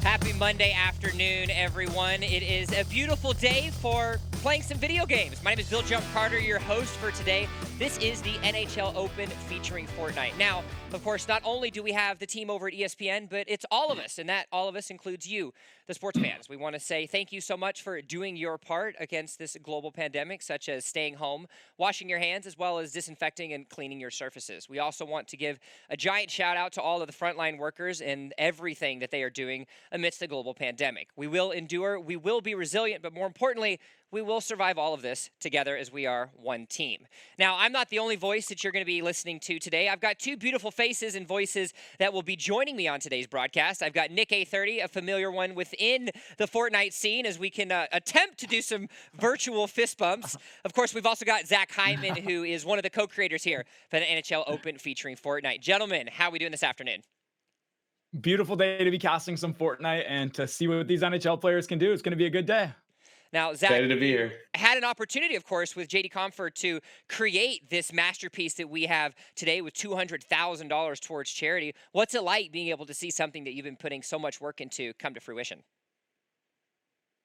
Happy Monday afternoon, everyone. It is a beautiful day for playing some video games. My name is Bill Jump Carter, your host for today. This is the NHL Open featuring Fortnite. Now, of course, not only do we have the team over at ESPN, but it's all of us, and that all of us includes you, the sports fans. We want to say thank you so much for doing your part against this global pandemic, such as staying home, washing your hands, as well as disinfecting and cleaning your surfaces. We also want to give a giant shout out to all of the frontline workers and everything that they are doing amidst the global pandemic. We will endure, we will be resilient, but more importantly, we will survive all of this together as we are one team. Now, I'm not the only voice that you're going to be listening to today. I've got two beautiful faces and voices that will be joining me on today's broadcast. I've got Nick A30, a familiar one within the Fortnite scene, as we can attempt to do some virtual fist bumps. Of course, we've also got Zach Hyman, who is one of the co-creators here for the NHL Open featuring Fortnite. Gentlemen, how are we doing this afternoon? Beautiful day to be casting some Fortnite and to see what these NHL players can do. It's going to be a good day. Now, Zach Excited to be here. had an opportunity, of course, with JD Comfort to create this masterpiece that we have today with $200,000 towards charity. What's it like being able to see something that you've been putting so much work into come to fruition?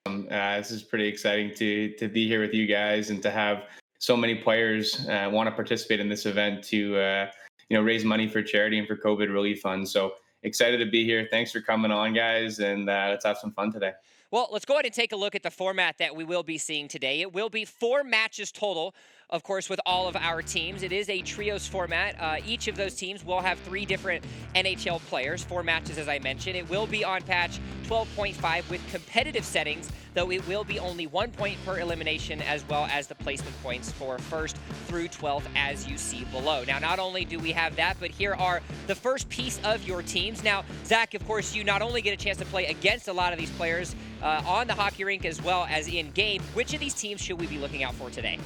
This is pretty exciting to be here with you guys and to have so many players want to participate in this event to raise money for charity and for COVID relief funds. So excited to be here. Thanks for coming on, guys, and let's have some fun today. Well, let's go ahead and take a look at the format that we will be seeing today. It will be 4 matches total, of course, with all of our teams. It is a trios format. Each of those teams will have 3 different NHL players, 4 matches, as I mentioned. It will be on patch 12.5 with competitive settings, though it will be only 1 point per elimination, as well as the placement points for 1st through 12th, as you see below. Now, not only do we have that, but here are the first piece of your teams. Now, Zach, of course, you not only get a chance to play against a lot of these players on the hockey rink as well as in game. Which of these teams should we be looking out for today?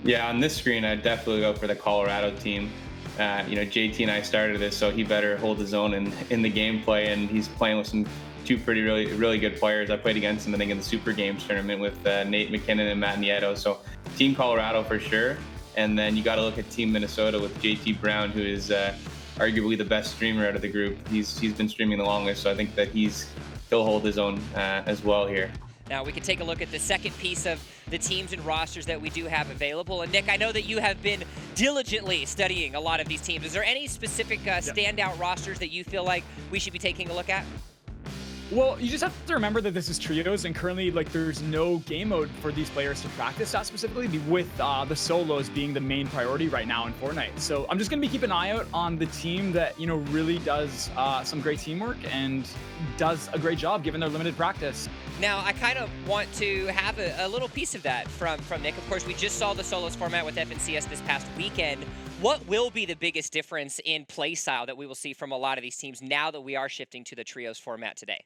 Yeah, on this screen, I'd definitely go for the Colorado team. JT and I started this, so he better hold his own in the gameplay, and he's playing with some really good players. I played against him, I think, in the Super Games tournament with Nate McKinnon and Matt Nieto. So Team Colorado for sure. And then you got to look at Team Minnesota with JT Brown, who is arguably the best streamer out of the group. He's been streaming the longest, so I think that he'll hold his own as well here. Now, we can take a look at the second piece of the teams and rosters that we do have available. And, Nick, I know that you have been diligently studying a lot of these teams. Is there any specific standout rosters that you feel like we should be taking a look at? Well, you just have to remember that this is trios, and currently, there's no game mode for these players to practice that specifically, with the solos being the main priority right now in Fortnite. So I'm just going to be keeping an eye out on the team that, really does some great teamwork and does a great job given their limited practice. Now, I kind of want to have a little piece of that from Nick. Of course, we just saw the solos format with FNCS this past weekend. What will be the biggest difference in play style that we will see from a lot of these teams now that we are shifting to the trios format today?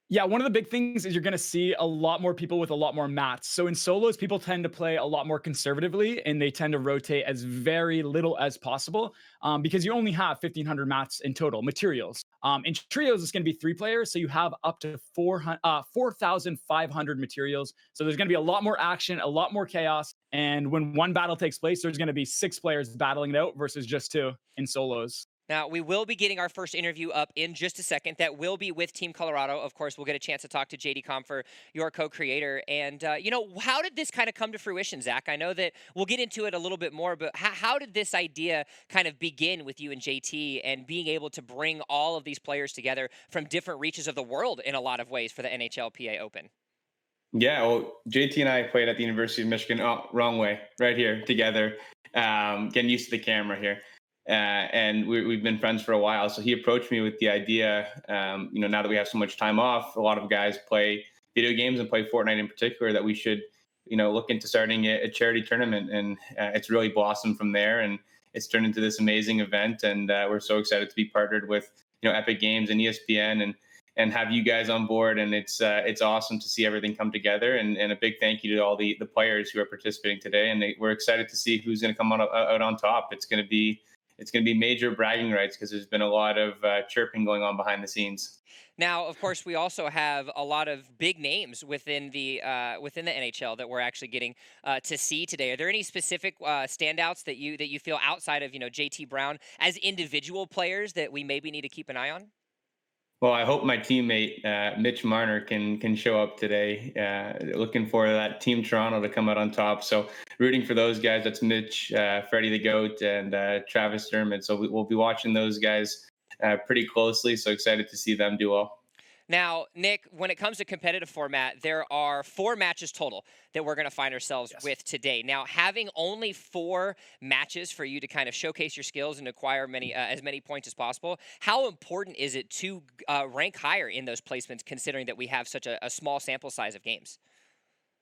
Yeah, one of the big things is you're going to see a lot more people with a lot more mats. So in solos, people tend to play a lot more conservatively, and they tend to rotate as very little as possible because you only have 1,500 mats in total, materials. In trios, it's going to be 3 players, so you have up to 4,500 materials. So there's going to be a lot more action, a lot more chaos. And when one battle takes place, there's going to be 6 players battling it out versus just 2 in solos. Now, we will be getting our first interview up in just a second. That will be with Team Colorado. Of course, we'll get a chance to talk to JD Comfort, your co-creator. And, how did this kind of come to fruition, Zach? I know that we'll get into it a little bit more, but how did this idea kind of begin with you and JT and being able to bring all of these players together from different reaches of the world in a lot of ways for the NHLPA Open? Yeah, well, JT and I played at the University of Michigan. Oh, wrong way, right here together. Getting used to the camera here. And we've been friends for a while. So he approached me with the idea, now that we have so much time off, a lot of guys play video games and play Fortnite in particular, that we should, look into starting a charity tournament. And it's really blossomed from there. And it's turned into this amazing event. And we're so excited to be partnered with, Epic Games and ESPN and have you guys on board. And it's awesome to see everything come together. And a big thank you to all the players who are participating today. And we're excited to see who's going to come out on top. It's going to be major bragging rights because there's been a lot of chirping going on behind the scenes. Now, of course, we also have a lot of big names within the NHL that we're actually getting to see today. Are there any specific standouts that you feel outside of JT Brown as individual players that we maybe need to keep an eye on? Well, I hope my teammate Mitch Marner can show up today. Looking for that Team Toronto to come out on top. So rooting for those guys. That's Mitch, Freddie the Goat, and Travis Dermott. So we'll be watching those guys pretty closely. So excited to see them do well. Now, Nick, when it comes to competitive format, there are 4 matches total that we're going to find ourselves with today. Now, having only 4 matches for you to kind of showcase your skills and acquire as many points as possible, how important is it to rank higher in those placements, considering that we have such a small sample size of games?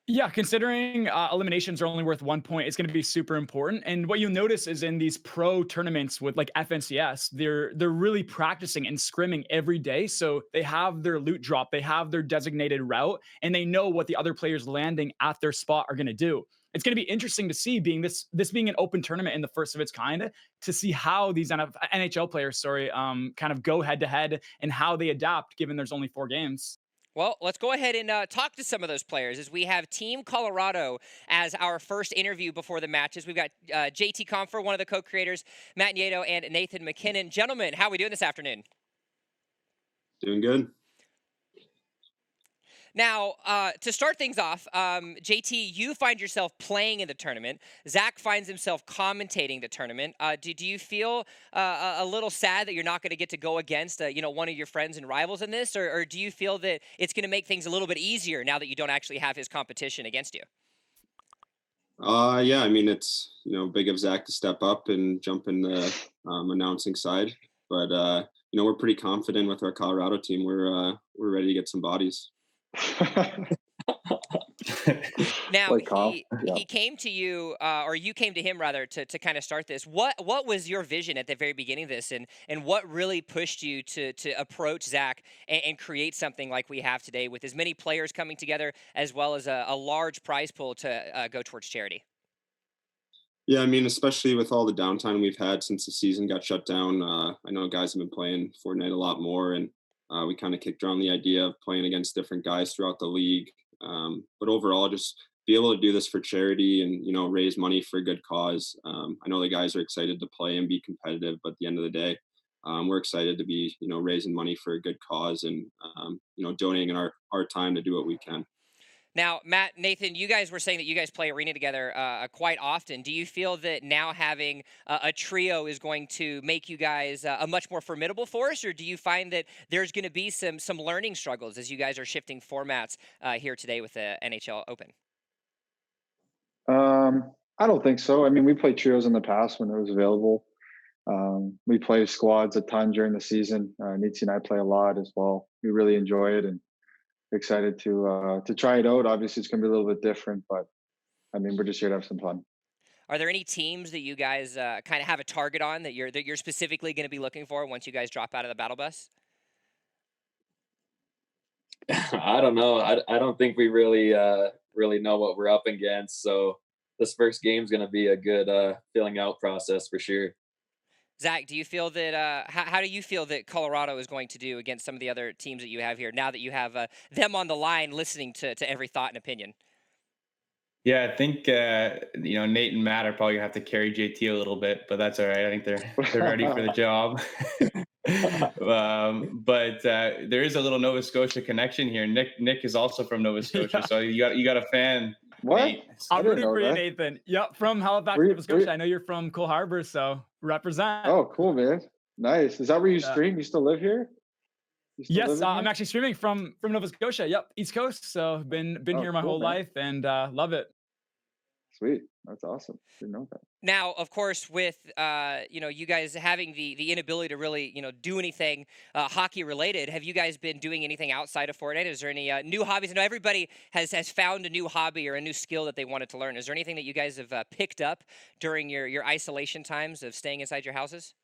Yeah, considering eliminations are only worth 1 point, it's going to be super important. And what you'll notice is in these pro tournaments with like FNCS, they're really practicing and scrimming every day. So they have their loot drop, they have their designated route, and they know what the other players landing at their spot are going to do. It's going to be interesting to see being this being an open tournament in the first of its kind, to see how these NHL players, kind of go head to head and how they adapt given there's only 4 games. Well, let's go ahead and talk to some of those players as we have Team Colorado as our first interview before the matches. We've got JT Comfer, one of the co-creators, Matt Nieto, and Nathan McKinnon. Gentlemen, how are we doing this afternoon? Doing good. Now, to start things off, JT, you find yourself playing in the tournament. Zach finds himself commentating the tournament. Do you feel a little sad that you're not going to get to go against, one of your friends and rivals in this, or do you feel that it's going to make things a little bit easier now that you don't actually have his competition against you? Yeah, I mean, it's, big of Zach to step up and jump in the announcing side, but we're pretty confident with our Colorado team. We're ready to get some bodies. Now he came to you, or you came to him rather, to kind of start this. What was your vision at the very beginning of this, and what really pushed you to approach Zach and create something like we have today, with as many players coming together as well as a large prize pool to go towards charity? Yeah, I mean, especially with all the downtime we've had since the season got shut down, I know guys have been playing Fortnite a lot more, and we kind of kicked around the idea of playing against different guys throughout the league. But overall, just be able to do this for charity and, raise money for a good cause. I know the guys are excited to play and be competitive, but at the end of the day, we're excited to be, raising money for a good cause and, donating our time to do what we can. Now, Matt, Nathan, you guys were saying that you guys play Arena together quite often. Do you feel that now having a trio is going to make you guys a much more formidable force, or do you find that there's going to be some learning struggles as you guys are shifting formats here today with the NHL Open? I don't think so. I mean, we played trios in the past when it was available. We play squads a ton during the season. Nitsi and I play a lot as well. We really enjoy it, and excited to try it out. Obviously, it's going to be a little bit different, but I mean, we're just here to have some fun. Are there any teams that you guys kind of have a target on that you're specifically going to be looking for once you guys drop out of the battle bus? I don't know. I don't think we really know what we're up against. So this first game is going to be a good filling out process for sure. Zach, do you feel that? How do you feel that Colorado is going to do against some of the other teams that you have here? Now that you have them on the line, listening to every thought and opinion. Yeah, I think Nate and Matt are probably gonna have to carry JT a little bit, but that's all right. I think they're ready for the job. But there is a little Nova Scotia connection here. Nick is also from Nova Scotia, Yeah. so you got a fan. What? Nate. I'm rooting for you, that. Nathan. Yep, from Halifax, Nova Scotia. I know you're from Cole Harbour, so represent. Oh, cool, man. Nice. Is that where you Yeah. stream? You still live here? You still Yes, live in I'm here? actually streaming from Nova Scotia. Yep, East Coast. So been Oh, here my cool, whole man. life and love it. Sweet. That's awesome. Didn't know that. Now, of course, with you guys having the inability to really do anything hockey related, have you guys been doing anything outside of Fortnite? Is there any new hobbies? I know everybody has found a new hobby or a new skill that they wanted to learn. Is there anything that you guys have picked up during your isolation times of staying inside your houses?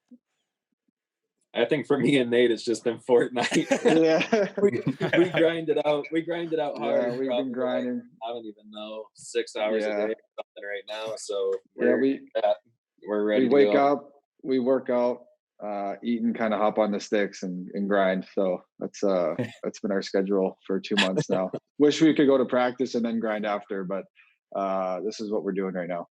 I think for me and Nate, it's just been Fortnite. Yeah. we grind it out. We grind it out hard. Yeah, we've probably, been grinding. I don't even know, 6 hours Yeah. a day or something right now. So Yeah, we're ready we to wake go. up, we work out, eat and kind of hop on the sticks and grind. So that's been our schedule for 2 months now. Wish we could go to practice and then grind after, but this is what we're doing right now.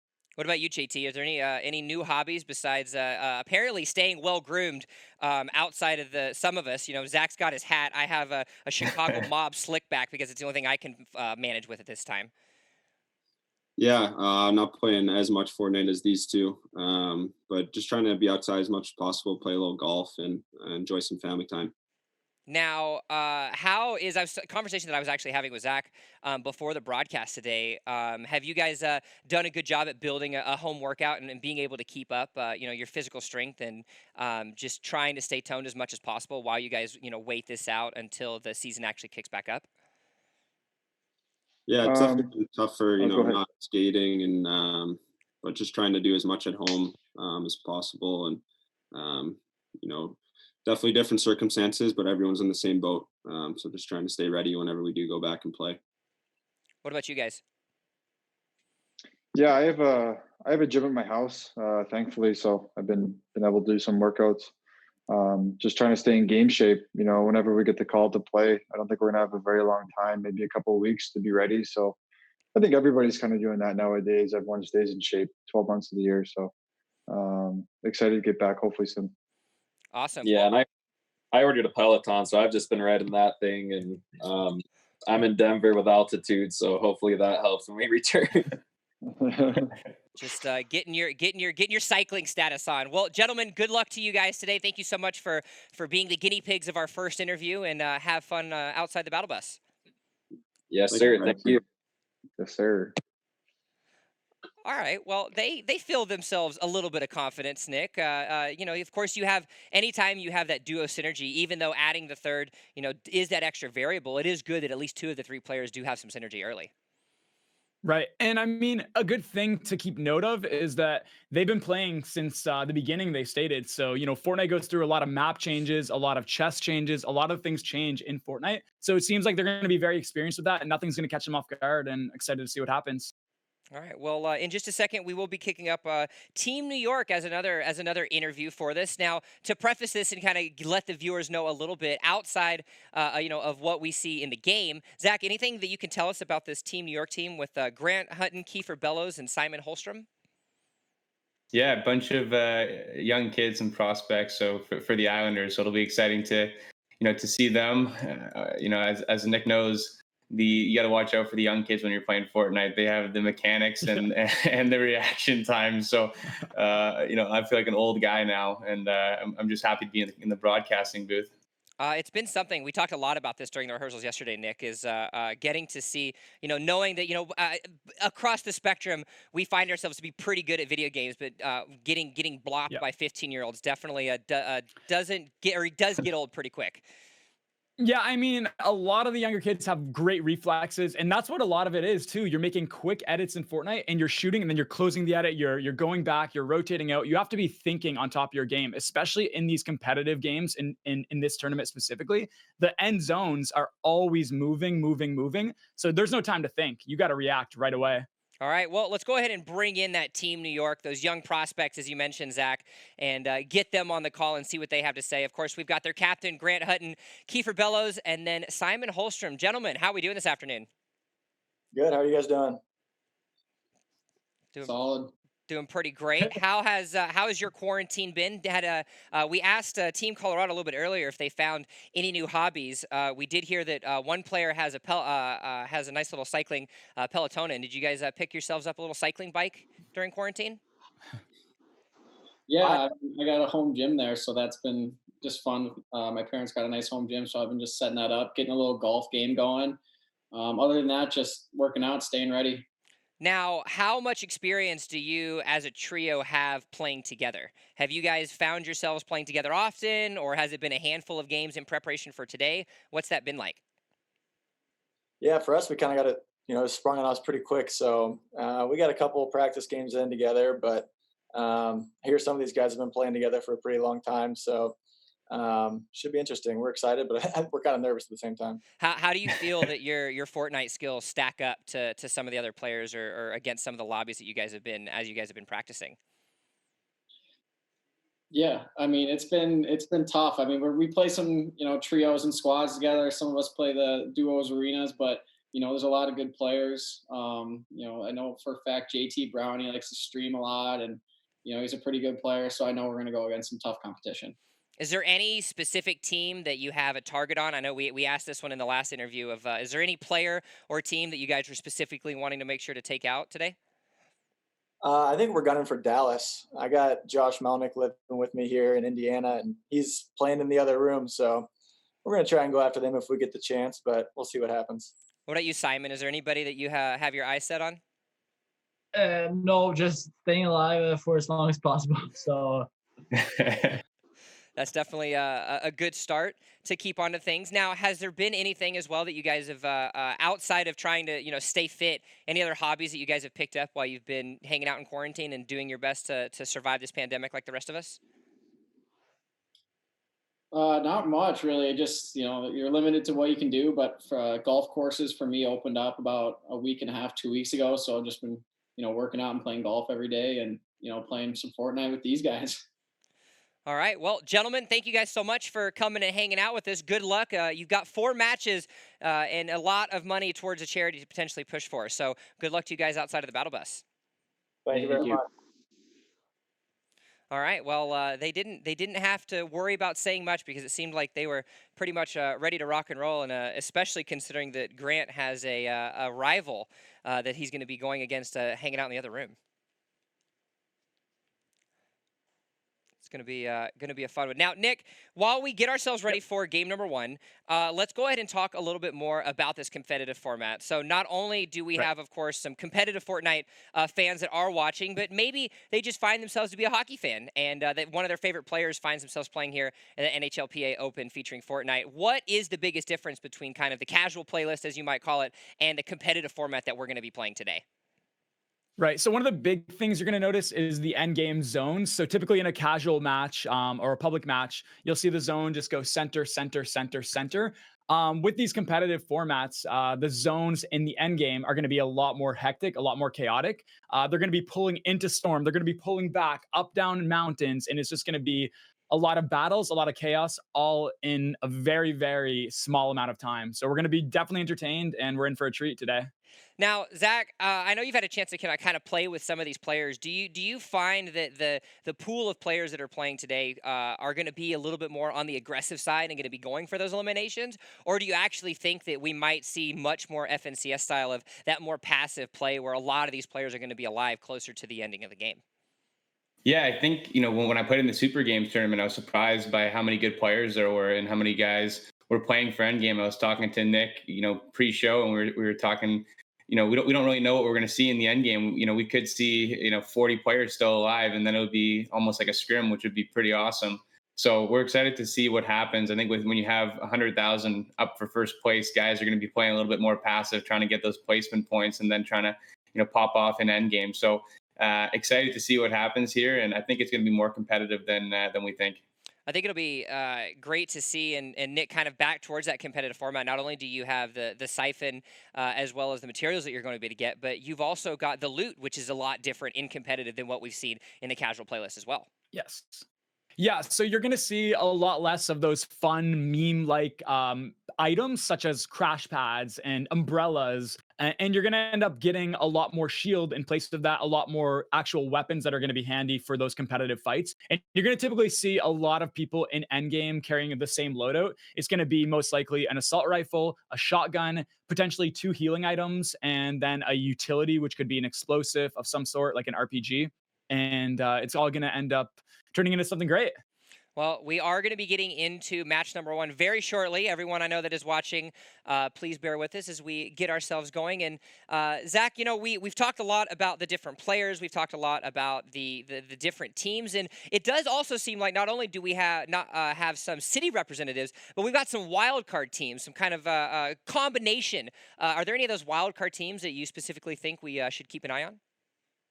What about you, JT? Is there any new hobbies besides apparently staying well groomed outside of some of us? Zach's got his hat. I have a Chicago Mob slick back because it's the only thing I can manage with at this time. Yeah, I'm not playing as much Fortnite as these two, but just trying to be outside as much as possible, play a little golf, and enjoy some family time. Now, a conversation that I was actually having with Zach before the broadcast today. Have you guys done a good job at building a home workout and being able to keep up, your physical strength and just trying to stay toned as much as possible while you guys, wait this out until the season actually kicks back up? Yeah, it's definitely been tougher, Go ahead. not skating and but just trying to do as much at home as possible, and um, you know, definitely different circumstances, but everyone's in the same boat. So just trying to stay ready whenever we do go back and play. What about you guys? Yeah, I have a gym at my house, thankfully, so I've been able to do some workouts. Just trying to stay in game shape. Whenever we get the call to play, I don't think we're gonna have a very long time, maybe a couple of weeks to be ready. So I think everybody's kind of doing that nowadays. Everyone stays in shape 12 months of the year. So excited to get back hopefully soon. Awesome. Yeah, and I ordered a Peloton, so I've just been riding that thing, and I'm in Denver with altitude, so hopefully that helps when we return. Just getting your cycling status on. Well, gentlemen, good luck to you guys today. Thank you so much for being the guinea pigs of our first interview, and have fun outside the battle bus. Yes, sir. Thank you. Yes, sir. All right. Well, they feel themselves a little bit of confidence, Nick. Of course, anytime you have that duo synergy, even though adding the third, is that extra variable. It is good that at least two of the three players do have some synergy early. Right. And I mean, a good thing to keep note of is that they've been playing since the beginning, they stated. So, Fortnite goes through a lot of map changes, a lot of chess changes, a lot of things change in Fortnite. So it seems like they're going to be very experienced with that and nothing's going to catch them off guard, and excited to see what happens. All right. Well, in just a second, we will be kicking up Team New York as another interview for this. Now, to preface this and kind of let the viewers know a little bit outside, of what we see in the game. Zach, anything that you can tell us about this Team New York team with Grant Hutton, Kiefer Bellows, and Simon Holstrom? Yeah, a bunch of young kids and prospects. So for the Islanders, so it'll be exciting to see them. As Nick knows, you got to watch out for the young kids when you're playing Fortnite. They have the mechanics and and the reaction time. So I feel like an old guy now, and I'm just happy to be in the broadcasting booth. It's been something we talked a lot about this during the rehearsals yesterday, Nick, is getting to see, knowing that, across the spectrum, we find ourselves to be pretty good at video games, but getting blocked by 15-year-olds definitely doesn't get, or does get old pretty quick. Yeah, I mean, a lot of the younger kids have great reflexes, and that's what a lot of it is too. You're making quick edits in Fortnite, and you're shooting, and then you're closing the edit. You're going back. You're rotating out. You have to be thinking on top of your game, especially in these competitive games. In this tournament specifically, the end zones are always moving, moving, moving. So there's no time to think. You got to react right away. All right, well, let's go ahead and bring in that Team New York, those young prospects, as you mentioned, Zach, and get them on the call and see what they have to say. Of course, we've got their captain, Grant Hutton, Kiefer Bellows, and then Simon Holstrom. Gentlemen, how are we doing this afternoon? Good. How are you guys doing? Solid. Doing pretty great. How has your quarantine been? We asked Team Colorado a little bit earlier if they found any new hobbies. We did hear that one player has a nice little cycling Peloton. And did you guys pick yourselves up a little cycling bike during quarantine? Yeah, I got a home gym there, so that's been just fun. My parents got a nice home gym, so I've been just setting that up, getting a little golf game going. Other than that, just working out, staying ready. Now, how much experience do you as a trio have playing together? Have you guys found yourselves playing together often, or has it been a handful of games in preparation for today? What's that been like? Yeah, for us, we kind of got it, sprung on us pretty quick. So we got a couple of practice games in together, but here some of these guys have been playing together for a pretty long time. So should be interesting. We're excited, but we're kind of nervous at the same time. How do you feel that your Fortnite skills stack up to some of the other players, or against some of the lobbies that you guys have been practicing? Yeah, I mean it's been tough. I mean we play some trios and squads together. Some of us play the duos arenas, but there's a lot of good players. I know for a fact JT Brown, he likes to stream a lot, and he's a pretty good player. So I know we're going to go against some tough competition. Is there any specific team that you have a target on? I know we asked this one in the last interview of, is there any player or team that you guys are specifically wanting to make sure to take out today? I think we're gunning for Dallas. I got Josh Melnick living with me here in Indiana, and he's playing in the other room. So we're going to try and go after them if we get the chance, but we'll see what happens. What about you, Simon? Is there anybody that you have your eyes set on? No, just staying alive for as long as possible. So that's definitely a good start to keep on to things. Now, has there been anything as well that you guys have, outside of trying to stay fit, any other hobbies that you guys have picked up while you've been hanging out in quarantine and doing your best to survive this pandemic like the rest of us? Not much really. Just you're limited to what you can do. But golf courses for me opened up about a week and a half, 2 weeks ago. So I've just been working out and playing golf every day, and playing some Fortnite with these guys. All right. Well, gentlemen, thank you guys so much for coming and hanging out with us. Good luck. You've got 4 matches and a lot of money towards a charity to potentially push for. So good luck to you guys outside of the battle bus. Thank you very much. All right. Well, they didn't have to worry about saying much because it seemed like they were pretty much ready to rock and roll, and especially considering that Grant has a rival that he's going to be going against, hanging out in the other room. Going to be a fun one. Now, Nick, while we get ourselves ready for game number 1, let's go ahead and talk a little bit more about this competitive format. So not only do we have, of course, some competitive Fortnite fans that are watching, but maybe they just find themselves to be a hockey fan, and that one of their favorite players finds themselves playing here in the NHLPA Open featuring Fortnite. What is the biggest difference between kind of the casual playlist, as you might call it, and the competitive format that we're going to be playing today? Right. So one of the big things you're going to notice is the end game zones. So typically in a casual match or a public match, you'll see the zone just go center, center, center, center. With these competitive formats, the zones in the end game are going to be a lot more hectic, a lot more chaotic. They're going to be pulling into storm. They're going to be pulling back up, down mountains. And it's just going to be a lot of battles, a lot of chaos, all in a very, very small amount of time. So we're going to be definitely entertained, and we're in for a treat today. Now, Zach, I know you've had a chance to kind of play with some of these players. Do you find that the pool of players that are playing today are going to be a little bit more on the aggressive side and going to be going for those eliminations? Or do you actually think that we might see much more FNCS style of that more passive play where a lot of these players are going to be alive closer to the ending of the game? Yeah, I think, when I played in the Super Games tournament, I was surprised by how many good players there were and how many guys were playing for Endgame. I was talking to Nick, pre-show, and we were talking. We don't really know what we're going to see in the end game. We could see 40 players still alive, and then it would be almost like a scrim, which would be pretty awesome. So we're excited to see what happens. I think when you have 100,000 up for first place, guys are going to be playing a little bit more passive, trying to get those placement points, and then trying to pop off in end game. So excited to see what happens here, and I think it's going to be more competitive than we think. I think it'll be great to see, and Nick, kind of back towards that competitive format. Not only do you have the siphon as well as the materials that you're going to be able to get, but you've also got the loot, which is a lot different in competitive than what we've seen in the casual playlist as well. Yes. Yeah, so you're going to see a lot less of those fun meme-like items such as crash pads and umbrellas, and you're going to end up getting a lot more shield in place of that, a lot more actual weapons that are going to be handy for those competitive fights. And you're going to typically see a lot of people in endgame carrying the same loadout. It's going to be most likely an assault rifle, a shotgun, potentially 2 healing items, and then a utility, which could be an explosive of some sort, like an RPG. And it's all going to end up turning into something great. Well, we are going to be getting into match number 1 very shortly. Everyone I know that is watching, please bear with us as we get ourselves going. And Zach, we've talked a lot about the different players. We've talked a lot about the different teams, and it does also seem like not only do we have some city representatives, but we've got some wild card teams, some kind of combination. Are there any of those wild card teams that you specifically think we should keep an eye on?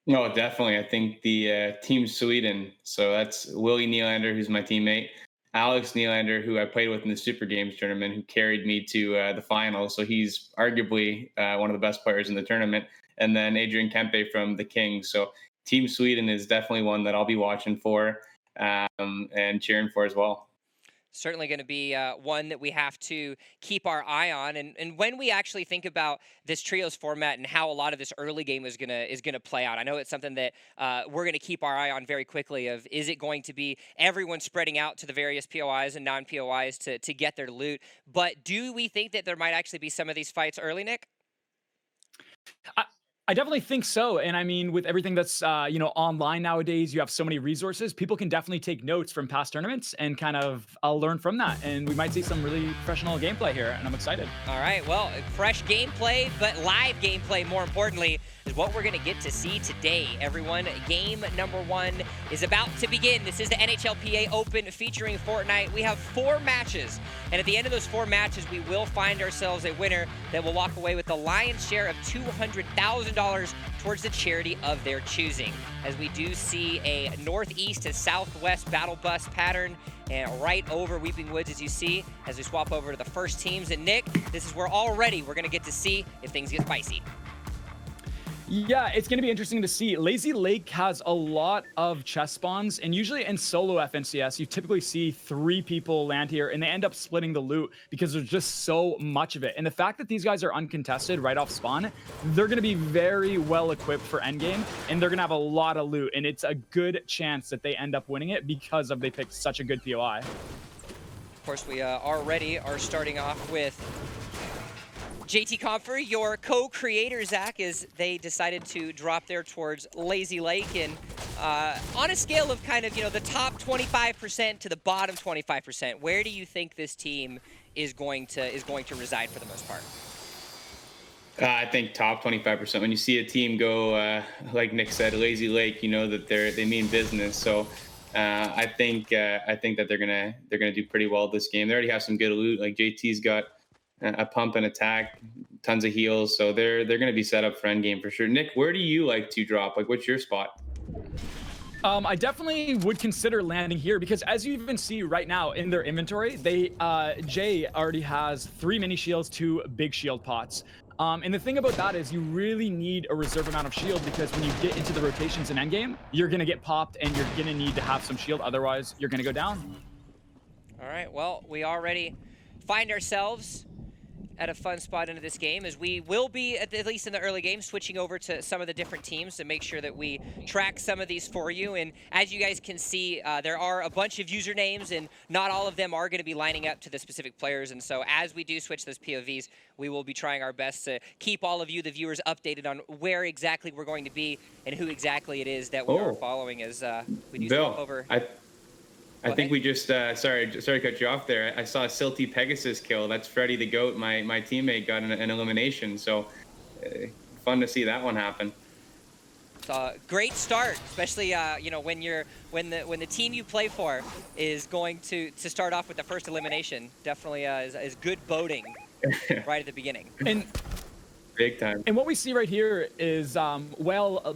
No, definitely. I think the Team Sweden. So that's Willie Nylander, who's my teammate, Alex Nylander, who I played with in the Super Games tournament, who carried me to the finals. So he's arguably one of the best players in the tournament. And then Adrian Kempe from the Kings. So Team Sweden is definitely one that I'll be watching for and cheering for as well. Certainly going to be one that we have to keep our eye on. And when we actually think about this trios format and how a lot of this early game is gonna play out, I know it's something that we're going to keep our eye on very quickly. Of is it going to be everyone spreading out to the various POIs and non-POIs to get their loot? But do we think that there might actually be some of these fights early, Nick? I definitely think so. And I mean, with everything that's, online nowadays, you have so many resources. People can definitely take notes from past tournaments and kind of learn from that. And we might see some really professional gameplay here. And I'm excited. All right. Well, fresh gameplay, but live gameplay, more importantly, is what we're going to get to see today. Everyone, game number 1 is about to begin. This is the NHLPA Open featuring Fortnite. We have 4 matches. And at the end of those 4 matches, we will find ourselves a winner that will walk away with the lion's share of $200,000 towards the charity of their choosing. As we do see a northeast to southwest battle bus pattern and right over Weeping Woods, as you see, as we swap over to the first teams. And Nick, this is where already we're going to get to see if things get spicy. Yeah, it's going to be interesting to see. Lazy Lake has a lot of chest spawns, and usually in solo FNCS, you typically see 3 people land here, and they end up splitting the loot because there's just so much of it. And the fact that these guys are uncontested right off spawn, they're going to be very well equipped for endgame, and they're going to have a lot of loot, and it's a good chance that they end up winning it because they picked such a good POI. Of course, we already are starting off with JT Comfer, your co-creator, Zach, as they decided to drop there towards Lazy Lake. And on a scale of kind of, the top 25% to the bottom 25%, where do you think this team is going to reside for the most part? I think top 25%. When you see a team go, like Nick said, Lazy Lake, you know that they mean business. So I think that they're gonna do pretty well this game. They already have some good loot. Like JT's got a pump and attack, tons of heals, so they're going to be set up for endgame for sure. Nick, where do you like to drop? Like, what's your spot? I definitely would consider landing here because, as you even see right now in their inventory, Jay already has 3 mini shields, 2 big shield pots. And the thing about that is you really need a reserve amount of shield because when you get into the rotations in endgame, you're going to get popped and you're going to need to have some shield. Otherwise, you're going to go down. All right. Well, we already find ourselves at a fun spot into this game, as we will be, at least in the early game, switching over to some of the different teams to make sure that we track some of these for you. And as you guys can see, there are a bunch of usernames, and not all of them are going to be lining up to the specific players. And so as we do switch those POVs, we will be trying our best to keep all of you, the viewers, updated on where exactly we're going to be and who exactly it is that we are following as we do swap over. I think we just, sorry to cut you off there. I saw a Silty Pegasus kill. That's Freddy the Goat. My teammate got an elimination. So fun to see that one happen. It's a great start, especially when the team you play for is going to start off with the first elimination. Definitely is good boding right at the beginning. And big time. And what we see right here is,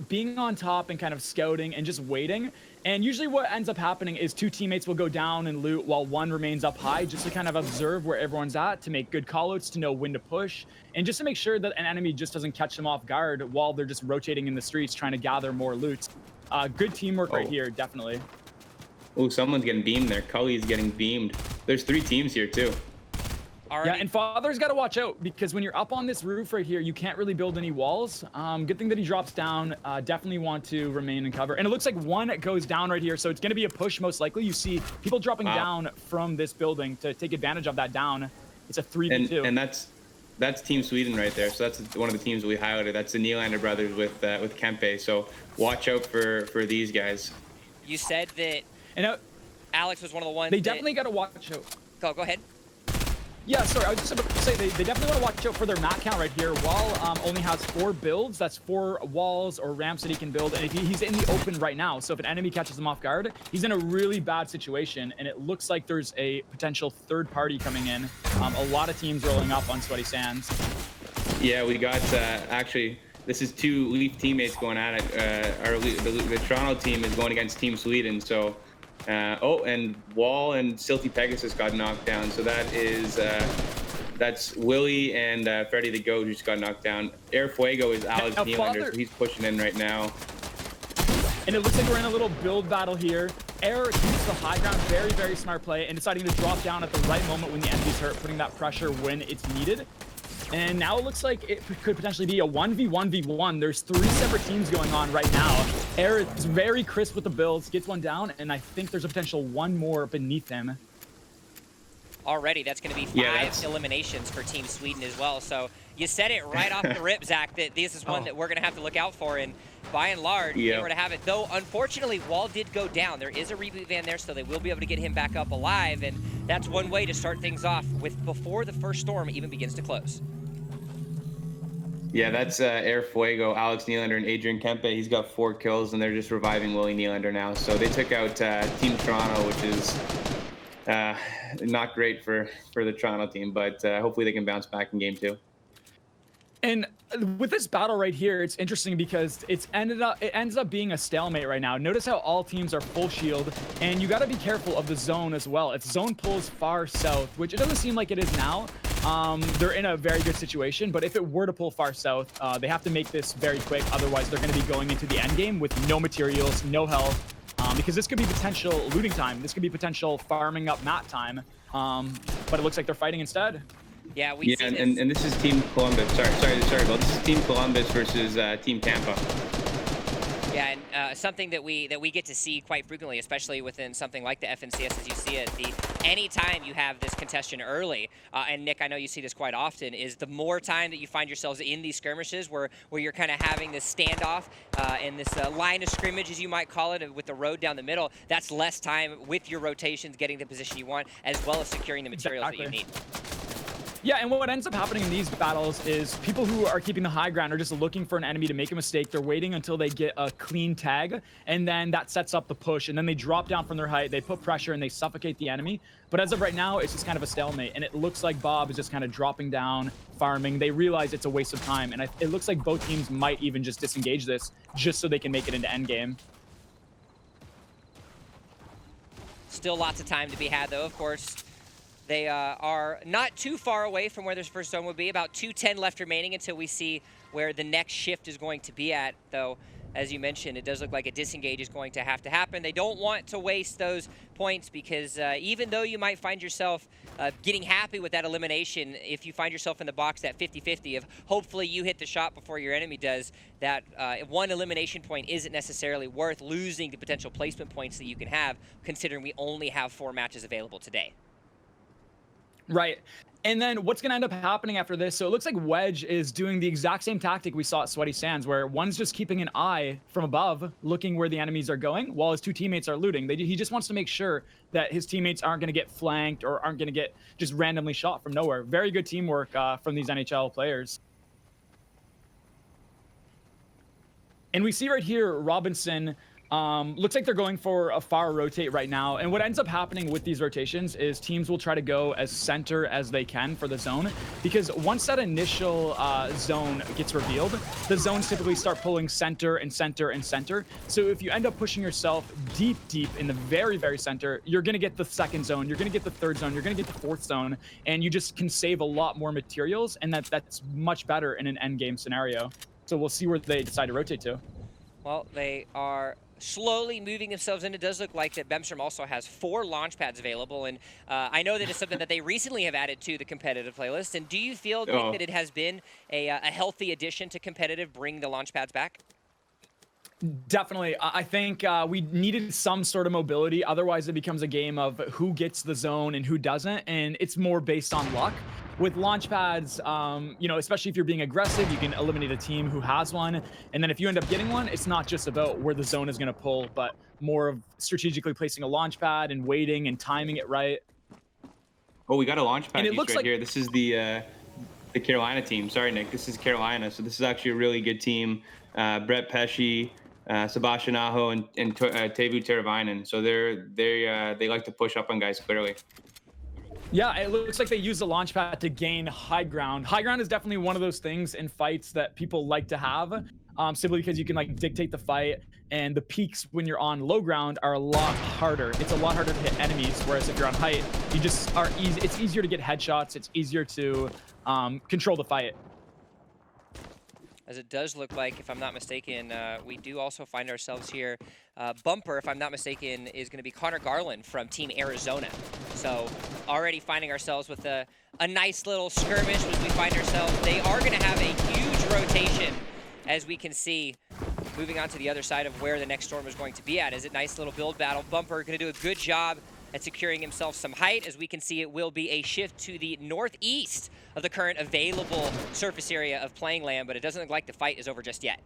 being on top and kind of scouting and just waiting. And usually what ends up happening is 2 teammates will go down and loot while 1 remains up high, just to kind of observe where everyone's at, to make good callouts, to know when to push, and just to make sure that an enemy just doesn't catch them off guard while they're just rotating in the streets trying to gather more loot. Good teamwork right here, definitely. Oh, someone's getting beamed there. Cully's getting beamed. There's 3 teams here too. Yeah, and Father's got to watch out because when you're up on this roof right here, you can't really build any walls. Good thing that he drops down. Definitely want to remain in cover. And it looks like 1 goes down right here, so it's going to be a push most likely. You see people dropping down from this building to take advantage of that down. It's a 3v2. And that's Team Sweden right there. So that's one of the teams we highlighted. That's the Nylander brothers with Kempe. So watch out for these guys. You said that Alex was one of the ones. They definitely got to watch out. Go ahead. Yeah, sorry, I was just about to say they definitely want to watch out for their mat count right here. Wall only has 4 builds. That's 4 walls or ramps that he can build, and if he's in the open right now. So if an enemy catches him off guard, he's in a really bad situation, and it looks like there's a potential third party coming in. A lot of teams rolling up on Sweaty Sands. Yeah, we got actually. This is 2 Leaf teammates going at it. The Toronto team is going against Team Sweden, so. And Wall and Silty Pegasus got knocked down. So that's Willie and Freddy the Goat who just got knocked down. Air Fuego is Alex Nylander, so he's pushing in right now. And it looks like we're in a little build battle here. Air used the high ground, very smart play, and deciding to drop down at the right moment when the enemy's hurt, putting that pressure when it's needed. And now it looks like it could potentially be a 1v1v1. There's 3 separate teams going on right now. Air is very crisp with the builds, gets one down, and I think there's a potential one more beneath him. Already, that's going to be 5 eliminations for Team Sweden as well. So you said it right off the rip, Zach, that this is one that we're going to have to look out for. And by and large, they were to have it. Though, unfortunately, Wall did go down. There is a reboot van there, so they will be able to get him back up alive. And that's one way to start things off with before the first storm even begins to close. Yeah, that's Air Fuego, Alex Nylander, and Adrian Kempe. He's got 4 kills, and they're just reviving Willie Nylander now. So they took out Team Toronto, which is not great for the Toronto team, but hopefully they can bounce back in game 2. And with this battle right here, it's interesting because it ends up being a stalemate right now. Notice how all teams are full shield, and you got to be careful of the zone as well. If zone pulls far south, which it doesn't seem like it is now, they're in a very good situation. But if it were to pull far south, they have to make this very quick. Otherwise, they're going to be going into the end game with no materials, no health, because this could be potential looting time. This could be potential farming up mat time. But it looks like they're fighting instead. Yeah, and this is Team Columbus. Sorry, Bill. This is Team Columbus versus Team Tampa. Yeah, and something that we get to see quite frequently, especially within something like the FNCS, as you see it, anytime you have this contestation early, and Nick, I know you see this quite often, is the more time that you find yourselves in these skirmishes where you're kind of having this standoff and this line of scrimmage, as you might call it, with the road down the middle, that's less time with your rotations getting the position you want, as well as securing the materials that you need. Yeah, and what ends up happening in these battles is people who are keeping the high ground are just looking for an enemy to make a mistake. They're waiting until they get a clean tag, and then that sets up the push, and then they drop down from their height, they put pressure, and they suffocate the enemy. But as of right now, it's just kind of a stalemate, and it looks like Bob is just kind of dropping down, farming. They realize it's a waste of time, and it looks like both teams might even just disengage this just so they can make it into endgame. Still lots of time to be had, though, of course. They are not too far away from where this first zone would be. About 2:10 left remaining until we see where the next shift is going to be at, though. As you mentioned, it does look like a disengage is going to have to happen. They don't want to waste those points because even though you might find yourself getting happy with that elimination, if you find yourself in the box at 50-50 of hopefully you hit the shot before your enemy does, that one elimination point isn't necessarily worth losing the potential placement points that you can have, considering we only have 4 matches available today. Right. And then what's going to end up happening after this? So it looks like Wedge is doing the exact same tactic we saw at Sweaty Sands, where one's just keeping an eye from above, looking where the enemies are going, while his 2 teammates are looting. He just wants to make sure that his teammates aren't going to get flanked or aren't going to get just randomly shot from nowhere. Very good teamwork from these NHL players. And we see right here, Robinson looks like they're going for a far rotate right now. And what ends up happening with these rotations is teams will try to go as center as they can for the zone, because once that initial zone gets revealed, the zones typically start pulling center and center and center. So if you end up pushing yourself deep in the very center, you're going to get the second zone, you're going to get the third zone, you're going to get the fourth zone, and you just can save a lot more materials, and that's much better in an end game scenario. So we'll see where they decide to rotate to. Well, they are slowly moving themselves in. It does look like that Bemstrom also has 4 launch pads available, and I know that it's something that they recently have added to the competitive playlist. And do you feel that it has been a healthy addition to competitive, bring the launch pads back? Definitely. I think we needed some sort of mobility. Otherwise, it becomes a game of who gets the zone and who doesn't, and it's more based on luck. With launch pads, you know, especially if you're being aggressive, you can eliminate a team who has one. And then if you end up getting one, it's not just about where the zone is going to pull, but more of strategically placing a launch pad and waiting and timing it right. Oh, we got a launch pad and it looks like here. This is the Carolina team. Sorry, Nick. This is Carolina. So this is actually a really good team. Brett Pesce, Sebastian Aho, and Teuvo Teravainen. So they like to push up on guys clearly. Yeah, it looks like they use the launch pad to gain high ground. High ground is definitely one of those things in fights that people like to have, simply because you can like dictate the fight, and the peaks when you're on low ground are a lot harder. It's a lot harder to hit enemies, whereas if you're on height, you just are easy. It's easier to get headshots. It's easier to control the fight. as it does look like, if I'm not mistaken, we do also find ourselves here. Bumper, if I'm not mistaken, is going to be Connor Garland from Team Arizona. So already finding ourselves with a nice little skirmish as we find ourselves. They are going to have a huge rotation, as we can see, moving on to the other side of where the next storm is going to be at. Is it nice little build battle? Bumper going to do a good job at securing himself some height. As we can see, it will be a shift to the northeast of the current available surface area of playing land, but it doesn't look like the fight is over just yet.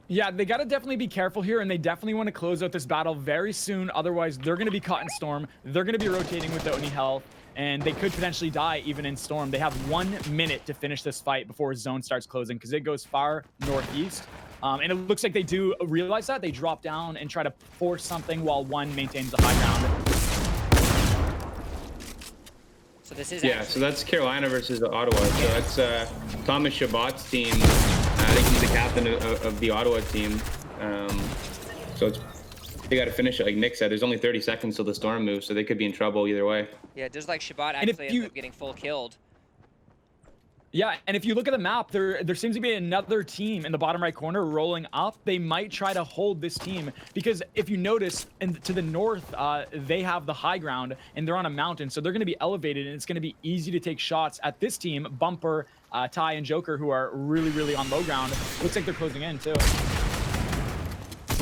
Yeah, they got to definitely be careful here, and they definitely want to close out this battle very soon. Otherwise, they're going to be caught in storm. They're going to be rotating without any health, and they could potentially die even in storm. They have 1 minute to finish this fight before zone starts closing, because it goes far northeast. And it looks like they do realize that. They drop down and try to force something while one maintains the high ground. So this is so that's Carolina versus Ottawa. So that's Thomas Chabot's team. I think he's the captain of the Ottawa team. So they got to finish it. Like Nick said, there's only 30 seconds till the storm moves, so they could be in trouble either way. Yeah, just like Chabot actually ends up getting full killed. Yeah, and if you look at the map, there seems to be another team in the bottom right corner rolling up. They might try to hold this team, because if you notice, to the north, they have the high ground, and they're on a mountain, so they're going to be elevated, and it's going to be easy to take shots at this team, Bumper, Ty, and Joker, who are really, really on low ground. Looks like they're closing in, too.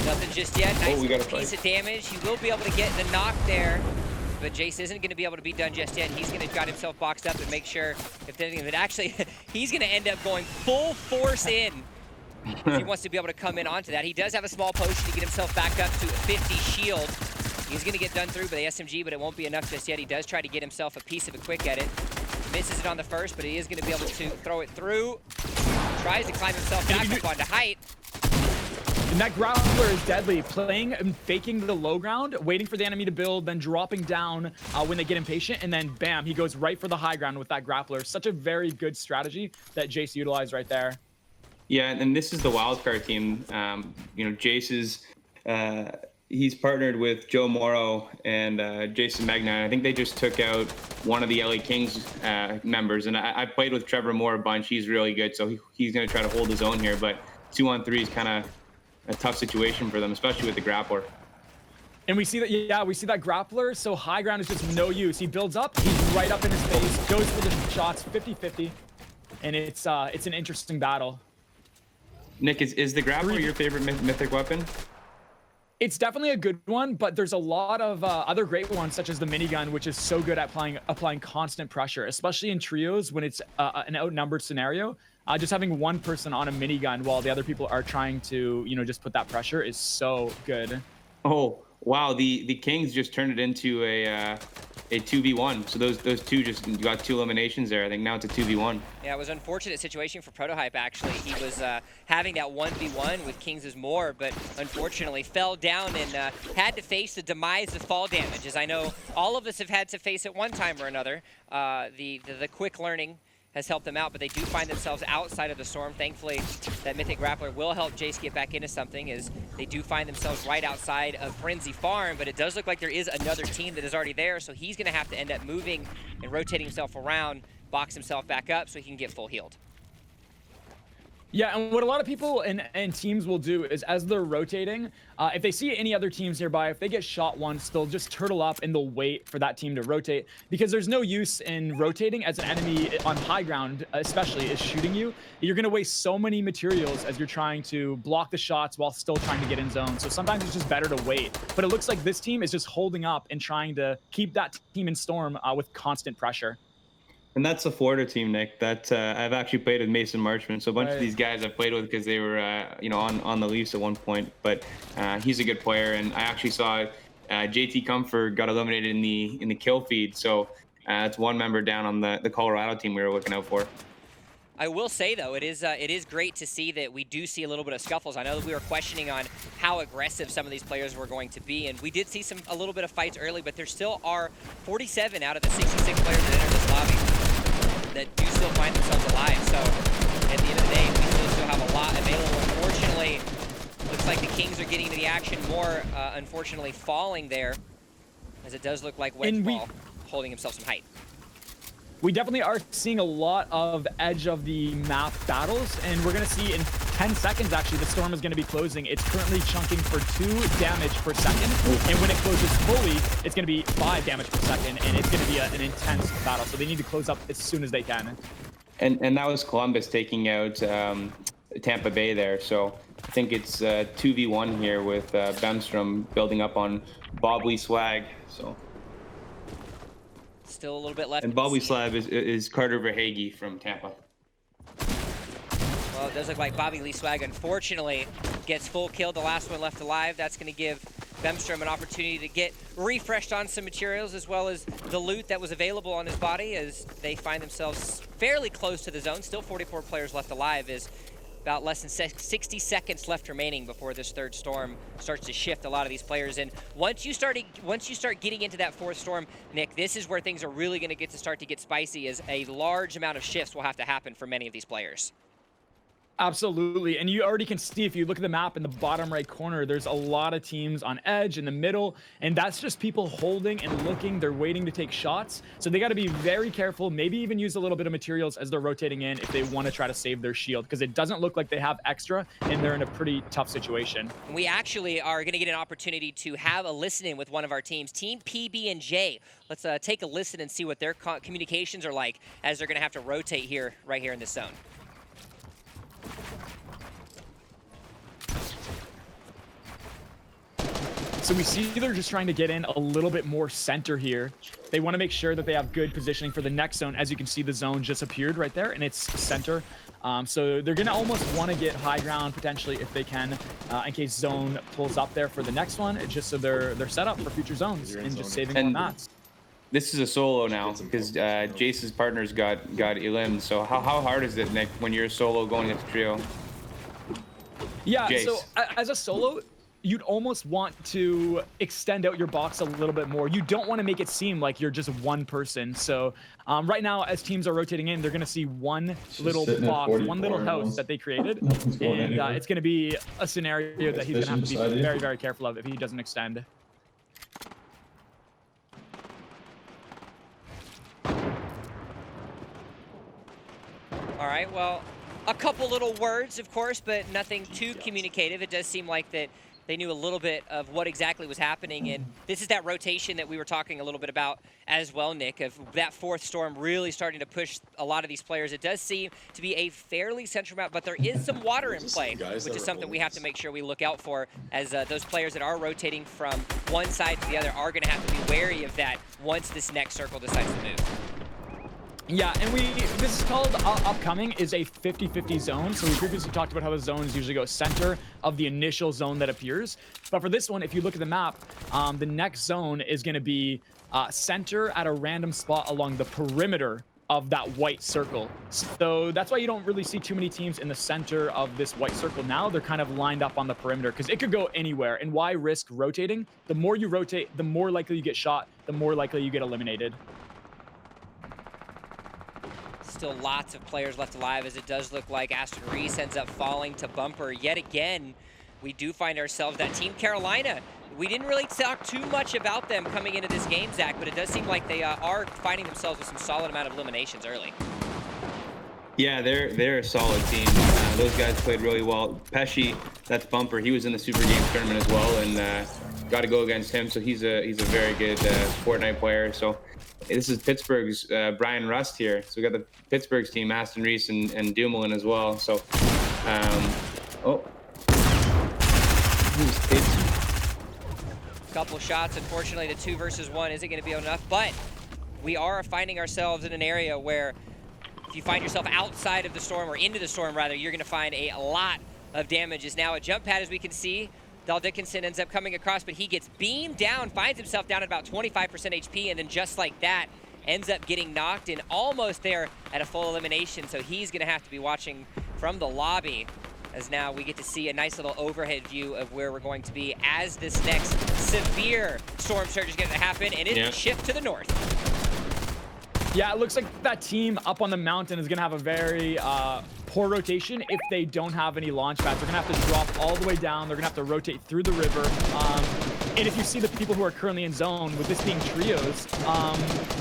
Nothing just yet. Nice little piece of damage. He will be able to get the knock there. But Jace isn't going to be able to be done just yet. He's going to got himself boxed up and make sure, if anything, that actually he's going to end up going full force in. He wants to be able to come in onto that. He does have a small potion to get himself back up to 50 shield. He's going to get done through by the SMG, but it won't be enough just yet. He does try to get himself a piece of a quick edit. Misses it on the first, but he is going to be able to throw it through. Tries to climb himself back up onto height. And that grappler is deadly, playing and faking the low ground, waiting for the enemy to build, then dropping down when they get impatient, and then bam, he goes right for the high ground with that grappler. Such a very good strategy that Jace utilized right there. Yeah, and this is the wildcard team. Jace is, he's partnered with Joe Morrow and Jason Magna. I think they just took out one of the LA Kings members, and I played with Trevor Moore a bunch. He's really good, so he's going to try to hold his own here, but 2-on-3 is kind of a tough situation for them, especially with the grappler. And we see that, we see that grappler, so high ground is just no use. He builds up, he's right up in his face, goes for the shots, 50-50, and it's an interesting battle. Nick, is the grappler your favorite mythic weapon? It's definitely a good one, but there's a lot of other great ones, such as the minigun, which is so good at applying constant pressure, especially in trios when it's an outnumbered scenario. Just having one person on a minigun while the other people are trying to, just put that pressure is so good. Oh, wow. The Kings just turned it into a 2v1. So those two just got 2 eliminations there. I think now it's a 2v1. Yeah, it was an unfortunate situation for Prototype, actually. He was having that 1v1 with Kings' More, but unfortunately fell down and had to face the demise of fall damage. As I know all of us have had to face at one time or another. The quick learning has helped them out, but they do find themselves outside of the storm. Thankfully, that Mythic Grappler will help Jace get back into something, as they do find themselves right outside of Frenzy Farm, but it does look like there is another team that is already there, so he's gonna have to end up moving and rotating himself around, box himself back up so he can get full healed. Yeah, and what a lot of people and teams will do is, as they're rotating, if they see any other teams nearby, if they get shot once, they'll just turtle up and they'll wait for that team to rotate, because there's no use in rotating as an enemy on high ground, especially, is shooting you. You're going to waste so many materials as you're trying to block the shots while still trying to get in zone. So sometimes it's just better to wait. But it looks like this team is just holding up and trying to keep that team in storm with constant pressure. And that's the Florida team, Nick. That I've actually played with Mason Marchman. So a bunch of these guys I've played with because they were, on the Leafs at one point. But he's a good player, and I actually saw JT Comfort got eliminated in the kill feed. So that's one member down on the Colorado team we were looking out for. I will say, though, it is great to see that we do see a little bit of scuffles. I know that we were questioning on how aggressive some of these players were going to be, and we did see a little bit of fights early, but there still are 47 out of the 66 players that entered this lobby that do still find themselves alive. So at the end of the day, we still have a lot available. Unfortunately, looks like the Kings are getting to the action more, unfortunately falling there, as it does look like Wedgeball holding himself some height. we definitely are seeing a lot of edge of the map battles, and we're going to see in 10 seconds, actually, the storm is going to be closing. It's currently chunking for 2 damage per second, and when it closes fully, it's going to be 5 damage per second, and it's going to be an intense battle. So they need to close up as soon as they can. And that was Columbus taking out Tampa Bay there. So I think it's 2v1 here with Bemstrom building up on Bob Swag. So Still a little bit left. and Bobby Slab is Carter Verhage from Tampa. Well, it does look like Bobby Lee Swag, unfortunately, gets full kill, the last one left alive. That's going to give Bemstrom an opportunity to get refreshed on some materials, as well as the loot that was available on his body, as they find themselves fairly close to the zone. Still 44 players left alive, is about less than 60 seconds left remaining before this third storm starts to shift a lot of these players. And once you start getting into that fourth storm, Nick, this is where things are really going to start to get spicy, as a large amount of shifts will have to happen for many of these players. Absolutely, and you already can see, if you look at the map in the bottom right corner, there's a lot of teams on edge in the middle, and that's just people holding and looking. They're waiting to take shots, so they got to be very careful, maybe even use a little bit of materials as they're rotating in if they want to try to save their shield, because it doesn't look like they have extra, and they're in a pretty tough situation. We actually are going to get an opportunity to have a listen-in with one of our teams, Team PB&J. Let's take a listen and see what their communications are like as they're going to have to rotate here, right here in this zone. So we see they're just trying to get in a little bit more center here. They want to make sure that they have good positioning for the next zone. As you can see, the zone just appeared right there, and it's center. So they're going to almost want to get high ground potentially if they can, in case zone pulls up there for the next one, just so they're set up for future zones and just saving more mats. This is a solo now because Jace's partners got eliminated. So how hard is it, Nick, when you're a solo going into trio? Yeah, Jace. So as a solo, you'd almost want to extend out your box a little bit more. You don't want to make it seem like you're just one person. So right now, as teams are rotating in, they're going to see one little box, one little house that they created. And it's going to be a scenario that he's going to have to be very, very careful of if he doesn't extend. All right, well, a couple little words, of course, but nothing too communicative. It does seem like that they knew a little bit of what exactly was happening, and this is that rotation that we were talking a little bit about as well, Nick, of that fourth storm really starting to push a lot of these players. It does seem to be a fairly central map, but there is some water in play, which is something we have to make sure we look out for, as those players that are rotating from one side to the other are going to have to be wary of that once this next circle decides to move. Yeah, and this is called upcoming is a 50-50 zone. So we previously talked about how the zones usually go center of the initial zone that appears. But for this one, if you look at the map, the next zone is going to be center at a random spot along the perimeter of that white circle. So that's why you don't really see too many teams in the center of this white circle now. They're kind of lined up on the perimeter because it could go anywhere. And why risk rotating? The more you rotate, the more likely you get shot, the more likely you get eliminated. Still lots of players left alive, as it does look like aston-reese ends up falling to bumper yet again. We do find ourselves that Team Carolina. We didn't really talk too much about them coming into this game, Zach, but it does seem like they are finding themselves with some solid amount of eliminations early. Yeah, they're a solid team. Those guys played really well. Pesci, that's Bumper. He was in the Super Games tournament as well, and got to go against him. So he's a very good Fortnite player. So this is Pittsburgh's Brian Rust here. So we got the Pittsburgh's team, aston-reese and Dumoulin as well. So, Couple shots. Unfortunately, the 2 versus 1 isn't going to be enough, but we are finding ourselves in an area where if you find yourself outside of the storm, or into the storm rather, you're going to find a lot of damage. Is now a jump pad, as we can see. Dal Dickinson ends up coming across, but he gets beamed down, finds himself down at about 25% HP, and then just like that, ends up getting knocked in almost there at a full elimination. So he's going to have to be watching from the lobby, as now we get to see a nice little overhead view of where we're going to be as this next severe storm surge is going to happen, and it shift to the north. Yeah, it looks like that team up on the mountain is going to have a very poor rotation if they don't have any launch pads. They're going to have to drop all the way down. They're going to have to rotate through the river. And if you see the people who are currently in zone, with this being trios,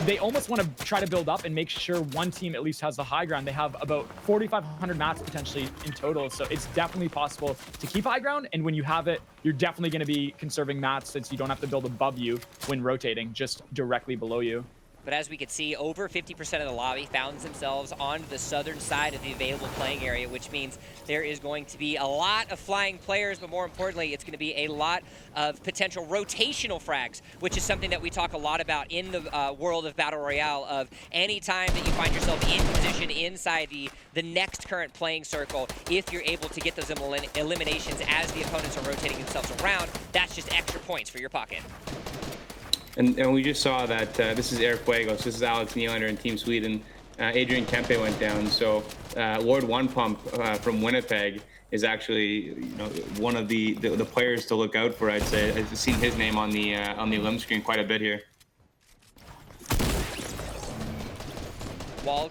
they almost want to try to build up and make sure one team at least has the high ground. They have about 4,500 mats potentially in total, so it's definitely possible to keep high ground. And when you have it, you're definitely going to be conserving mats since you don't have to build above you when rotating, just directly below you. But as we can see, over 50% of the lobby found themselves on the southern side of the available playing area, which means there is going to be a lot of flying players, but more importantly, it's going to be a lot of potential rotational frags, which is something that we talk a lot about in the world of Battle Royale, of any time that you find yourself in position inside the next current playing circle, if you're able to get those eliminations as the opponents are rotating themselves around, that's just extra points for your pocket. And we just saw that this is Air Fuego. So this is Alex Nylander and Team Sweden. Adrian Kempe went down. So Lord One Pump from Winnipeg is actually one of the players to look out for. I'd say I've seen his name on the limb screen quite a bit here.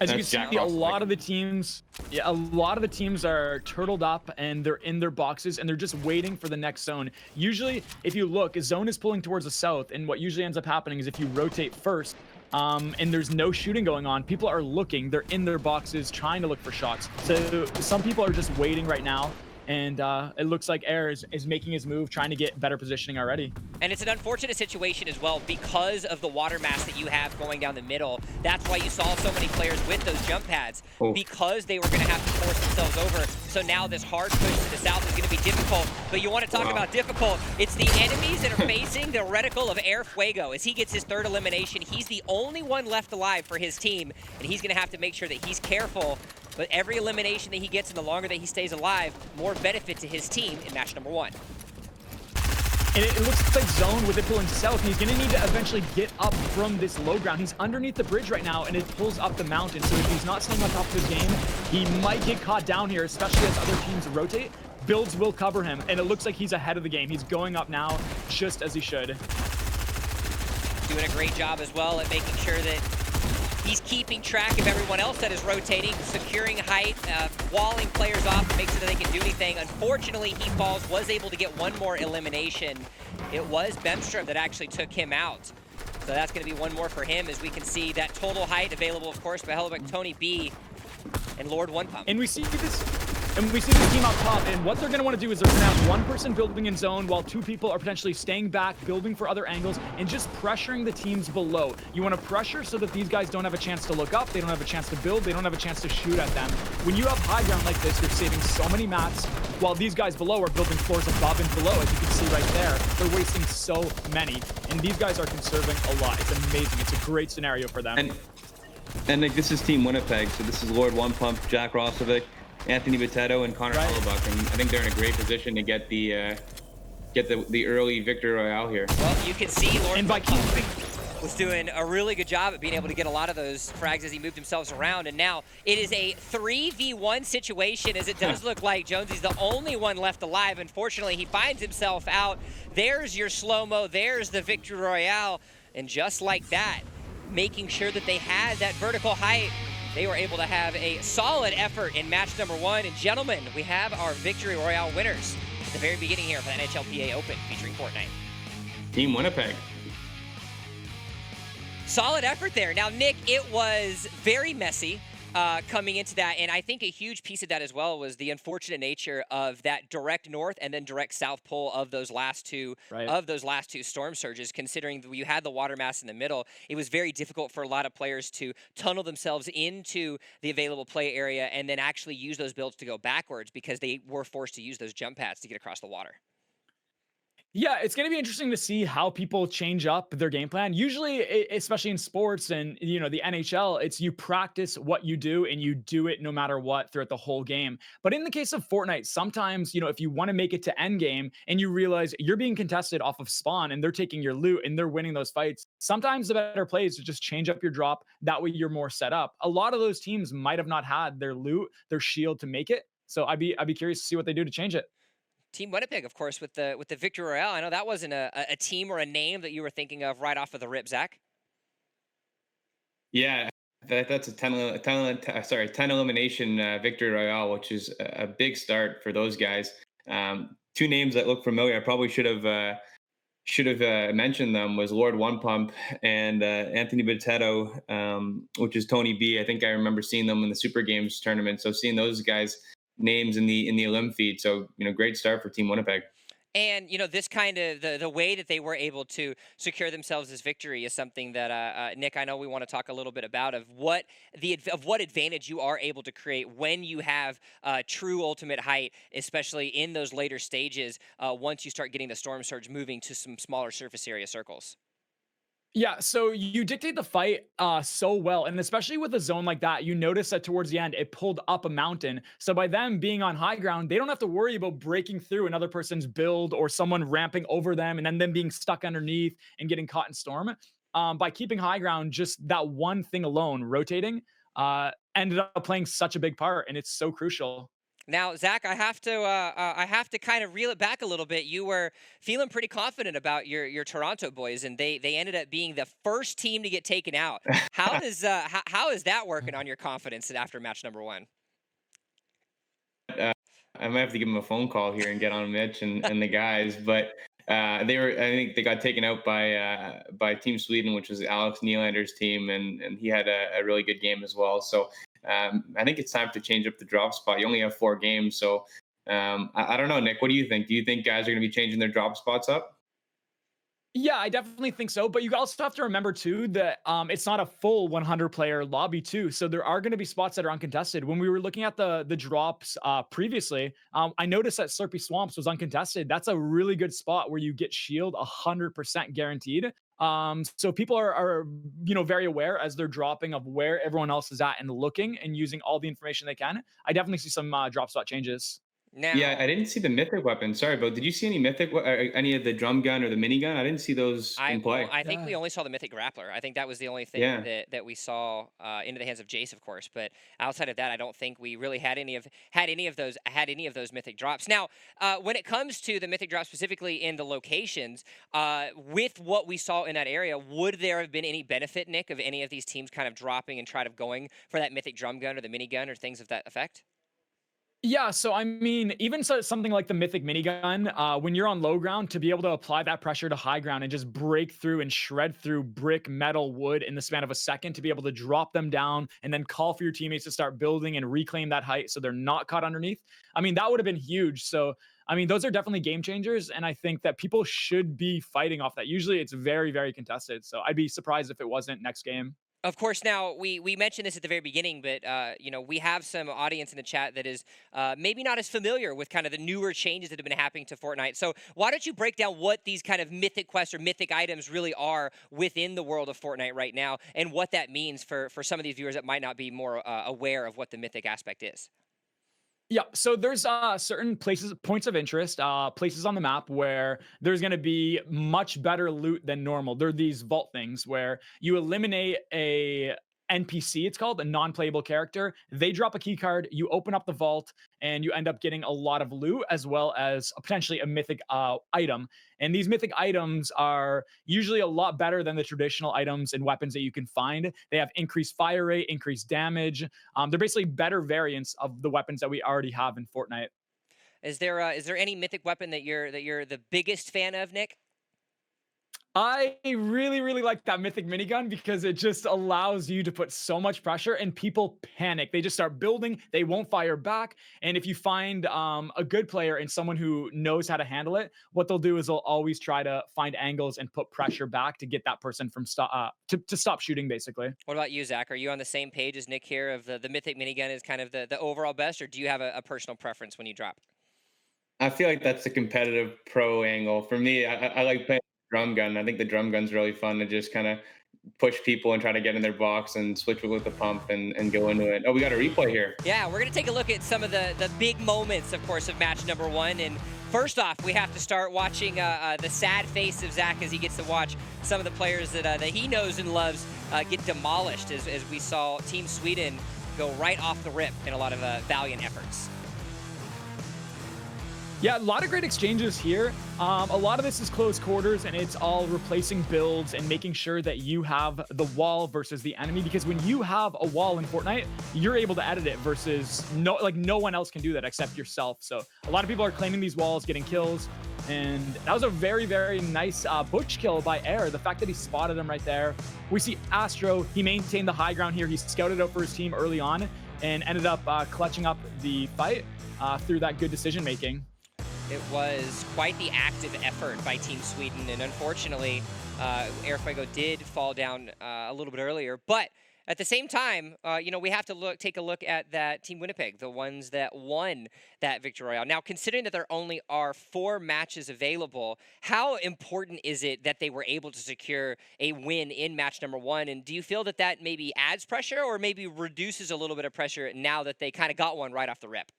As you can see, a lot of the teams are turtled up and they're in their boxes and they're just waiting for the next zone. Usually, if you look, a zone is pulling towards the south, and what usually ends up happening is if you rotate first, and there's no shooting going on, people are looking, they're in their boxes trying to look for shots. So some people are just waiting right now. And it looks like Air is making his move, trying to get better positioning already. And it's an unfortunate situation as well because of the water mass that you have going down the middle. That's why you saw so many players with those jump pads, because they were going to have to force themselves over. So now this hard push to the south is going to be difficult. But you want to talk about difficult. It's the enemies that are facing the reticle of Air Fuego. As he gets his third elimination, he's the only one left alive for his team, and he's going to have to make sure that he's careful. But every elimination that he gets, and the longer that he stays alive, more benefit to his team in match number 1. And it looks like zone with it pulling south, and he's going to need to eventually get up from this low ground. He's underneath the bridge right now, and it pulls up the mountain. So if he's not staying on top of his game, he might get caught down here, especially as other teams rotate. Builds will cover him, and it looks like he's ahead of the game. He's going up now, just as he should. Doing a great job as well at making sure that he's keeping track of everyone else that is rotating, securing height, walling players off to make sure that they can do anything. Unfortunately, he falls, was able to get one more elimination. It was Bemstrom that actually took him out. So that's going to be one more for him, as we can see that total height available, of course, by Hellebuck, Tony B, and Lord One Pump. And we see this team up top, and what they're going to want to do is they're going to have one person building in zone while two people are potentially staying back, building for other angles, and just pressuring the teams below. You want to pressure so that these guys don't have a chance to look up, they don't have a chance to build, they don't have a chance to shoot at them. When you have high ground like this, you're saving so many mats, while these guys below are building floors above and below, as you can see right there. They're wasting so many, and these guys are conserving a lot. It's amazing. It's a great scenario for them. And like, this is Team Winnipeg, so this is Lord One Pump, Jack Rosovic, Anthony Botetto, and Connor Hellebuck, and I think they're in a great position to get the early victory royale here. Well, you can see Lord One Pump was doing a really good job at being able to get a lot of those frags as he moved himself around, and now it is a 3v1 situation, as it does look like Jonesy's the only one left alive. Unfortunately, he finds himself out. There's your slow-mo, there's the victory royale, and just like that, making sure that they had that vertical height, they were able to have a solid effort in match number 1. And gentlemen, we have our victory royale winners at the very beginning here for the NHLPA Open featuring Fortnite. Team Winnipeg. Solid effort there. Now, Nick, it was very messy coming into that, and I think a huge piece of that as well was the unfortunate nature of that direct north and then direct south pole of those last two storm surges. Considering that you had the water mass in the middle, it was very difficult for a lot of players to tunnel themselves into the available play area and then actually use those builds to go backwards, because they were forced to use those jump pads to get across the water. Yeah, it's going to be interesting to see how people change up their game plan. Usually, especially in sports and, the NHL, it's you practice what you do and you do it no matter what throughout the whole game. But in the case of Fortnite, sometimes, if you want to make it to end game and you realize you're being contested off of spawn and they're taking your loot and they're winning those fights, sometimes the better play is to just change up your drop. That way you're more set up. A lot of those teams might have not had their loot, their shield to make it. So I'd be curious to see what they do to change it. Team Winnipeg, of course, with the victory royale. I know that wasn't a team or a name that you were thinking of right off of the rip, Zach. Yeah, that's a 10 elimination victory royale, which is a big start for those guys. Two names that look familiar. I probably should have should have mentioned them was Lord One Pump and Anthony Botetto, which is Tony B. I think I remember seeing them in the Super Games tournament. So seeing those guys names in the Elim feed. So great start for Team Winnipeg. And this kind of the way that they were able to secure themselves this victory is something that Nick, I know we want to talk a little bit about of what advantage you are able to create when you have true ultimate height, especially in those later stages. Once you start getting the storm surge moving to some smaller surface area circles. Yeah, so you dictate the fight so well, and especially with a zone like that, you notice that towards the end, it pulled up a mountain. So by them being on high ground, they don't have to worry about breaking through another person's build or someone ramping over them and then them being stuck underneath and getting caught in storm. By keeping high ground, just that one thing alone, rotating, ended up playing such a big part, and it's so crucial. Now, Zach, I have to kind of reel it back a little bit. You were feeling pretty confident about your Toronto boys, and they ended up being the first team to get taken out. How how is that working on your confidence after match number 1? I might have to give him a phone call here and get on Mitch and the guys, but I think they got taken out by Team Sweden, which was Alex Nylander's team, and he had a really good game as well. So I think it's time to change up the drop spot. You only have 4 games, so I don't know, Nick. What do you think? Do you think guys are going to be changing their drop spots up? Yeah, I definitely think so. But you also have to remember too that it's not a full 100 player lobby too. So there are going to be spots that are uncontested. When we were looking at the drops previously, I noticed that Slurpy Swamps was uncontested. That's a really good spot where you get shield 100% guaranteed. So people are very aware as they're dropping of where everyone else is at and looking and using all the information they can. I definitely see some drop spot changes. Now, Yeah, I didn't see the mythic weapon. Sorry, but did you see any mythic, any of the drum gun or the minigun? I didn't see those in play. I think we only saw the mythic grappler. I think that was the only thing that we saw into the hands of Jace, of course. But outside of that, I don't think we really had any of those mythic drops. Now, when it comes to the mythic drops specifically in the locations, with what we saw in that area, would there have been any benefit, Nick, of any of these teams kind of dropping and trying to going for that mythic drum gun or the minigun or things of that effect? Yeah, so I mean, even something like the Mythic Minigun, when you're on low ground, to be able to apply that pressure to high ground and just break through and shred through brick, metal, wood in the span of a second, to be able to drop them down and then call for your teammates to start building and reclaim that height so they're not caught underneath. I mean, that would have been huge. So, I mean, those are definitely game changers, and I think that people should be fighting off that. Usually it's very, very contested, so I'd be surprised if it wasn't next game. Of course, now we mentioned this at the very beginning, but we have some audience in the chat that is maybe not as familiar with kind of the newer changes that have been happening to Fortnite. So why don't you break down what these kind of mythic quests or mythic items really are within the world of Fortnite right now, and what that means for some of these viewers that might not be more aware of what the mythic aspect is? Yeah, so there's certain points of interest, places on the map where there's going to be much better loot than normal. There are these vault things where you eliminate a NPC, it's called a non-playable character. They drop a key card, you open up the vault, and you end up getting a lot of loot as well as potentially a mythic item. And these mythic items are usually a lot better than the traditional items and weapons that you can find. They have increased fire rate, increased damage. They're basically better variants of the weapons that we already have in Fortnite. Is there any mythic weapon that you're the biggest fan of, Nick? I really, really like that Mythic Minigun because it just allows you to put so much pressure and people panic. They just start building, they won't fire back. And if you find a good player and someone who knows how to handle it, what they'll do is they'll always try to find angles and put pressure back to get that person from to stop shooting, basically. What about you, Zach? Are you on the same page as Nick here of the Mythic Minigun is kind of the overall best, or do you have a personal preference when you drop? I feel like that's the competitive pro angle. For me, I like playing drum gun. I think the drum gun's really fun to just kind of push people and try to get in their box and switch it with the pump and go into it. Oh, we got a replay here. Yeah, we're going to take a look at some of the big moments, of course, of match number 1. And first off, we have to start watching the sad face of Zach as he gets to watch some of the players that he knows and loves get demolished as we saw Team Sweden go right off the rip in a lot of valiant efforts. Yeah, a lot of great exchanges here. A lot of this is close quarters, and it's all replacing builds and making sure that you have the wall versus the enemy. Because when you have a wall in Fortnite, you're able to edit it versus no one else can do that except yourself. So a lot of people are claiming these walls, getting kills. And that was a very, very nice butch kill by Air. The fact that he spotted him right there. We see Astro, he maintained the high ground here. He scouted out for his team early on and ended up clutching up the fight through that good decision making. It was quite the active effort by Team Sweden, and unfortunately, Air Fuego did fall down a little bit earlier. But at the same time, we have to take a look at that Team Winnipeg, the ones that won that Victory Royale. Now, considering that there only are 4 matches available, how important is it that they were able to secure a win in match number 1? And do you feel that that maybe adds pressure or maybe reduces a little bit of pressure now that they kind of got one right off the rip?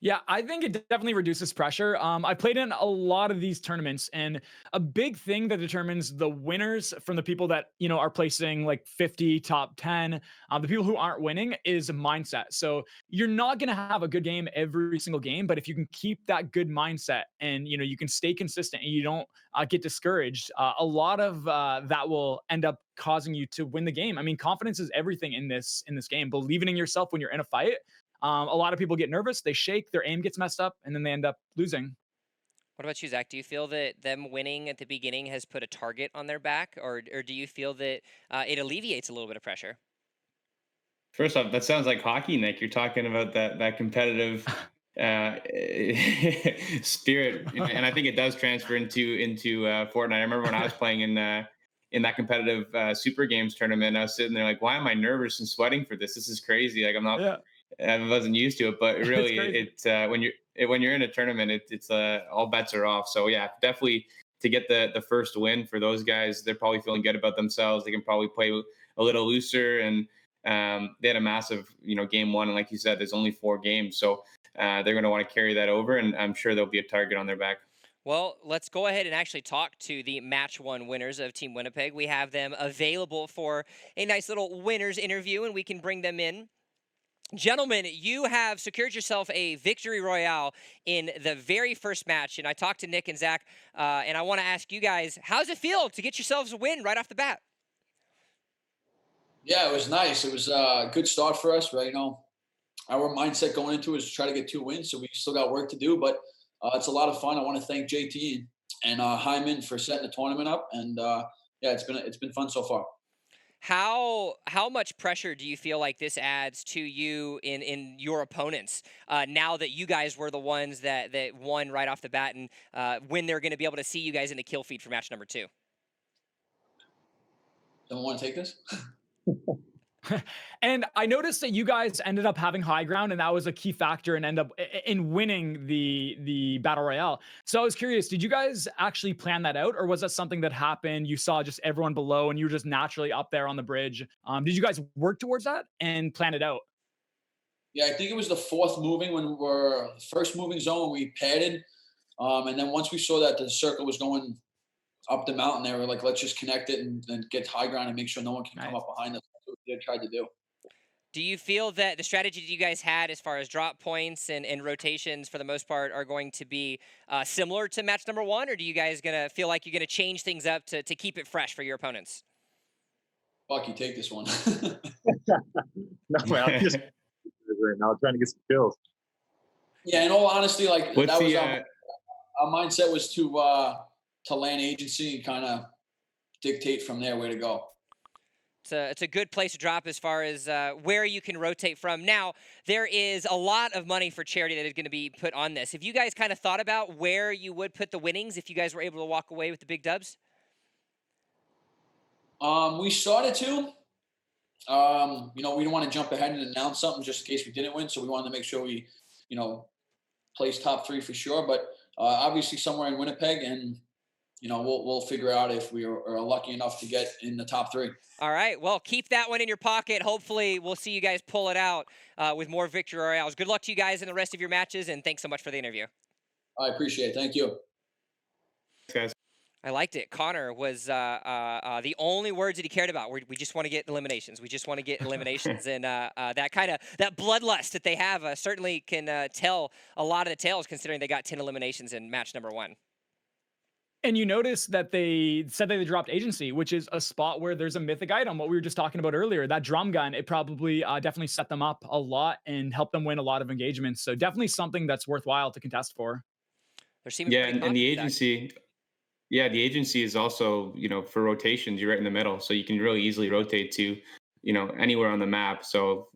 Yeah, I think it definitely reduces pressure. I played in a lot of these tournaments, and a big thing that determines the winners from the people that, are placing like 50, top 10, the people who aren't winning is mindset. So you're not going to have a good game every single game, but if you can keep that good mindset and, you can stay consistent and you don't get discouraged, a lot of that will end up causing you to win the game. I mean, confidence is everything in this game. Believing in yourself when you're in a fight. A lot of people get nervous, they shake, their aim gets messed up, and then they end up losing. What about you, Zach? Do you feel that them winning at the beginning has put a target on their back, or do you feel that it alleviates a little bit of pressure? First off, that sounds like hockey, Nick. You're talking about that competitive spirit, and I think it does transfer into Fortnite. I remember when I was playing in that competitive Super Games tournament, I was sitting there like, why am I nervous and sweating for this? This is crazy. Like I'm not. Yeah. I wasn't used to it, but really, it's when you're in a tournament, it's all bets are off. So yeah, definitely to get the first win for those guys, they're probably feeling good about themselves. They can probably play a little looser, and they had a massive game 1, and like you said, there's only 4 games, so they're going to want to carry that over, and I'm sure there'll be a target on their back. Well, let's go ahead and actually talk to the match 1 winners of Team Winnipeg. We have them available for a nice little winners interview, and we can bring them in. Gentlemen, you have secured yourself a victory royale in the very first match, and I talked to Nick and Zach, and I want to ask you guys, how's it feel to get yourselves a win right off the bat? Yeah, it was nice. It was a good start for us, right? Our mindset going into it is to try to get 2 wins, so we still got work to do, but it's a lot of fun. I want to thank JT and Hyman for setting the tournament up, and yeah, it's been fun so far. How much pressure do you feel like this adds to you in your opponents now that you guys were the ones that won right off the bat, and when they're going to be able to see you guys in the kill feed for match number 2? Someone want to take this? And I noticed that you guys ended up having high ground, and that was a key factor and end up in winning the battle royale. So I was curious, did you guys actually plan that out, or was that something that happened? You saw just everyone below, and you were just naturally up there on the bridge. Did you guys work towards that and plan it out? Yeah, I think it was the 4th moving when we were first moving zone when we padded, and then once we saw that the circle was going up the mountain, they were like, let's just connect it and get high ground and make sure no one can come up behind us. That's what they tried to do. Do you feel that the strategy that you guys had as far as drop points and rotations for the most part are going to be similar to match number 1, or do you guys gonna feel like you're gonna change things up to keep it fresh for your opponents? Bucky, take this one. No, man, I'm just right now trying to get some kills. Yeah, in all honesty, like What's that was the, our mindset was to land agency and kind of dictate from there where to go. It's a good place to drop as far as where you can rotate from. Now, there is a lot of money for charity that is going to be put on this. Have you guys kind of thought about where you would put the winnings if you guys were able to walk away with the big dubs? We started to. We don't want to jump ahead and announce something just in case we didn't win. So we wanted to make sure we, place top 3 for sure. But obviously somewhere in Winnipeg, and we'll figure out if we are lucky enough to get in the top 3. All right. Well, keep that one in your pocket. Hopefully, we'll see you guys pull it out with more victory royales. Good luck to you guys in the rest of your matches, and thanks so much for the interview. I appreciate it. Thank you. Thanks, guys. I liked it. Connor was the only words that he cared about. We just want to get eliminations. We just want to get eliminations, and that bloodlust that they have certainly can tell a lot of the tales, considering they got 10 eliminations in match number 1. And you notice that they said that they dropped agency, which is a spot where there's a mythic item. What we were just talking about earlier, that drum gun, it probably definitely set them up a lot and helped them win a lot of engagements. So definitely something that's worthwhile to contest for. They're seeming Yeah, pretty and the confident, Zach. agency, yeah, the agency is also, for rotations, you're right in the middle, so you can really easily rotate to, anywhere on the map. So,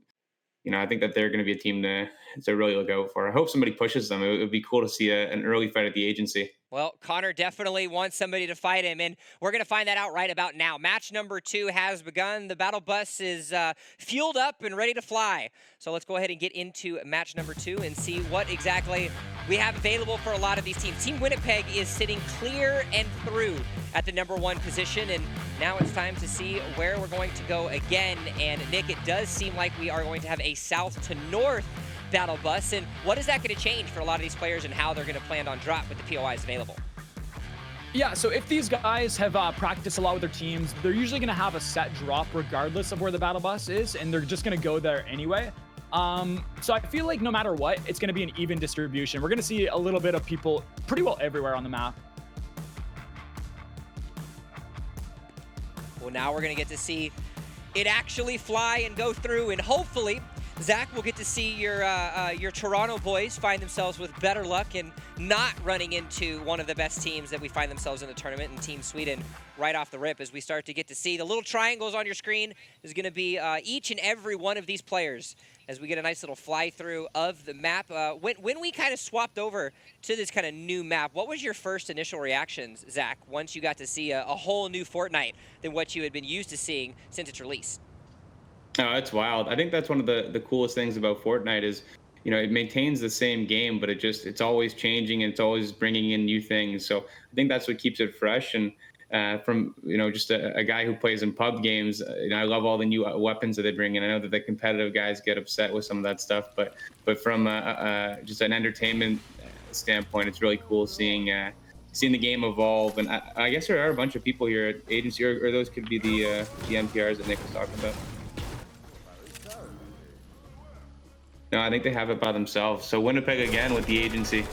I think that they're going to be a team to really look out for. I hope somebody pushes them. It would be cool to see an early fight at the agency. Well, Connor definitely wants somebody to fight him, and we're going to find that out right about now. Match number 2 has begun. The battle bus is fueled up and ready to fly. So let's go ahead and get into match number 2 and see what exactly we have available for a lot of these teams. Team Winnipeg is sitting clear and through at the number 1 position, and now it's time to see where we're going to go again. And Nick, it does seem like we are going to have a south to north battle bus, and what is that going to change for a lot of these players and how they're going to plan on drop with the POIs available? Yeah, so if these guys have practiced a lot with their teams, they're usually going to have a set drop regardless of where the battle bus is, and they're just going to go there anyway. So I feel like no matter what, it's going to be an even distribution. We're going to see a little bit of people pretty well everywhere on the map. Well, now we're going to get to see it actually fly and go through, and hopefully Zach, we'll get to see your Toronto boys find themselves with better luck and not running into one of the best teams that we find themselves in the tournament, and Team Sweden right off the rip, as we start to get to see the little triangles on your screen is going to be each and every one of these players as we get a nice little fly through of the map. When we kind of swapped over to this kind of new map, what was your first initial reactions, Zach, once you got to see a whole new Fortnite than what you had been used to seeing since its release? Oh, it's wild. I think that's one of the coolest things about Fortnite is, it maintains the same game, but it's always changing and it's always bringing in new things. So I think that's what keeps it fresh. And from, just a guy who plays in pub games, I love all the new weapons that they bring in. I know that the competitive guys get upset with some of that stuff, but from just an entertainment standpoint, it's really cool seeing the game evolve. And I guess there are a bunch of people here at agency, or those could be the NPRs that Nick was talking about. No, I think they have it by themselves. So Winnipeg again with the agency.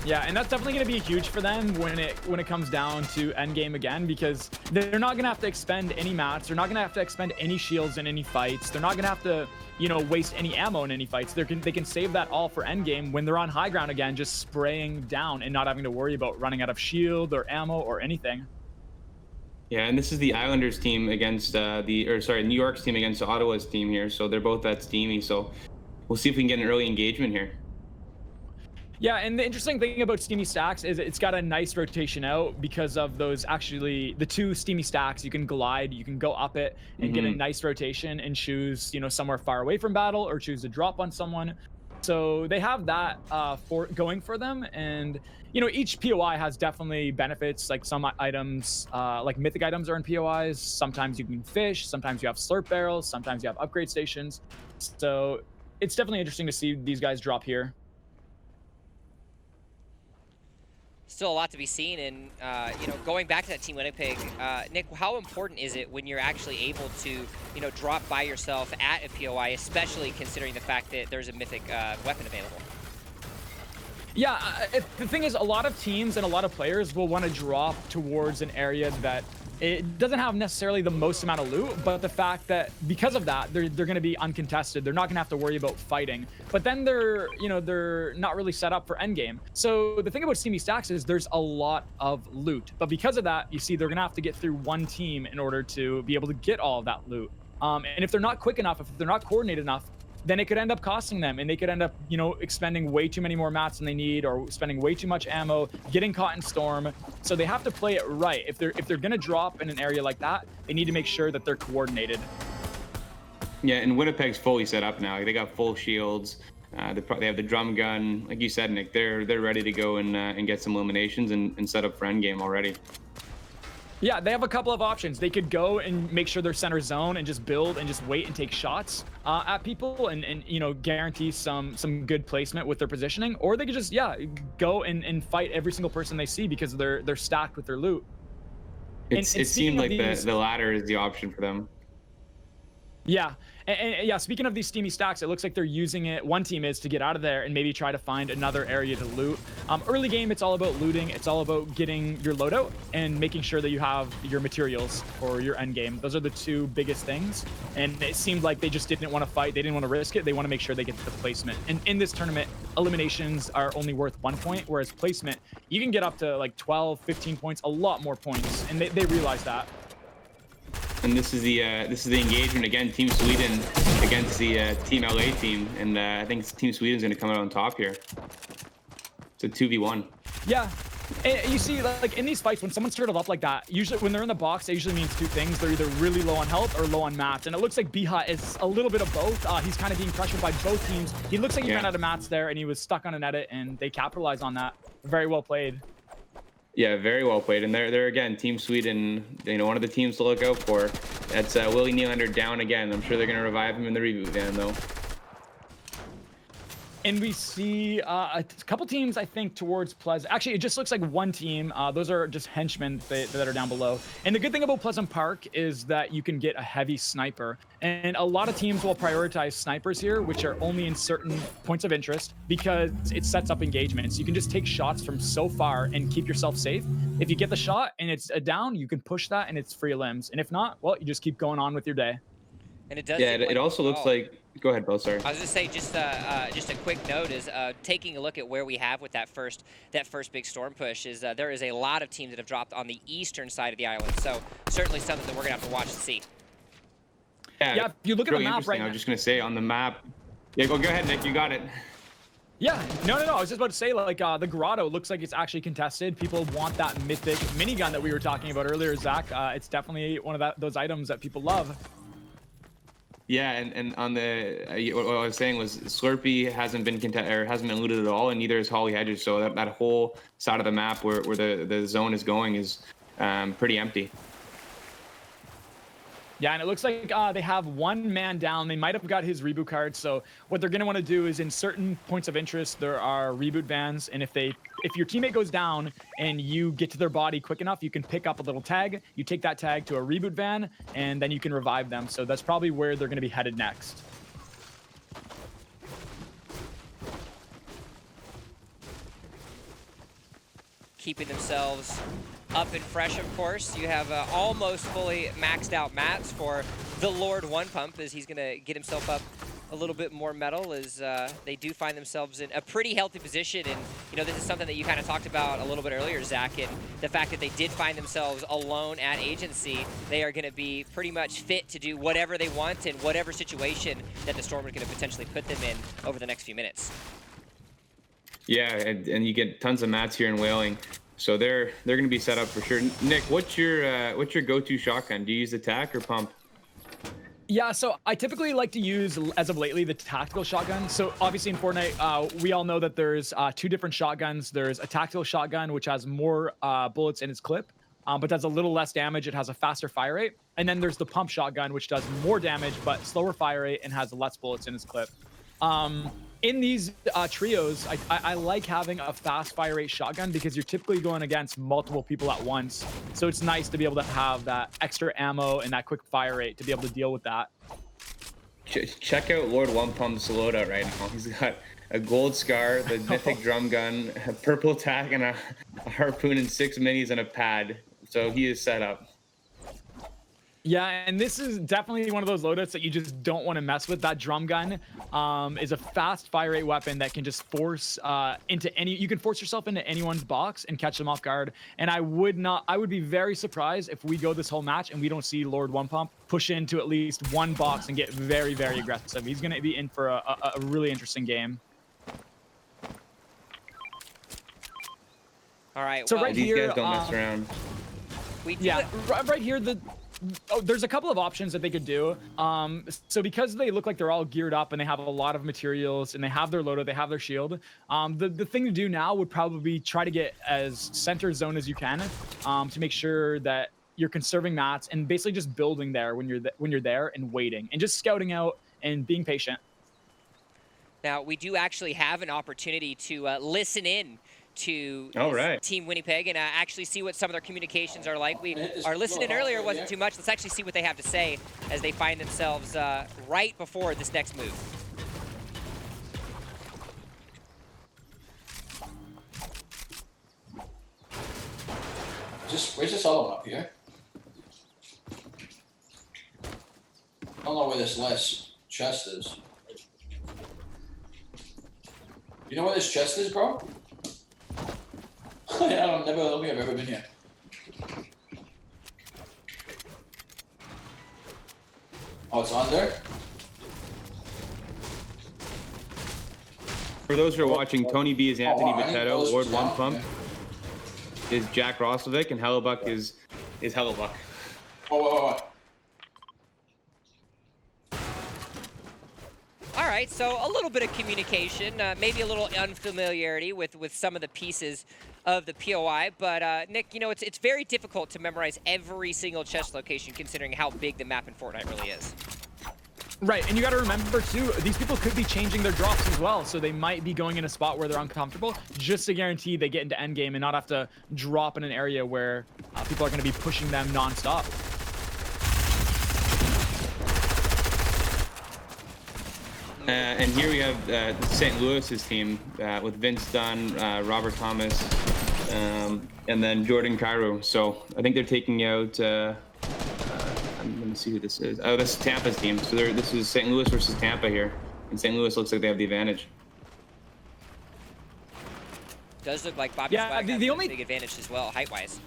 Yeah, and that's definitely going to be huge for them when it comes down to endgame again, because they're not going to have to expend any mats. They're not going to have to expend any shields in any fights. They're not going to have to, waste any ammo in any fights. They can save that all for endgame when they're on high ground again, just spraying down and not having to worry about running out of shield or ammo or anything. Yeah, and this is the Islanders team against New York's team against Ottawa's team here. So they're both that steamy. So we'll see if we can get an early engagement here. Yeah, and the interesting thing about Steamy Stacks is it's got a nice rotation out because of those the 2 Steamy Stacks. You can glide, you can go up it and get a nice rotation and choose, somewhere far away from battle or choose to drop on someone. So they have that going for them, and each POI has definitely benefits. Like some items, like mythic items are in POIs. Sometimes you can fish, sometimes you have slurp barrels, sometimes you have upgrade stations. So it's definitely interesting to see these guys drop here. Still a lot to be seen, and going back to that Team Winnipeg, Nick, how important is it when you're actually able to drop by yourself at a POI, especially considering the fact that there's a mythic weapon available? Yeah, the thing is, a lot of teams and a lot of players will want to drop towards an area that it doesn't have necessarily the most amount of loot, but the fact that because of that, they're going to be uncontested. They're not going to have to worry about fighting. But then they're not really set up for endgame. So the thing about Steamy Stacks is there's a lot of loot. But because of that, you see, they're going to have to get through one team in order to be able to get all of that loot. And if they're not quick enough, if they're not coordinated enough, then it could end up costing them, and they could end up, expending way too many more mats than they need, or spending way too much ammo, getting caught in storm. So they have to play it right. If they're gonna drop in an area like that, they need to make sure that they're coordinated. Yeah, and Winnipeg's fully set up now. They got full shields. They have the drum gun, like you said, Nick. They're ready to go and get some eliminations and set up for endgame already. Yeah, they have a couple of options. They could go and make sure they're center zone and just build and just wait and take shots at people and guarantee some good placement with their positioning, or they could just go and fight every single person they see because they're stacked with their loot. It seemed like the latter is the option for them. Yeah. And yeah, speaking of these steamy stacks, it looks like they're using it. One team is to get out of there and maybe try to find another area to loot. Early game, it's all about looting. It's all about getting your loadout and making sure that you have your materials for your end game. Those are the two biggest things. And it seemed like they just didn't want to fight. They didn't want to risk it. They want to make sure they get the placement. And in this tournament, eliminations are only worth 1 point, whereas placement, you can get up to like 12, 15 points, a lot more points. And they realize that. And this is the engagement again, Team Sweden against the Team LA team, and I think Team Sweden's going to come out on top here. It's a 2v1. Yeah, and you see, like in these fights, when someone's turtled up like that, usually when they're in the box, it usually means two things: they're either really low on health or low on mats. And it looks like Biha is a little bit of both. He's kind of being pressured by both teams. He looks like he ran out of mats there, and he was stuck on an edit, and they capitalized on that. Very well played. Yeah, very well played. And they're again, Team Sweden, one of the teams to look out for. That's Willie Nylander down again. I'm sure they're going to revive him in the reboot van, though. And we see a couple teams, I think, towards Pleasant. Actually, it just looks like one team. Those are just henchmen that are down below. And the good thing about Pleasant Park is that you can get a heavy sniper. And a lot of teams will prioritize snipers here, which are only in certain points of interest because it sets up engagements. You can just take shots from so far and keep yourself safe. If you get the shot and it's a down, you can push that and it's free limbs. And if not, well, you just keep going on with your day. And it does. Yeah, it also looks like. Go ahead, Bill. Sorry. I was going to say just a quick note is taking a look at where we have with that first big storm push is there is a lot of teams that have dropped on the eastern side of the island. So certainly something that we're going to have to watch and see. Yeah, if you look at the map right now. I was just going to say on the map. Yeah, go ahead, Nick. You got it. Yeah, no. I was just about to say, like, the grotto looks like it's actually contested. People want that mythic minigun that we were talking about earlier, Zach. It's definitely one of those items that people love. Yeah, and on the what I was saying was Slurpee hasn't been looted at all, and neither is Holly Hedges. So that whole side of the map where the zone is going is pretty empty. Yeah, and it looks like they have one man down. They might have got his reboot card. So what they're going to want to do is in certain points of interest, there are reboot vans. And if your teammate goes down and you get to their body quick enough, you can pick up a little tag. You take that tag to a reboot van, and then you can revive them. So that's probably where they're going to be headed next. Keeping themselves up and fresh, of course. You have almost fully maxed out mats for the Lord One Pump as he's going to get himself up a little bit more metal as they do find themselves in a pretty healthy position. And, this is something that you kind of talked about a little bit earlier, Zach, and the fact that they did find themselves alone at agency. They are going to be pretty much fit to do whatever they want in whatever situation that the Storm is going to potentially put them in over the next few minutes. Yeah, and you get tons of mats here in Whaling. So they're going to be set up for sure. Nick, what's your go-to shotgun? Do you use the tac or pump? Yeah, so I typically like to use, as of lately, the tactical shotgun. So obviously in Fortnite, we all know that there's two different shotguns. There's a tactical shotgun, which has more bullets in its clip, but does a little less damage. It has a faster fire rate. And then there's the pump shotgun, which does more damage, but slower fire rate and has less bullets in its clip. In these trios, I like having a fast fire rate shotgun because you're typically going against multiple people at once. So it's nice to be able to have that extra ammo and that quick fire rate to be able to deal with that. Check out Lord One Pump's loadout right now. He's got a gold scar, the mythic drum gun, a purple tack, and a harpoon, and 6 minis and a pad. So he is set up. Yeah, and this is definitely one of those loadouts that you just don't want to mess with. That drum gun is a fast fire rate weapon that can just force you can force yourself into anyone's box and catch them off guard. And I would be very surprised if we go this whole match and we don't see Lord One Pump push into at least one box and get very, very aggressive. He's going to be in for a really interesting game. All right. So right these here, guys don't mess around. Right here, there's a couple of options that they could do. So because they look like they're all geared up and they have a lot of materials and they have their loadout, they have their shield. The thing to do now would probably be try to get as center zone as you can to make sure that you're conserving mats and basically just building there when you're there and waiting and just scouting out and being patient. Now, we do actually have an opportunity to listen in to right. Team Winnipeg and actually see what some of their communications are like. We are listening earlier, wasn't too much. Let's actually see what they have to say as they find themselves right before this next move. Where's this other one up here? I don't know where this last chest is. You know where this chest is, bro? I don't think I've ever been here. Oh, it's on there? For those who are watching, Tony B is Anthony wow, I didn't know Botetto, this Ward was 1 down. Pump is Jack Roslovic, and Hellebuck is Hellebuck. Oh. All right, so a little bit of communication, maybe a little unfamiliarity with some of the pieces of the POI, but Nick, you know, it's very difficult to memorize every single chest location considering how big the map in Fortnite really is. Right, and you got to remember too, these people could be changing their drops as well, so they might be going in a spot where they're uncomfortable just to guarantee they get into endgame and not have to drop in an area where people are going to be pushing them nonstop. And here we have St. Louis's team with Vince Dunn, Robert Thomas, and then Jordan Cairo. So I think they're taking out. I'm going to see who this is. Oh, this is Tampa's team. So this is St. Louis versus Tampa here, and St. Louis looks like they have the advantage. Does look like Bobby Swag has a big advantage as well, height-wise.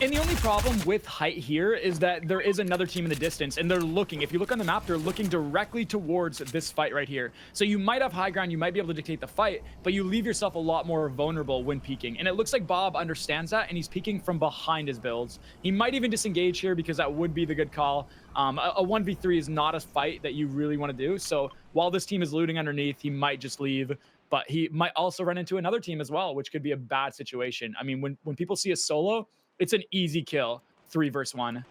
And the only problem with height here is that there is another team in the distance, and they're looking. If you look on the map, they're looking directly towards this fight right here. So you might have high ground, you might be able to dictate the fight, but you leave yourself a lot more vulnerable when peeking. And it looks like Bob understands that, and he's peeking from behind his builds. He might even disengage here because that would be the good call. A 1v3 is not a fight that you really want to do. So while this team is looting underneath, he might just leave. But he might also run into another team as well, which could be a bad situation. I mean, when people see a solo, it's an easy kill, 3 versus 1.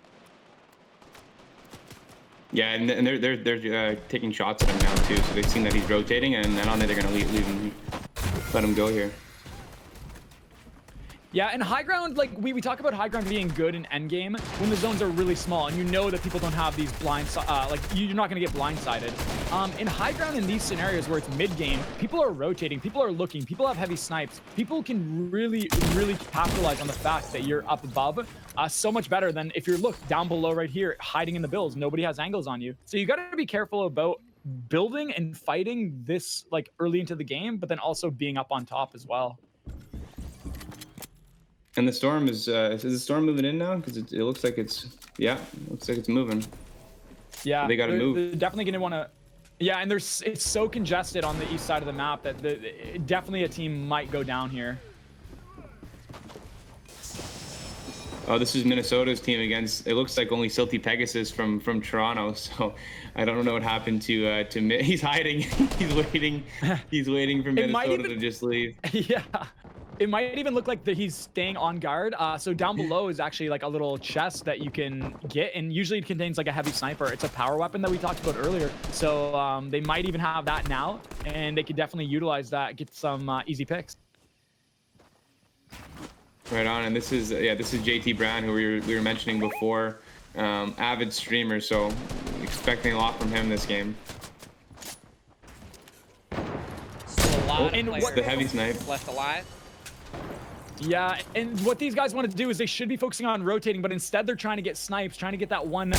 Yeah, and they're taking shots at him now too. So they've seen that he's rotating, and then on there they're gonna leave him, let him go here. Yeah, and high ground, like we talk about high ground being good in endgame when the zones are really small, and you know that people don't have these like you're not gonna get blindsided. In high ground in these scenarios where it's mid game, people are rotating, people are looking, people have heavy snipes. People can really capitalize on the fact that you're up above so much better than if you're down below right here, hiding in the builds. Nobody has angles on you, so you gotta be careful about building and fighting this like early into the game, but then also being up on top as well. And the storm is the storm moving in now? Because it looks like it's moving. Yeah, they got to move. They're definitely going to want to. Yeah, and it's so congested on the east side of the map that definitely a team might go down here. Oh, this is Minnesota's team against. It looks like only Silty Pegasus from Toronto. So I don't know what happened to. He's hiding. He's waiting. He's waiting for Minnesota to just leave. Yeah. It might even look like that he's staying on guard. So down below is actually like a little chest that you can get, and usually it contains like a heavy sniper. It's a power weapon that we talked about earlier. So they might even have that now, and they could definitely utilize that, get some easy picks. Right on, and this is JT Brown, who we were mentioning before, avid streamer. So expecting a lot from him this game. Still a lot and of the heavy snipe left alive. Yeah, and what these guys want to do is they should be focusing on rotating, but instead they're trying to get snipes, trying to get that one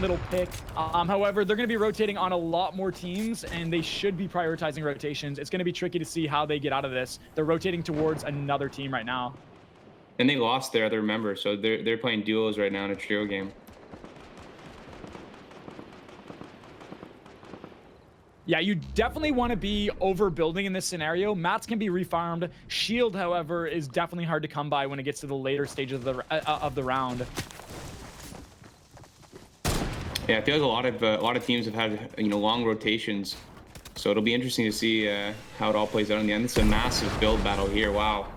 little pick. However, they're going to be rotating on a lot more teams, and they should be prioritizing rotations. It's going to be tricky to see how they get out of this. They're rotating towards another team right now. And they lost their other member, so they're playing duos right now in a trio game. Yeah, you definitely want to be overbuilding in this scenario. Mats can be refarmed. Shield, however, is definitely hard to come by when it gets to the later stages of the round. Yeah, I feel like a lot of teams have had long rotations, so it'll be interesting to see how it all plays out in the end. It's a massive build battle here. Wow.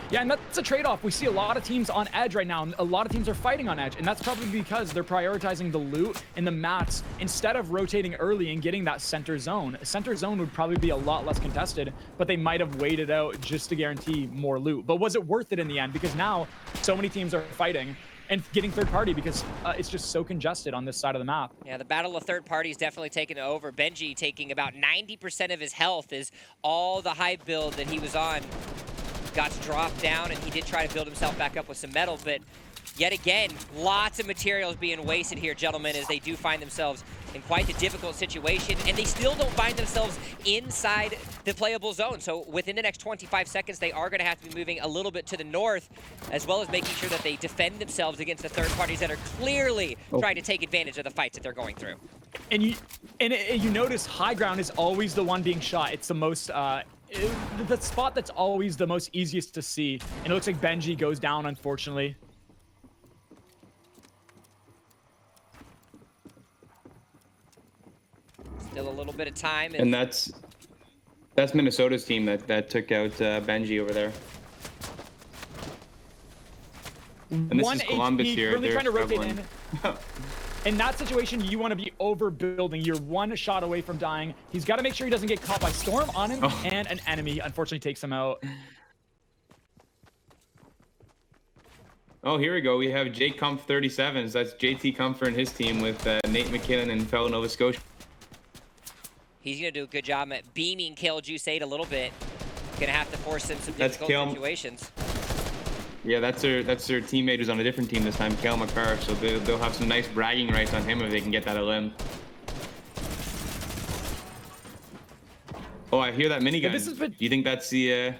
Yeah, and that's a trade-off. We see a lot of teams on edge right now, and a lot of teams are fighting on edge, and that's probably because they're prioritizing the loot and the mats instead of rotating early and getting that center zone. A center zone would probably be a lot less contested, but they might have waited out just to guarantee more loot. But was it worth it in the end? Because now so many teams are fighting and getting third party because it's just so congested on this side of the map. Yeah, the battle of third parties definitely taking it over. Benji taking about 90% of his health is all the high build that he was on. Got to drop down, and he did try to build himself back up with some metal, but yet again, lots of materials being wasted here, gentlemen, as they do find themselves in quite the difficult situation, and they still don't find themselves inside the playable zone. So within the next 25 seconds, they are going to have to be moving a little bit to the north, as well as making sure that they defend themselves against the third parties that are clearly trying to take advantage of the fights that they're going through. And you notice high ground is always the one being shot. It's the most the spot that's always the most easiest to see, and it looks like Benji goes down, unfortunately. Still a little bit of time, and that's Minnesota's team that took out Benji over there. And this is Columbus here. Really they're trying to rotate in. in. In that situation, you want to be overbuilding. You're one shot away from dying. He's got to make sure he doesn't get caught by Storm on him, and an enemy unfortunately takes him out. Oh, here we go. We have Jake Kumpf 37s. That's JT Comfort and his team with Nate McKinnon and fellow Nova Scotia. He's going to do a good job at beaming Kale Juice 8 a little bit. Going to have to force him some difficult situations. Yeah, that's their teammate who's on a different team this time, Kale McCarr. So they'll have some nice bragging rights on him if they can get that elim. Oh, I hear that minigun. Do you think that's the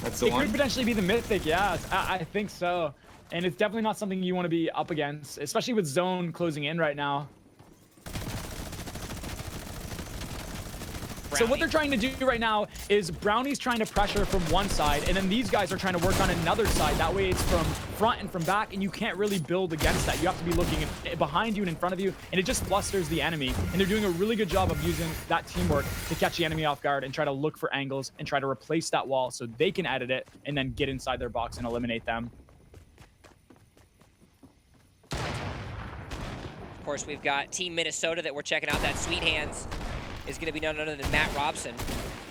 one? It could potentially be the Mythic, yeah. I think so. And it's definitely not something you want to be up against, especially with zone closing in right now. So what they're trying to do right now is Brownie's trying to pressure from one side, and then these guys are trying to work on another side. That way it's from front and from back, and you can't really build against that. You have to be looking behind you and in front of you, and it just flusters the enemy. And they're doing a really good job of using that teamwork to catch the enemy off guard and try to look for angles and try to replace that wall so they can edit it and then get inside their box and eliminate them. Of course, we've got Team Minnesota that we're checking out. That Sweet Hands is going to be none other than Matt Robson.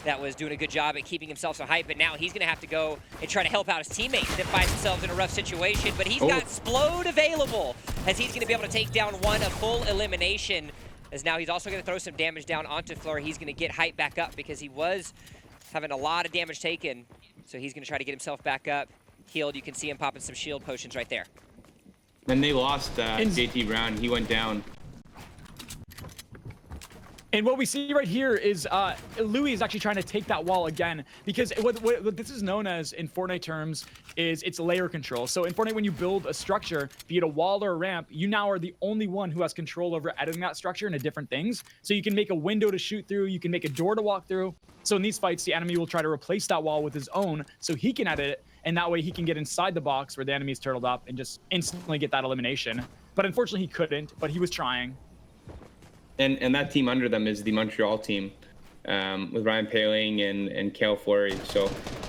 That was doing a good job at keeping himself so hyped, but now he's going to have to go and try to help out his teammates that find themselves in a rough situation. But he's got Splode available, as he's going to be able to take down one, a full elimination, as now he's also going to throw some damage down onto Fleur. He's going to get hyped back up because he was having a lot of damage taken. So he's going to try to get himself back up, healed. You can see him popping some shield potions right there. And they lost JT Brown. He went down. And what we see right here is Louis is actually trying to take that wall again, because what this is known as in Fortnite terms is it's layer control. So in Fortnite, when you build a structure, be it a wall or a ramp, you now are the only one who has control over editing that structure into different things. So you can make a window to shoot through, you can make a door to walk through. So in these fights, the enemy will try to replace that wall with his own so he can edit it, and that way he can get inside the box where the enemy is turtled up and just instantly get that elimination. But unfortunately he couldn't, but he was trying. And that team under them is the Montreal team with Ryan Paling and Cale Fleury. So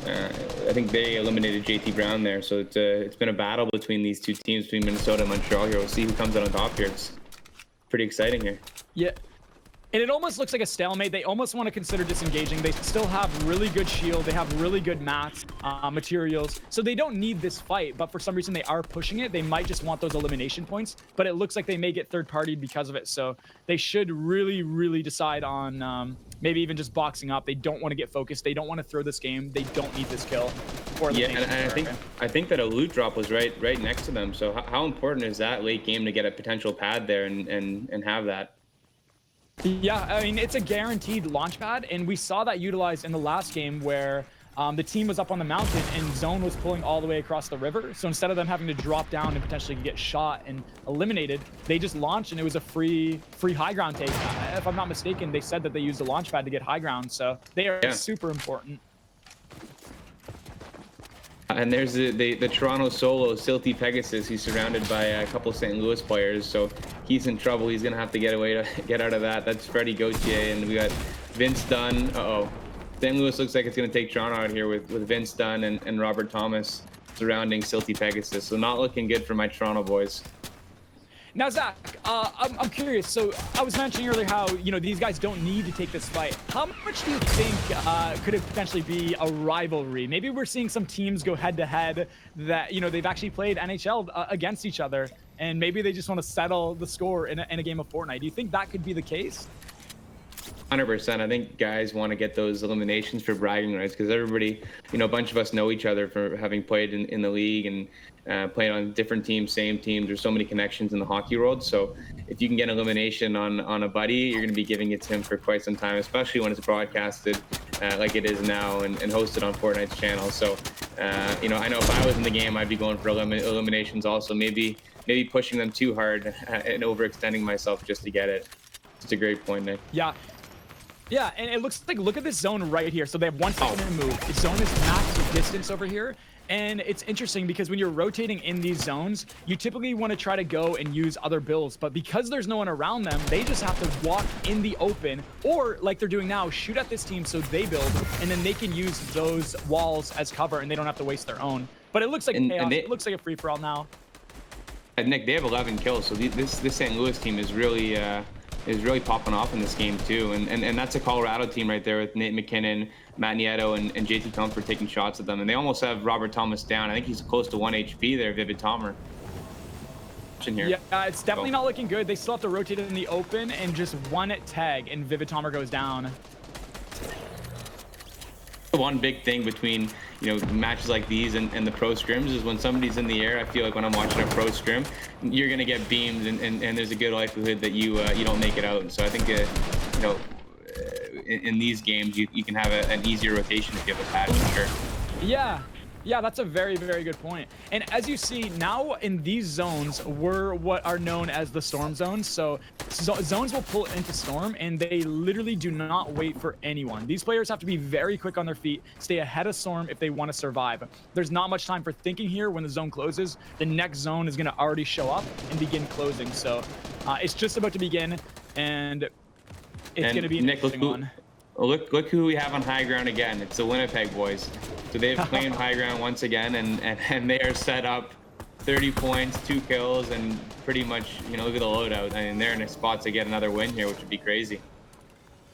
I think they eliminated JT Brown there. So it's been a battle between these two teams, between Minnesota and Montreal here. We'll see who comes out on top here. It's pretty exciting here. Yeah. And it almost looks like a stalemate. They almost want to consider disengaging. They still have really good shield. They have really good mats, materials. So they don't need this fight, but for some reason they are pushing it. They might just want those elimination points, but it looks like they may get third-partied because of it. So they should really, really decide on maybe even just boxing up. They don't want to get focused. They don't want to throw this game. They don't need this kill. Yeah, and I think that a loot drop was right next to them. So how important is that late game to get a potential pad there and have that? Yeah, I mean, it's a guaranteed launch pad, and we saw that utilized in the last game where the team was up on the mountain and zone was pulling all the way across the river. So instead of them having to drop down and potentially get shot and eliminated, they just launched, and it was a free high ground take. If I'm not mistaken, they said that they used the launch pad to get high ground, so they are super important. And there's the Toronto solo, Silty Pegasus. He's surrounded by a couple St. Louis players, so he's in trouble. He's going to have to get out of that. That's Freddie Gauthier, and we got Vince Dunn. St. Louis looks like it's going to take Toronto out here with Vince Dunn and Robert Thomas surrounding Silty Pegasus. So not looking good for my Toronto boys. Now, Zach, I'm curious. So I was mentioning earlier how, these guys don't need to take this fight. How much do you think could it potentially be a rivalry? Maybe we're seeing some teams go head-to-head that, they've actually played NHL against each other, and maybe they just want to settle the score in a game of Fortnite. Do you think that could be the case? 100%. I think guys want to get those eliminations for bragging rights because everybody, a bunch of us know each other for having played in the league and played on different teams, same teams. There's so many connections in the hockey world. So if you can get an elimination on a buddy, you're going to be giving it to him for quite some time, especially when it's broadcasted like it is now and hosted on Fortnite's channel. So, I know if I was in the game, I'd be going for eliminations also, maybe pushing them too hard and overextending myself just to get it. It's a great point, Nick. Yeah, and it looks like, look at this zone right here. So they have 1 second to move. The zone is max distance over here. And it's interesting because when you're rotating in these zones, you typically want to try to go and use other builds. But because there's no one around them, they just have to walk in the open or, like they're doing now, shoot at this team so they build. And then they can use those walls as cover and they don't have to waste their own. But it looks like chaos. It looks like a free-for-all now. And Nick, they have 11 kills. So this St. Louis team is really popping off in this game too, and that's a Colorado team right there with Nate McKinnon, Matt Nieto, and JT Comfort taking shots at them, and they almost have Robert Thomas down. I think he's close to 1 HP there, Vivid Tomer. Yeah, it's definitely not looking good. They still have to rotate it in the open, and just one tag, and Vivid Tomer goes down. One big thing between matches like these and the pro scrims is when somebody's in the air. I feel like when I'm watching a pro scrim, you're gonna get beamed and there's a good likelihood that you don't make it out. And so I think in these games you can have an easier rotation if you have a pad for sure. Yeah, that's a very, very good point. And as you see now in these zones, we're what are known as the storm zones. So zones will pull into storm and they literally do not wait for anyone. These players have to be very quick on their feet, stay ahead of storm if they want to survive. There's not much time for thinking here. When the zone closes, the next zone is going to already show up and begin closing. So it's just about to begin, and it's going to be an interesting one. Look who we have on high ground again. It's the Winnipeg boys. So they've claimed high ground once again, and they are set up 30 points, 2 kills, and pretty much, look at the loadout. I mean, they're in a spot to get another win here, which would be crazy.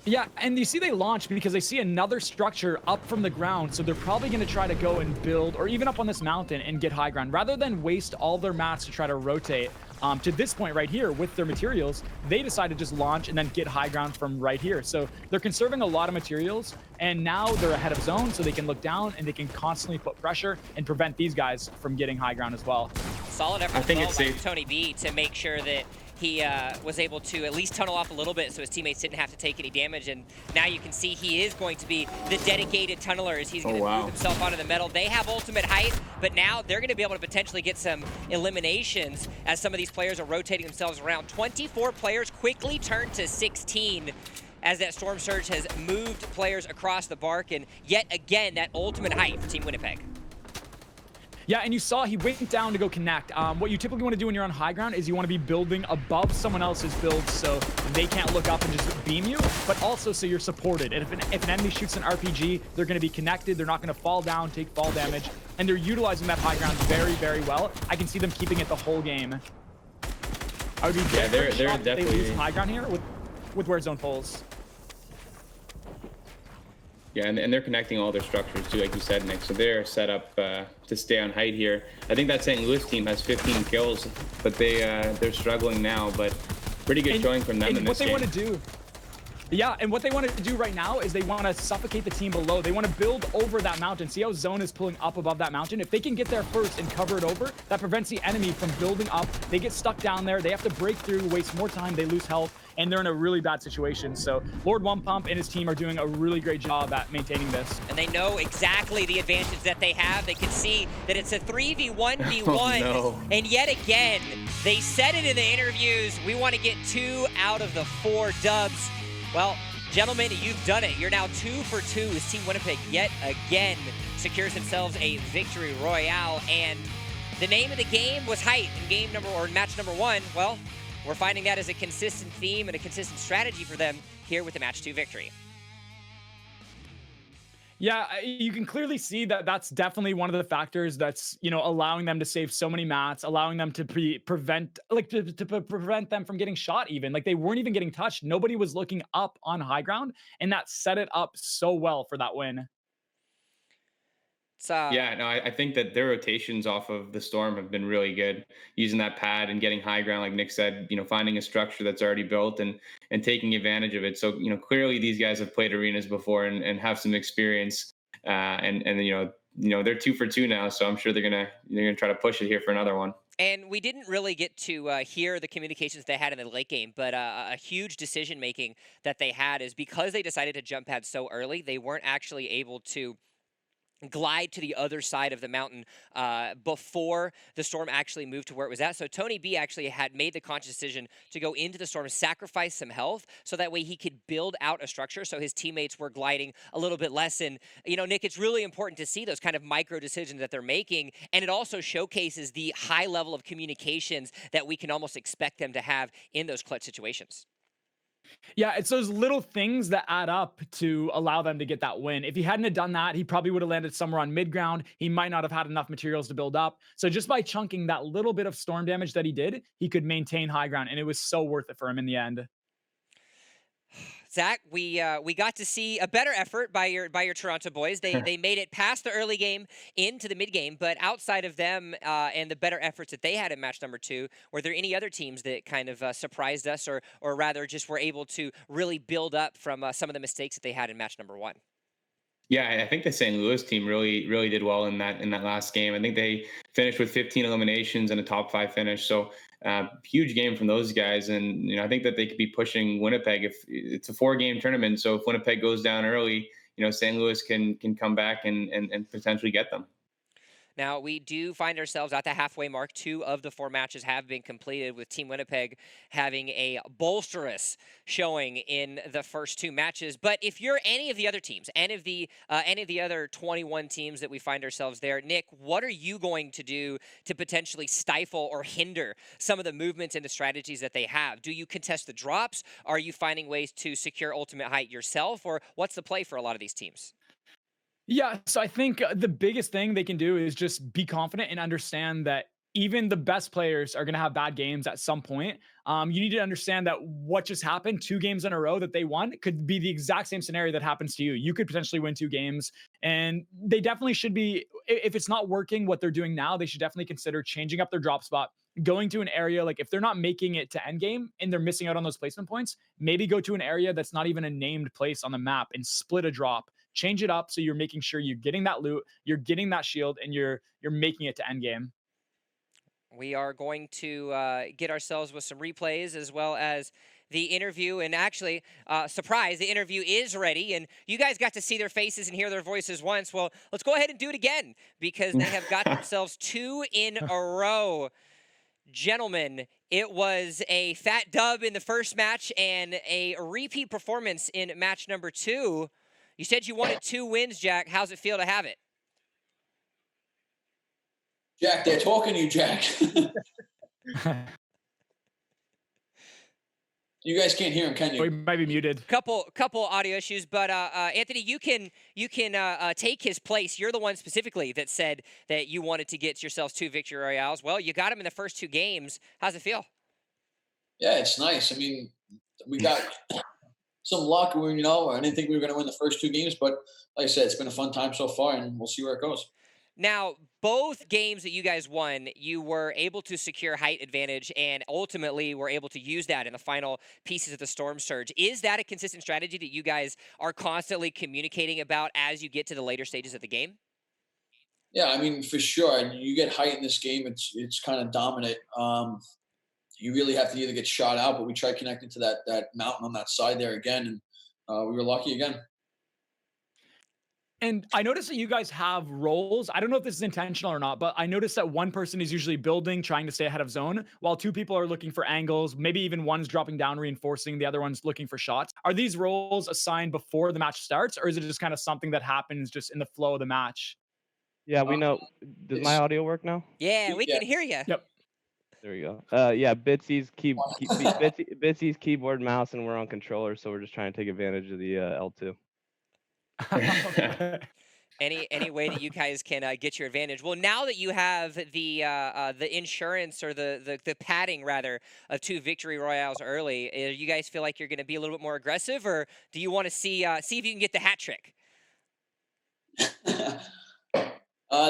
Yeah, and you see they launch because they see another structure up from the ground, so they're probably going to try to go and build, or even up on this mountain and get high ground. Rather than waste all their mats to try to rotate to this point right here with their materials, they decide to just launch and then get high ground from right here. So they're conserving a lot of materials, and now they're ahead of zone, so they can look down and they can constantly put pressure and prevent these guys from getting high ground as well. Solid effort by Tony B to make sure that he was able to at least tunnel off a little bit so his teammates didn't have to take any damage. And now you can see he is going to be the dedicated tunneler as he's going to move himself onto the metal. They have ultimate height, but now they're going to be able to potentially get some eliminations as some of these players are rotating themselves around. 24 players quickly turned to 16 as that Storm Surge has moved players across the bark. And yet again, that ultimate height for Team Winnipeg. Yeah, and you saw he went down to go connect. What you typically want to do when you're on high ground is you want to be building above someone else's build so they can't look up and just beam you, but also so you're supported. And if an enemy shoots an RPG, they're going to be connected. They're not going to fall down, take fall damage, and they're utilizing that high ground very, very well. I can see them keeping it the whole game. I would be they're definitely they lose high ground here with where zone pulls. Yeah, and they're connecting all their structures too, like you said, Nick. So they're set up to stay on height here. I think that St. Louis team has 15 kills, but they're struggling now. But pretty good showing from them in this game. What they want to do, yeah, and what they want to do right now is they want to suffocate the team below. They want to build over that mountain. See how zone is pulling up above that mountain? If they can get there first and cover it over, that prevents the enemy from building up. They get stuck down there. They have to break through, waste more time. They lose health, and they're in a really bad situation. So Lord One Pump and his team are doing a really great job at maintaining this. And they know exactly the advantage that they have. They can see that it's a 3v1v1. Oh, no. And yet again, they said it in the interviews, we want to get 2 out of the 4 dubs. Well, gentlemen, you've done it. You're now 2 for 2 as Team Winnipeg yet again secures themselves a victory royale. And the name of the game was height in match number 1. Well, we're finding that as a consistent theme and a consistent strategy for them here with the match 2 victory. Yeah, you can clearly see that that's definitely one of the factors that's, allowing them to save so many mats, allowing them to prevent prevent them from getting shot even. Like they weren't even getting touched. Nobody was looking up on high ground, and that set it up so well for that win. It's Yeah, no, I think that their rotations off of the Storm have been really good, using that pad and getting high ground, like Nick said. Finding a structure that's already built and taking advantage of it. So clearly these guys have played arenas before and have some experience. And they're 2 for 2 now, so I'm sure they're gonna try to push it here for another one. And we didn't really get to hear the communications they had in the late game, but a huge decision making that they had is because they decided to jump pad so early, they weren't actually able to glide to the other side of the mountain before the storm actually moved to where it was at. So Tony B actually had made the conscious decision to go into the storm, sacrifice some health, so that way he could build out a structure so his teammates were gliding a little bit less. And, Nick, it's really important to see those kind of micro decisions that they're making. And it also showcases the high level of communications that we can almost expect them to have in those clutch situations. Yeah, it's those little things that add up to allow them to get that win. If he hadn't have done that, he probably would have landed somewhere on mid ground. He might not have had enough materials to build up. So just by chunking that little bit of storm damage that he did, he could maintain high ground, and it was so worth it for him in the end. Zach, we got to see a better effort by your Toronto boys. They made it past the early game into the mid game, but outside of them and the better efforts that they had in match number 2, were there any other teams that kind of surprised us, or rather just were able to really build up from some of the mistakes that they had in match number 1? Yeah, I think the St. Louis team really did well in that last game. I think they finished with 15 eliminations and a top 5 finish. So huge game from those guys, and I think that they could be pushing Winnipeg if it's a 4-game tournament. So if Winnipeg goes down early, St. Louis can come back and potentially get them. Now, we do find ourselves at the halfway mark. 2 of the 4 matches have been completed, with Team Winnipeg having a bolsterous showing in the first 2 matches. But if you're any of the other teams, any of the other 21 teams that we find ourselves there, Nick, what are you going to do to potentially stifle or hinder some of the movements and the strategies that they have? Do you contest the drops? Are you finding ways to secure ultimate height yourself? Or what's the play for a lot of these teams? Yeah, so I think the biggest thing they can do is just be confident and understand that even the best players are going to have bad games at some point. You need to understand that what just happened, 2 games in a row that they won, could be the exact same scenario that happens to you. You could potentially win 2 games, and they definitely should be, if it's not working what they're doing now, they should definitely consider changing up their drop spot, going to an area, like if they're not making it to end game and they're missing out on those placement points, maybe go to an area that's not even a named place on the map and split a drop. Change it up so you're making sure you're getting that loot, you're getting that shield, and you're making it to end game. We are going to get ourselves with some replays as well as the interview. And actually, surprise, the interview is ready. And you guys got to see their faces and hear their voices once. Well, let's go ahead and do it again, because they have got themselves 2 in a row. Gentlemen, it was a fat dub in the first match and a repeat performance in match number 2. You said you wanted 2 wins, Jack. How's it feel to have it? Jack, they're talking to you, Jack. You guys can't hear him, can you? We might be muted. Couple audio issues, but Anthony, you can take his place. You're the one specifically that said that you wanted to get yourselves 2 victory royales. Well, you got him in the first 2 games. How's it feel? Yeah, it's nice. I mean, we got some luck. I didn't think we were going to win the first 2 games, but like I said, it's been a fun time so far, and we'll see where it goes. Now, both games that you guys won, you were able to secure height advantage and ultimately were able to use that in the final pieces of the Storm Surge. Is that a consistent strategy that you guys are constantly communicating about as you get to the later stages of the game? Yeah, I mean, for sure. You get height in this game, it's kind of dominant. You really have to either get shot out, but we tried connecting to that mountain on that side there again, and we were lucky again. And I noticed that you guys have roles. I don't know if this is intentional or not, but I noticed that one person is usually building, trying to stay ahead of zone, while 2 people are looking for angles. Maybe even one's dropping down, reinforcing, the other one's looking for shots. Are these roles assigned before the match starts, or is it just kind of something that happens just in the flow of the match? Yeah, we know. Does my audio work now? Yeah, we can hear you. Yep. There we go. Yeah, Bitsy's Bitsy's keyboard, mouse, and we're on controller, so we're just trying to take advantage of the L2. Any way that you guys can get your advantage. Well, now that you have the insurance or the padding rather of 2 victory royales early, you guys feel like you're going to be a little bit more aggressive, or do you want to see if you can get the hat trick?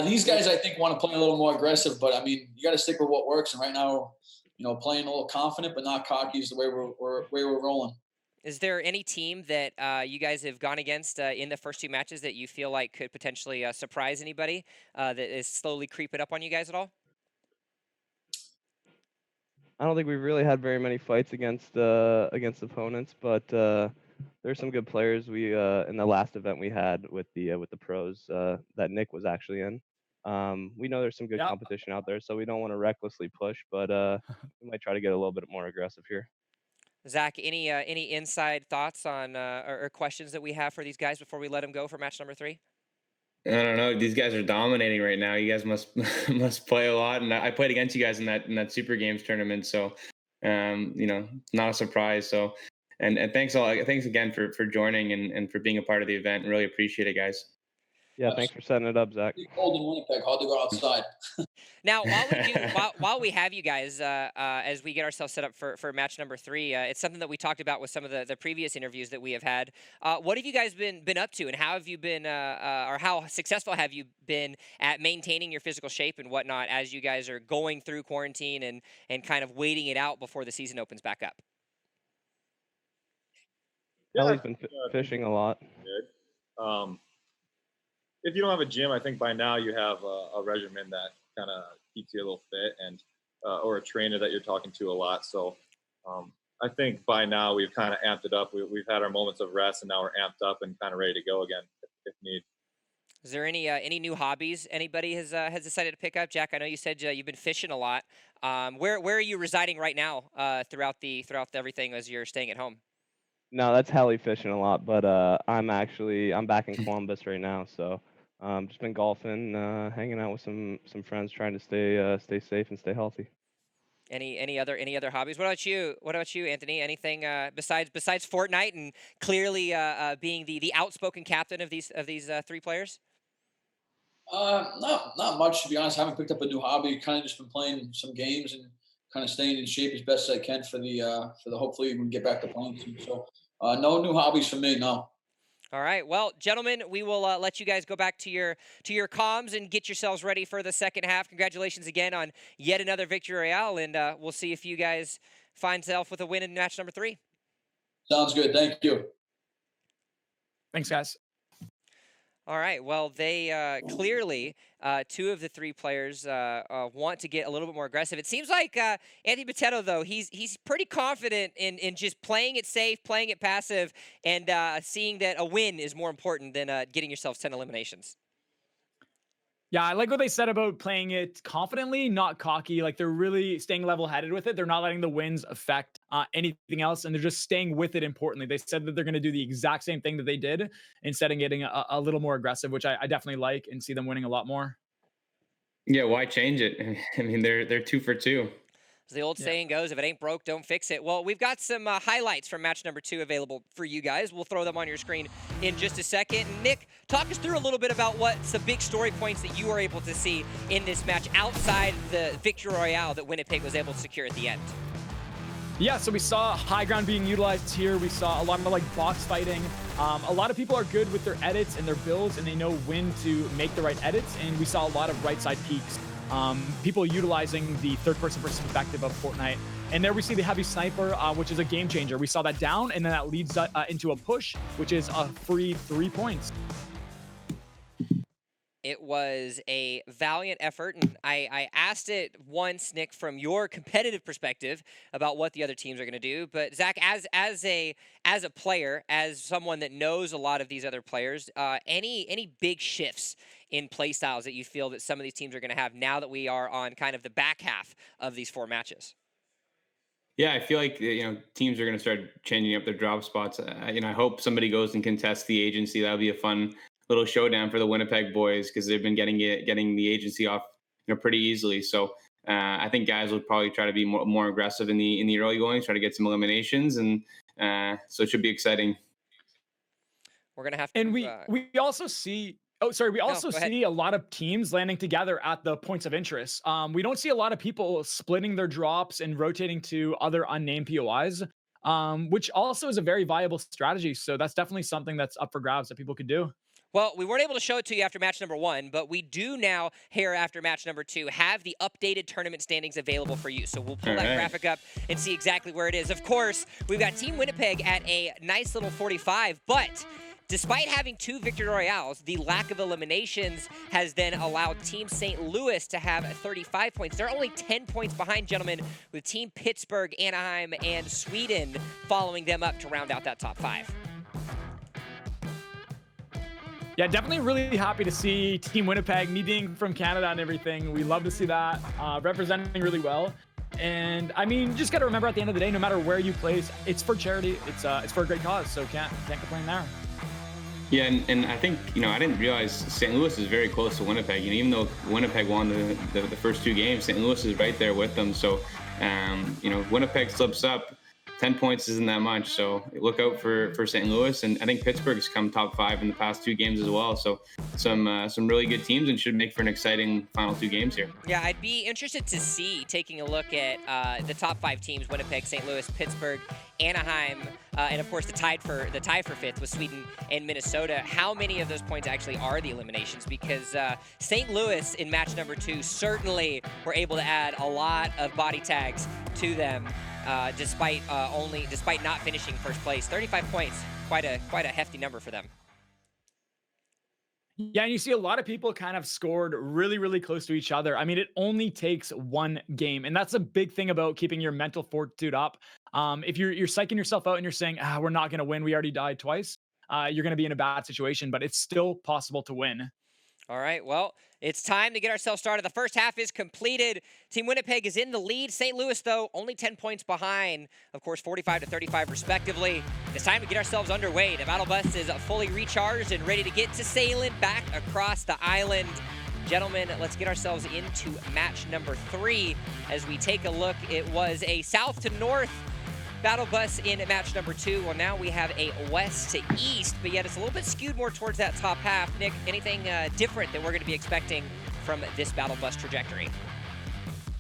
These guys, I think, want to play a little more aggressive, but I mean, you got to stick with what works. And right now, playing a little confident but not cocky is the way we're rolling. Is there any team that you guys have gone against in the first 2 matches that you feel like could potentially surprise anybody that is slowly creeping up on you guys at all? I don't think we've really had very many fights against opponents, but there's some good players. We in the last event we had with the pros that Nick was actually in. We know there's some good competition out there, so we don't want to recklessly push, but we might try to get a little bit more aggressive here. Zach, any inside thoughts on or questions that we have for these guys before we let them go for match number 3? I don't know. These guys are dominating right now. You guys must must play a lot, and I played against you guys in that Super Games tournament, so not a surprise. So, and thanks again for joining and for being a part of the event. Really appreciate it, guys. Yeah, thanks for setting it up, Zach. It's cold in Winnipeg. Hard to go outside. Now, while we have you guys, as we get ourselves set up for match number 3, it's something that we talked about with some of the previous interviews that we have had. What have you guys been up to, and how have you been, or how successful have you been at maintaining your physical shape and whatnot as you guys are going through quarantine and kind of waiting it out before the season opens back up? Ellie's been fishing a lot. Good. If you don't have a gym, I think by now you have a regimen that kind of keeps you a little fit, and or a trainer that you're talking to a lot. So I think by now we've kind of amped it up. We've had our moments of rest, and now we're amped up and kind of ready to go again if need. Is there any new hobbies anybody has decided to pick up? Jack, I know you said you've been fishing a lot. Where are you residing right now throughout everything as you're staying at home? No, that's heli fishing a lot, but I'm back in Columbus right now, so just been golfing, hanging out with some friends, trying to stay safe and stay healthy. Any other hobbies? What about you, Anthony? Anything besides Fortnite and clearly being the outspoken captain of these 3 players? Not much, to be honest. I haven't picked up a new hobby. Kind of just been playing some games and kind of staying in shape as best as I can for the hopefully we can get back to playing soon. So no new hobbies for me, no. All right. Well, gentlemen, we will let you guys go back to your comms and get yourselves ready for the second half. Congratulations again on yet another victory royale, and we'll see if you guys find yourself with a win in match number 3. Sounds good. Thank you. Thanks, guys. All right. Well, they clearly 2 of the 3 players want to get a little bit more aggressive. It seems like Anthony Botetto, though, he's pretty confident in just playing it safe, playing it passive, and seeing that a win is more important than getting yourself 10 eliminations. Yeah, I like what they said about playing it confidently, not cocky. Like, they're really staying level-headed with it. They're not letting the wins affect anything else, and they're just staying with it importantly. They said that they're going to do the exact same thing that they did instead of getting a little more aggressive, which I definitely like and see them winning a lot more. Yeah, why change it? I mean, they're 2 for 2. As the old saying goes, if it ain't broke, don't fix it. Well, we've got some highlights from match number 2 available for you guys. We'll throw them on your screen in just a second. Nick, talk us through a little bit about what some big story points that you were able to see in this match outside the victory royale that Winnipeg was able to secure at the end. Yeah, so we saw high ground being utilized here. We saw a lot of like box fighting. A lot of people are good with their edits and their builds, and they know when to make the right edits. And we saw a lot of right side peaks. People utilizing the third-person perspective of Fortnite. And there we see the heavy sniper, which is a game changer. We saw that down, and then that leads into a push, which is a free 3 points. It was a valiant effort, and I asked it once, Nick, from your competitive perspective about what the other teams are going to do. But Zach, as a player, as someone that knows a lot of these other players, any big shifts in play styles that you feel that some of these teams are going to have now that we are on kind of the back half of these 4 matches? Yeah, I feel like teams are going to start changing up their drop spots. I hope somebody goes and contests the agency. That'll be a fun little showdown for the Winnipeg boys because they've been getting the agency off pretty easily. So I think guys will probably try to be more aggressive in the early goings, try to get some eliminations, and so it should be exciting. We're gonna have to. And we also see. Oh, sorry. We also see a lot of teams landing together at the points of interest. We don't see a lot of people splitting their drops and rotating to other unnamed POIs, which also is a very viable strategy. So that's definitely something that's up for grabs that people could do. Well, we weren't able to show it to you after match number 1, but we do now, here after match number 2, have the updated tournament standings available for you. So we'll pull that graphic up and see exactly where it is. Of course, we've got Team Winnipeg at a nice little 45, but despite having 2 victory royales, the lack of eliminations has then allowed Team St. Louis to have 35 points. They're only 10 points behind, gentlemen, with Team Pittsburgh, Anaheim, and Sweden following them up to round out that top 5. Yeah, definitely really happy to see Team Winnipeg, me being from Canada and everything. We love to see that, representing really well. And I mean, just got to remember at the end of the day, no matter where you place, it's for charity. It's for a great cause. So can't complain there. Yeah, and I think, I didn't realize St. Louis is very close to Winnipeg. Even though Winnipeg won the first 2 games, St. Louis is right there with them. So, Winnipeg slips up. 10 points isn't that much, so look out for St. Louis. And I think Pittsburgh's come top 5 in the past 2 games as well. So some really good teams, and should make for an exciting final 2 games here. Yeah, I'd be interested to see, taking a look at the top 5 teams: Winnipeg, St. Louis, Pittsburgh, Anaheim, and of course the tie for 5th with Sweden and Minnesota. How many of those points actually are the eliminations? Because St. Louis in match number 2 certainly were able to add a lot of body tags to them. Despite not finishing first place. 35 points, quite a hefty number for them. Yeah, and you see a lot of people kind of scored really, really close to each other. I mean, it only takes 1 game, and that's a big thing about keeping your mental fortitude up. If you're psyching yourself out and you're saying, we're not going to win, we already died twice, you're going to be in a bad situation, but it's still possible to win. All right, well, it's time to get ourselves started. The first half is completed. Team Winnipeg is in the lead. St. Louis, though, only 10 points behind. Of course, 45 to 35, respectively. It's time to get ourselves underway. The battle bus is fully recharged and ready to get to sailing back across the island. Gentlemen, let's get ourselves into match number 3 as we take a look. It was a south to north battle bus in match number 2. Well, now we have a west to east, but yet it's a little bit skewed more towards that top half. Nick, anything different that we're going to be expecting from this battle bus trajectory?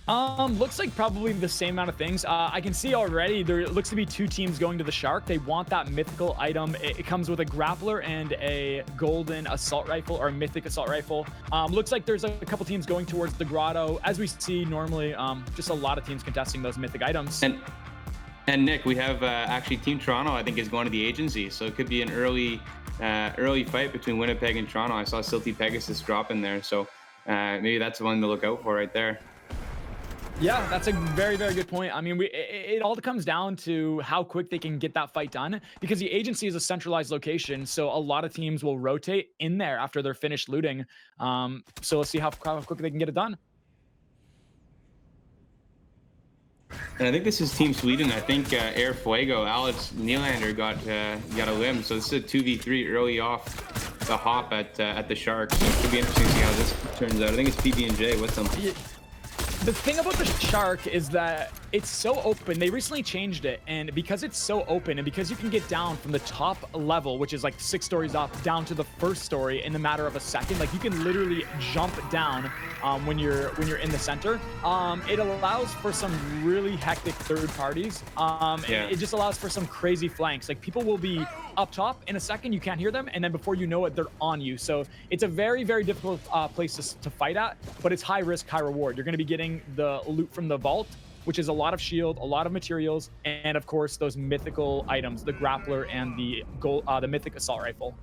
Looks like probably the same amount of things. I can see already there looks to be 2 teams going to the Shark. They want that mythical item. It comes with a grappler and a golden assault rifle, or mythic assault rifle. Looks like there's a couple teams going towards the Grotto. As we see normally, just a lot of teams contesting those mythic items. And Nick, we have actually Team Toronto, I think, is going to the agency. So it could be an early fight between Winnipeg and Toronto. I saw Silty Pegasus drop in there. So maybe that's one to look out for right there. Yeah, that's a very, very good point. I mean, it all comes down to how quick they can get that fight done, because the agency is a centralized location. So a lot of teams will rotate in there after they're finished looting. So let's see how quick they can get it done. And I think this is Team Sweden. I think Air Fuego, Alex Nylander got a limb. So this is a 2v3 early off the hop at the Sharks. So it should be interesting to see how this turns out. I think it's PB&J with them. The thing about the Shark is that it's so open. They recently changed it, and because it's so open, and because you can get down from the top level, which is like 6 stories up, down to the first story in the matter of a second, like you can literally jump down when you're in the center. It allows for some really hectic third parties. It just allows for some crazy flanks. Like people will be up top in a second, you can't hear them, and then before you know it, they're on you. So it's a very, very difficult place to fight at, but it's high risk, high reward. You're going to be getting the loot from the vault, which is a lot of shield, a lot of materials, and of course those mythical items, the grappler and the mythic assault rifle.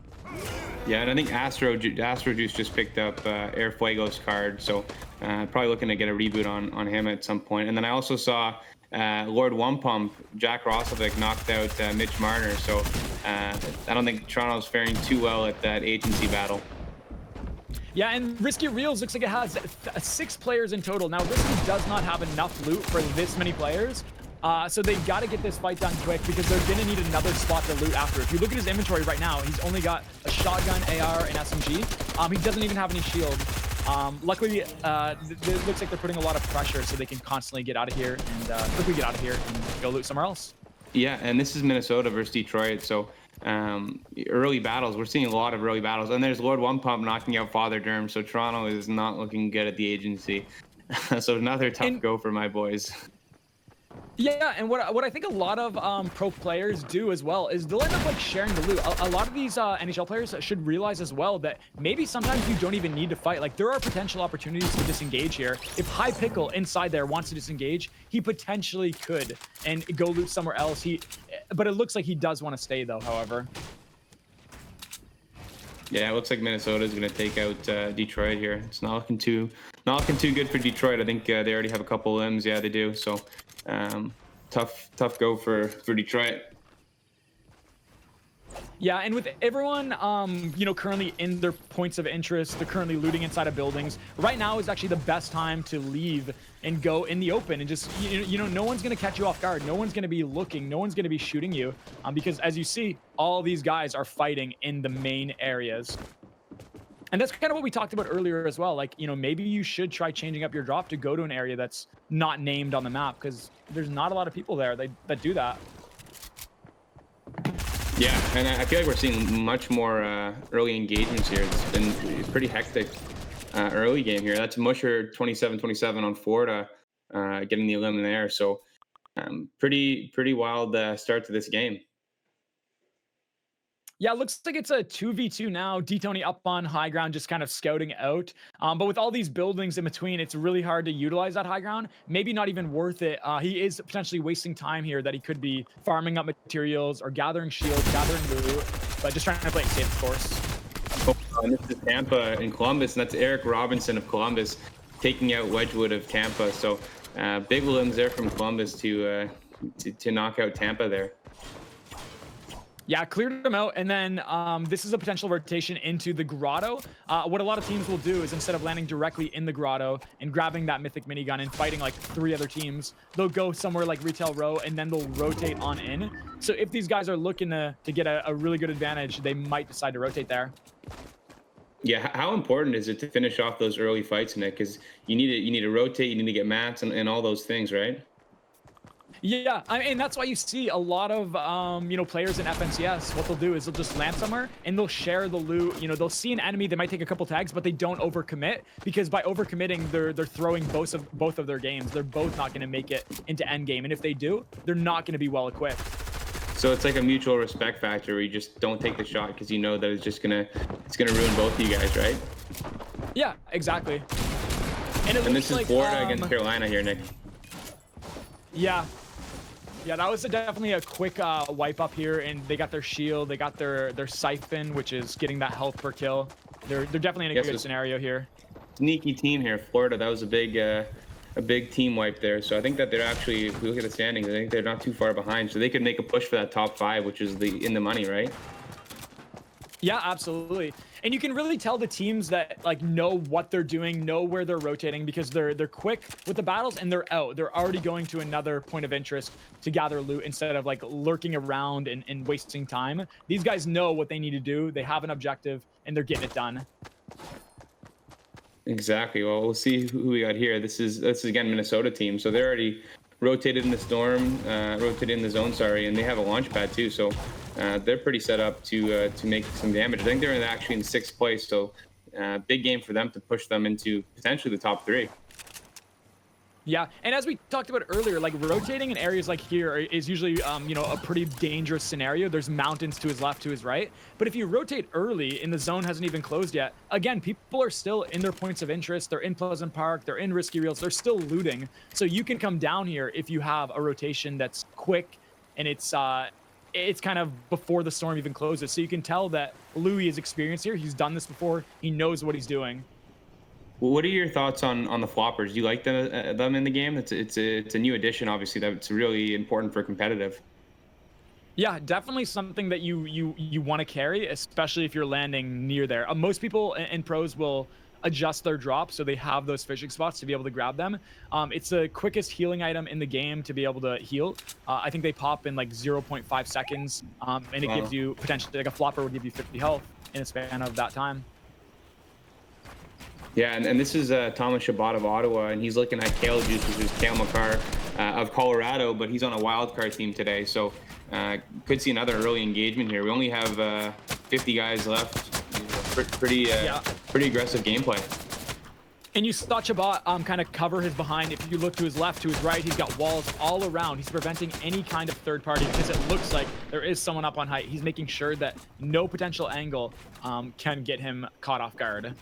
Yeah, and I think Astro Juice just picked up Air Fuego's card, so probably looking to get a reboot on him at some point. And then I also saw Lord One Pump, Jack Roslovic knocked out Mitch Marner, so I don't think Toronto's faring too well at that agency battle. Yeah, and Risky Reels looks like it has 6 players in total. Now, Risky does not have enough loot for this many players, so they've got to get this fight done quick because they're going to need another spot to loot after. If you look at his inventory right now, he's only got a shotgun, AR, and SMG. He doesn't even have any shield. Luckily, it looks like they're putting a lot of pressure so they can constantly get out of here and quickly get out of here and go loot somewhere else. Yeah, and this is Minnesota versus Detroit, so early battles. We're seeing a lot of early battles, and there's Lord One Pump knocking out Father Derm. So Toronto is not looking good at the agency. So another tough go for my boys. Yeah, and what I think a lot of pro players do as well is they'll end up like sharing the loot. A lot of these NHL players should realize as well that maybe sometimes you don't even need to fight. Like there are potential opportunities to disengage here. If High Pickle inside there wants to disengage, he potentially could and go loot somewhere else. But it looks like he does want to stay though, however. Yeah, it looks like Minnesota is going to take out Detroit here. It's not looking too good for Detroit. I think they already have a couple limbs. Yeah, they do. So tough go for Detroit. Yeah, and with everyone, currently in their points of interest, they're currently looting inside of buildings. Right now is actually the best time to leave and go in the open and just, no one's going to catch you off guard. No one's going to be looking. No one's going to be shooting you because as you see, all these guys are fighting in the main areas. And that's kind of what we talked about earlier as well. Like, maybe you should try changing up your drop to go to an area that's not named on the map because there's not a lot of people there that do that. Yeah, and I feel like we're seeing much more early engagements here. It's pretty hectic early game here. That's Musher 27-27 on Florida, getting the elim there. So pretty wild start to this game. Yeah, it looks like it's a 2v2 now. D-Tony up on high ground, just kind of scouting out. But with all these buildings in between, it's really hard to utilize that high ground. Maybe not even worth it. He is potentially wasting time here that he could be farming up materials or gathering shields, gathering loot, but just trying to play it safe, of course. And this is Tampa in Columbus, and that's Eric Robinson of Columbus taking out Wedgwood of Tampa. So big limbs there from Columbus to knock out Tampa there. Yeah, cleared them out, and then this is a potential rotation into the grotto. What a lot of teams will do is instead of landing directly in the grotto and grabbing that mythic minigun and fighting like 3 other teams, they'll go somewhere like Retail Row, and then they'll rotate on in. So if these guys are looking to get a really good advantage, they might decide to rotate there. Yeah, how important is it to finish off those early fights, Nick? Because you need to rotate, you need to get mats and all those things, right? Yeah, and that's why you see a lot of players in FNCS. What they'll do is they'll just land somewhere and they'll share the loot. They'll see an enemy, they might take a couple tags, but they don't overcommit because by overcommitting, they're throwing both of their games. They're both not going to make it into end game, and if they do, they're not going to be well equipped. So it's like a mutual respect factor where you just don't take the shot because you know that it's gonna ruin both of you guys, right? Yeah, exactly. And this is Florida against Carolina here, Nick. Yeah. Yeah, that was definitely a quick wipe up here, and they got their shield, they got their siphon, which is getting that health per kill. They're definitely in a good scenario here. Sneaky team here, Florida. That was a big team wipe there. So I think that they're actually, if we look at the standings, I think they're not too far behind. So they could make a push for that top 5, which is in the money, right? Yeah, absolutely. And you can really tell the teams that know what they're doing, know where they're rotating, because they're quick with the battles and they're out. They're already going to another point of interest to gather loot instead of lurking around and wasting time. These guys know what they need to do. They have an objective and they're getting it done. Exactly. Well, we'll see who we got here. This is again Minnesota team. So they're already rotated in the storm, rotated in the zone, and they have a launch pad too. So they're pretty set up to make some damage. I think they're actually in 6th place. So big game for them to push them into potentially the top 3. Yeah, and as we talked about earlier, rotating in areas like here is usually, a pretty dangerous scenario. There's mountains to his left, to his right. But if you rotate early and the zone hasn't even closed yet, again, people are still in their points of interest. They're in Pleasant Park. They're in Risky Reels. They're still looting. So you can come down here if you have a rotation that's quick and it's kind of before the storm even closes. So you can tell that Louis is experienced here. He's done this before. He knows what he's doing. What are your thoughts on the floppers? Do you like them in the game? It's a new addition, obviously. That's really important for competitive. Yeah, definitely something that you want to carry, especially if you're landing near there. Most people in pros will adjust their drop so they have those fishing spots to be able to grab them. It's the quickest healing item in the game to be able to heal. I think they pop in 0.5 seconds, and it gives you potentially a flopper would give you 50 health in a span of that time. Yeah, and this is Thomas Chabot of Ottawa, and he's looking at Kale Juice, which is Kale McCarr of Colorado, but he's on a wild card team today, so could see another early engagement here. We only have 50 guys left. Pretty aggressive gameplay. And you saw Chabot kind of cover his behind. If you look to his left, to his right, he's got walls all around. He's preventing any kind of third party because it looks like there is someone up on height. He's making sure that no potential angle can get him caught off guard.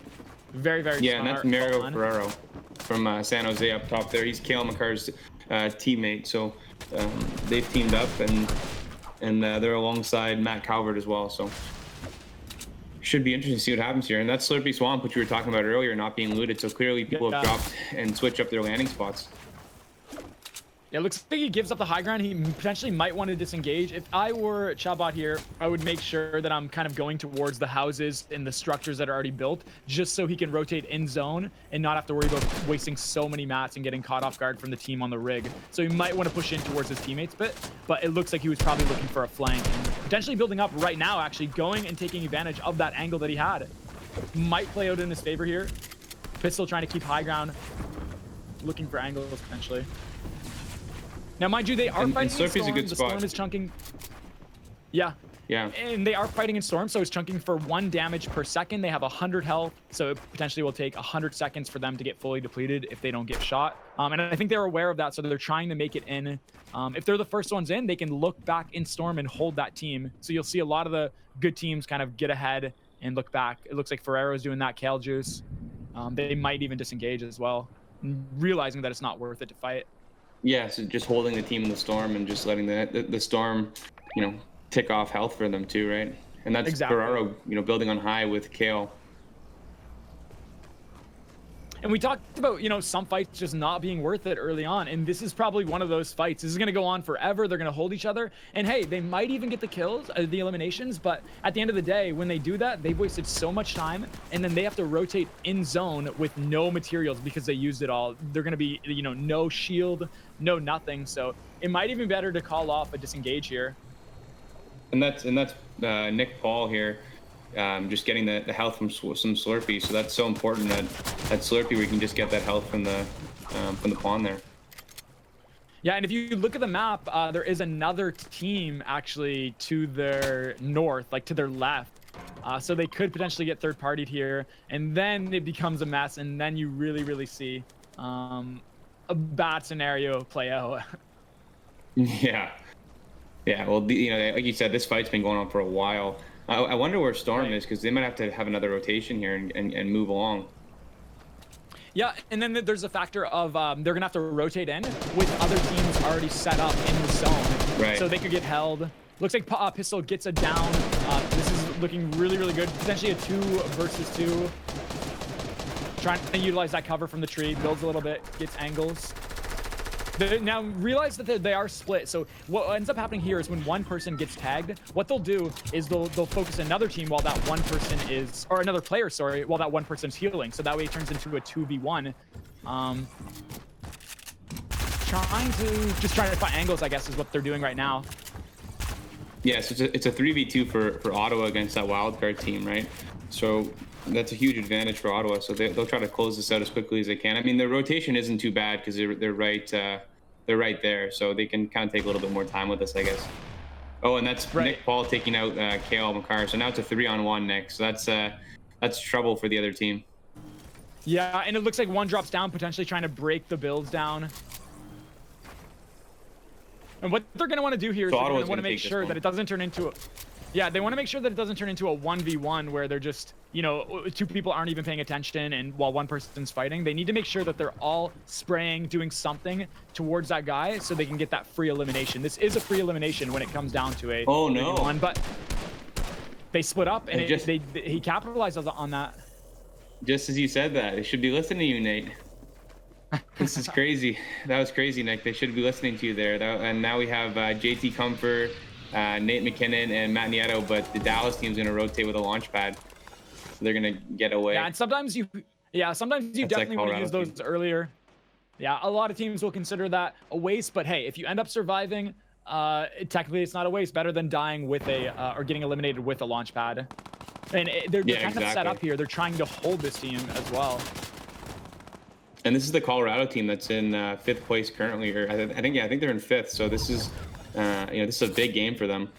Very, very smart. And that's Mario Ferraro from San Jose up top there. He's Kale McCarr's teammate. So they've teamed up, and they're alongside Matt Calvert as well. So should be interesting to see what happens here. And that's Slurpy Swamp, which we were talking about earlier, not being looted. So clearly people have dropped and switched up their landing spots. Yeah, it looks like he gives up the high ground. He potentially might want to disengage. If I were Chabot here, I would make sure that I'm kind of going towards the houses and the structures that are already built, just so he can rotate in zone and not have to worry about wasting so many mats and getting caught off guard from the team on the rig. So he might want to push in towards his teammates a bit, but it looks like he was probably looking for a flank and potentially building up right now, actually going and taking advantage of that angle that he had. Might play out in his favor here. Pistol trying to keep high ground, looking for angles potentially. Now, mind you, they are fighting in Storm. A good the spot. Storm is chunking. Yeah. Yeah. And they are fighting in Storm, so it's chunking for 1 damage per second. They have 100 health, so it potentially will take 100 seconds for them to get fully depleted if they don't get shot. And I think they're aware of that, so they're trying to make it in. If they're the first ones in, they can look back in Storm and hold that team. So you'll see a lot of the good teams kind of get ahead and look back. It looks like Ferrero's doing that, Kale Juice. They might even disengage as well, realizing that it's not worth it to fight. Yeah, so just holding the team in the Storm and just letting the Storm, tick off health for them too, right? And that's exactly. Ferraro, building on high with Kale. And we talked about, some fights just not being worth it early on. And this is probably one of those fights. This is going to go on forever. They're going to hold each other. And hey, they might even get the kills, the eliminations. But at the end of the day, when they do that, they've wasted so much time. And then they have to rotate in zone with no materials because they used it all. They're going to be, no shield, no nothing. So it might even be better to call off a disengage here. And that's Nick Paul here. Just getting the health from some Slurpee, so that's so important that Slurpee we can just get that health from the pond there. Yeah, and if you look at the map, there is another team actually to their north, like to their left. So they could potentially get third-partied here, and then it becomes a mess, and then you really see a bad scenario play out. Yeah. Well, like you said, this fight's been going on for a while. I wonder where Storm is, because they might have to have another rotation here and move along. Yeah, and then there's a factor of they're going to have to rotate in with other teams already set up in the zone. Right. So they could get held. Looks like Pistol gets a down. This is looking really good. Potentially a 2 versus 2. Trying to utilize that cover from the tree. Builds a little bit. Gets angles. Now realize that they are split. So what ends up happening here is when one person gets tagged, what they'll do is they'll focus another team while that one person is, or another player, sorry, while that one person's healing. So that way it turns into a 2v1. Trying to find angles, I guess, is what they're doing right now. Yes, it's a 3v2 for Ottawa against that wildcard team, right? So that's a huge advantage for Ottawa. So they'll try to close this out as quickly as they can. I mean, their rotation isn't too bad because they're right there, so they can kind of take a little bit more time with us, I guess. Oh, and that's right. Nick Paul taking out Kale McCarr. So now it's a 3-on-1, Nick. So that's trouble for the other team. Yeah, and it looks like one drops down, potentially trying to break the builds down. And what they're going to want to do here is they're going to want to make sure that it doesn't turn into a... Yeah, they want to make sure that it doesn't turn into a 1v1 where they're just, 2 people aren't even paying attention and while one person's fighting. They need to make sure that they're all spraying, doing something towards that guy so they can get that free elimination. This is a free elimination when it comes down to a 1v1, but they split up and he capitalizes on that. Just as you said that, they should be listening to you, Nate. This is crazy. That was crazy, Nick. They should be listening to you there. And now we have JT Comfort, Nate McKinnon, and Matt Nieto, but the Dallas team's going to rotate with a launch pad. So they're going to get away. Yeah, and sometimes you definitely want to use those earlier. Yeah, a lot of teams will consider that a waste, but hey, if you end up surviving, technically it's not a waste. Better than dying with or getting eliminated with a launch pad. And they're kind of set up here. They're trying to hold this team as well. And this is the Colorado team that's in 5th place currently, or I think they're in 5th. So this is, this is a big game for them.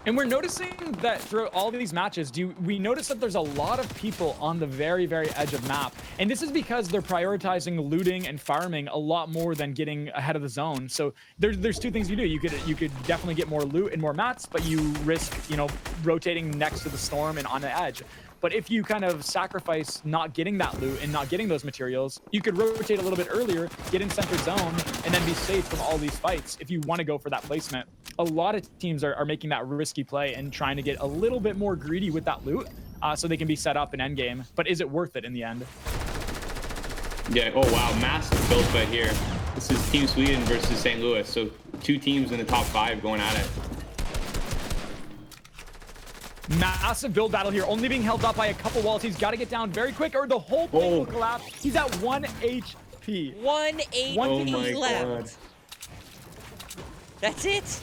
And we're noticing that throughout all of these matches, we notice that there's a lot of people on the very, very edge of map. And this is because they're prioritizing looting and farming a lot more than getting ahead of the zone. So there's two things you do. You could definitely get more loot and more mats, but you risk, rotating next to the storm and on the edge. But if you kind of sacrifice not getting that loot and not getting those materials, you could rotate a little bit earlier, get in center zone, and then be safe from all these fights if you want to go for that placement. A lot of teams are making that risky play and trying to get a little bit more greedy with that loot so they can be set up in endgame. But is it worth it in the end? Yeah, oh wow, massive build fight here. This is Team Sweden versus St. Louis. So 2 teams in the top 5 going at it. Massive build battle here, only being held up by a couple walls. He's got to get down very quick or the whole thing will collapse. He's at 1 HP. 1 HP left. God. That's it.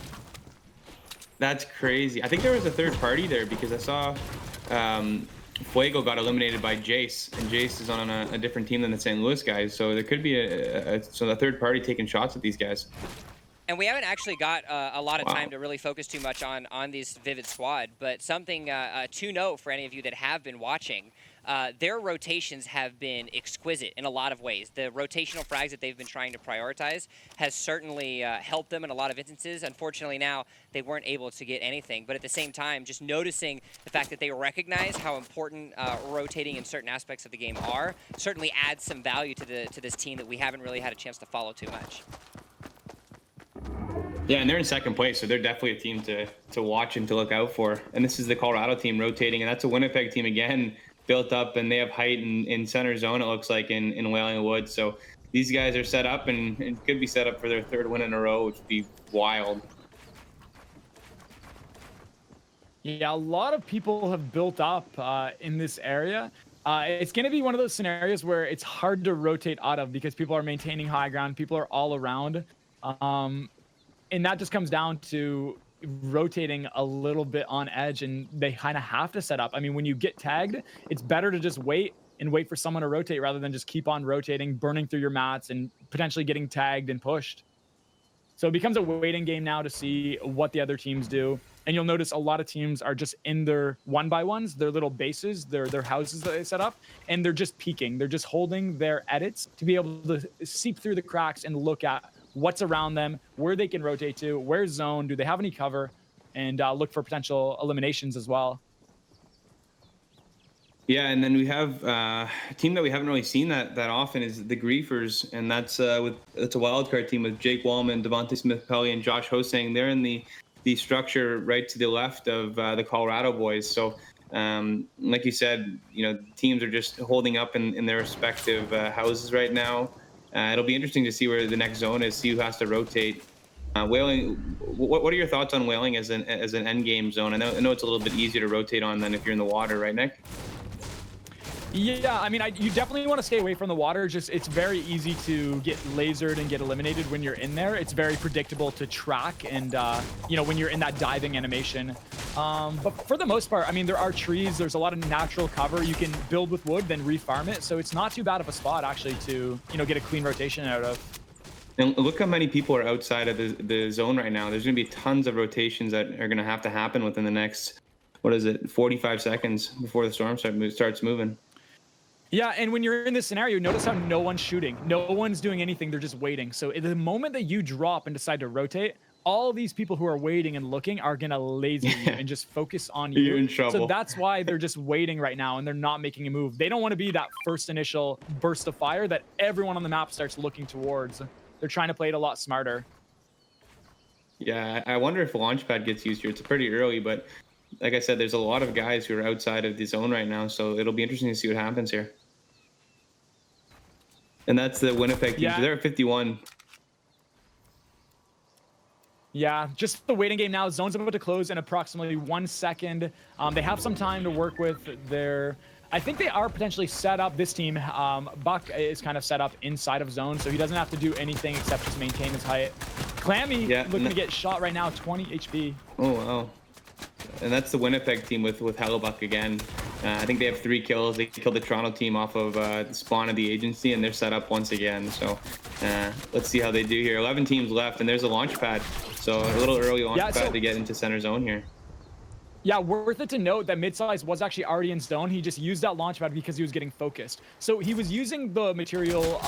That's crazy. I think there was a third party there because I saw Fuego got eliminated by Jace, and Jace is on a different team than the St. Louis guys. So there could be a third party taking shots at these guys. And we haven't actually got a lot of time to really focus too much on this Vivid squad, but something to note for any of you that have been watching, their rotations have been exquisite in a lot of ways. The rotational frags that they've been trying to prioritize has certainly helped them in a lot of instances. Unfortunately now, they weren't able to get anything, but at the same time, just noticing the fact that they recognize how important rotating in certain aspects of the game are certainly adds some value to this team that we haven't really had a chance to follow too much. Yeah, and they're in 2nd place, so they're definitely a team to watch and to look out for. And this is the Colorado team rotating, and that's a Winnipeg team again, built up, and they have height in center zone, it looks like, in Wailing Woods. So these guys are set up and could be set up for their 3rd win in a row, which would be wild. Yeah, a lot of people have built up in this area. It's going to be one of those scenarios where it's hard to rotate out of because people are maintaining high ground, people are all around. And that just comes down to rotating a little bit on edge, and they kind of have to set up. I mean, when you get tagged, it's better to just wait for someone to rotate rather than just keep on rotating, burning through your mats, and potentially getting tagged and pushed. So it becomes a waiting game now to see what the other teams do. And you'll notice a lot of teams are just in their 1x1s, their little bases, their houses that they set up, and they're just peeking. They're just holding their edits to be able to seep through the cracks and look at what's around them, where they can rotate to, where's zone, do they have any cover, and look for potential eliminations as well. Yeah, and then we have a team that we haven't really seen that often is the Griefers, and it's a wild card team with Jake Wallman, Devontae Smith-Pelly, and Josh Hosang. They're in the structure right to the left of the Colorado boys. So, like you said, teams are just holding up in their respective houses right now. It'll be interesting to see where the next zone is, see who has to rotate. Whaling, what are your thoughts on Whaling as an end game zone? I know it's a little bit easier to rotate on than if you're in the water, right, Nick? Yeah, I mean, you definitely want to stay away from the water. It's very easy to get lasered and get eliminated when you're in there. It's very predictable to track and, when you're in that diving animation. But for the most part, I mean, there are trees. There's a lot of natural cover. You can build with wood, then refarm it. So it's not too bad of a spot, actually, to, get a clean rotation out of. And look how many people are outside of the zone right now. There's going to be tons of rotations that are going to have to happen within the next, 45 seconds before the storm starts moving. Yeah, and when you're in this scenario, notice how no one's shooting. No one's doing anything. They're just waiting. So at the moment that you drop and decide to rotate, all these people who are waiting and looking are going to laser you and just focus on you. You're in trouble. So that's why they're just waiting right now, and they're not making a move. They don't want to be that first initial burst of fire that everyone on the map starts looking towards. They're trying to play it a lot smarter. Yeah, I wonder if Launchpad gets used here. It's pretty early, but like I said, there's a lot of guys who are outside of the zone right now, so it'll be interesting to see what happens here. And that's the Winnipeg team. Yeah. So they're at 51. Yeah, just the waiting game now. Zone's about to close in approximately 1 second. They have some time to work with their... I think they are potentially set up. This team, Buck is kind of set up inside of zone, so he doesn't have to do anything except just maintain his height. Clammy looking to get shot right now, 20 HP. Oh, wow. And that's the Winnipeg team with Hellebuck again. I think they have 3 kills. They killed the Toronto team off of the spawn of the agency, and they're set up once again. So let's see how they do here. 11 teams left, and there's a launch pad. So a little early launch pad to get into center zone here. Yeah, worth it to note that Midsize was actually already in zone. He just used that launch pad because he was getting focused. So he was using the material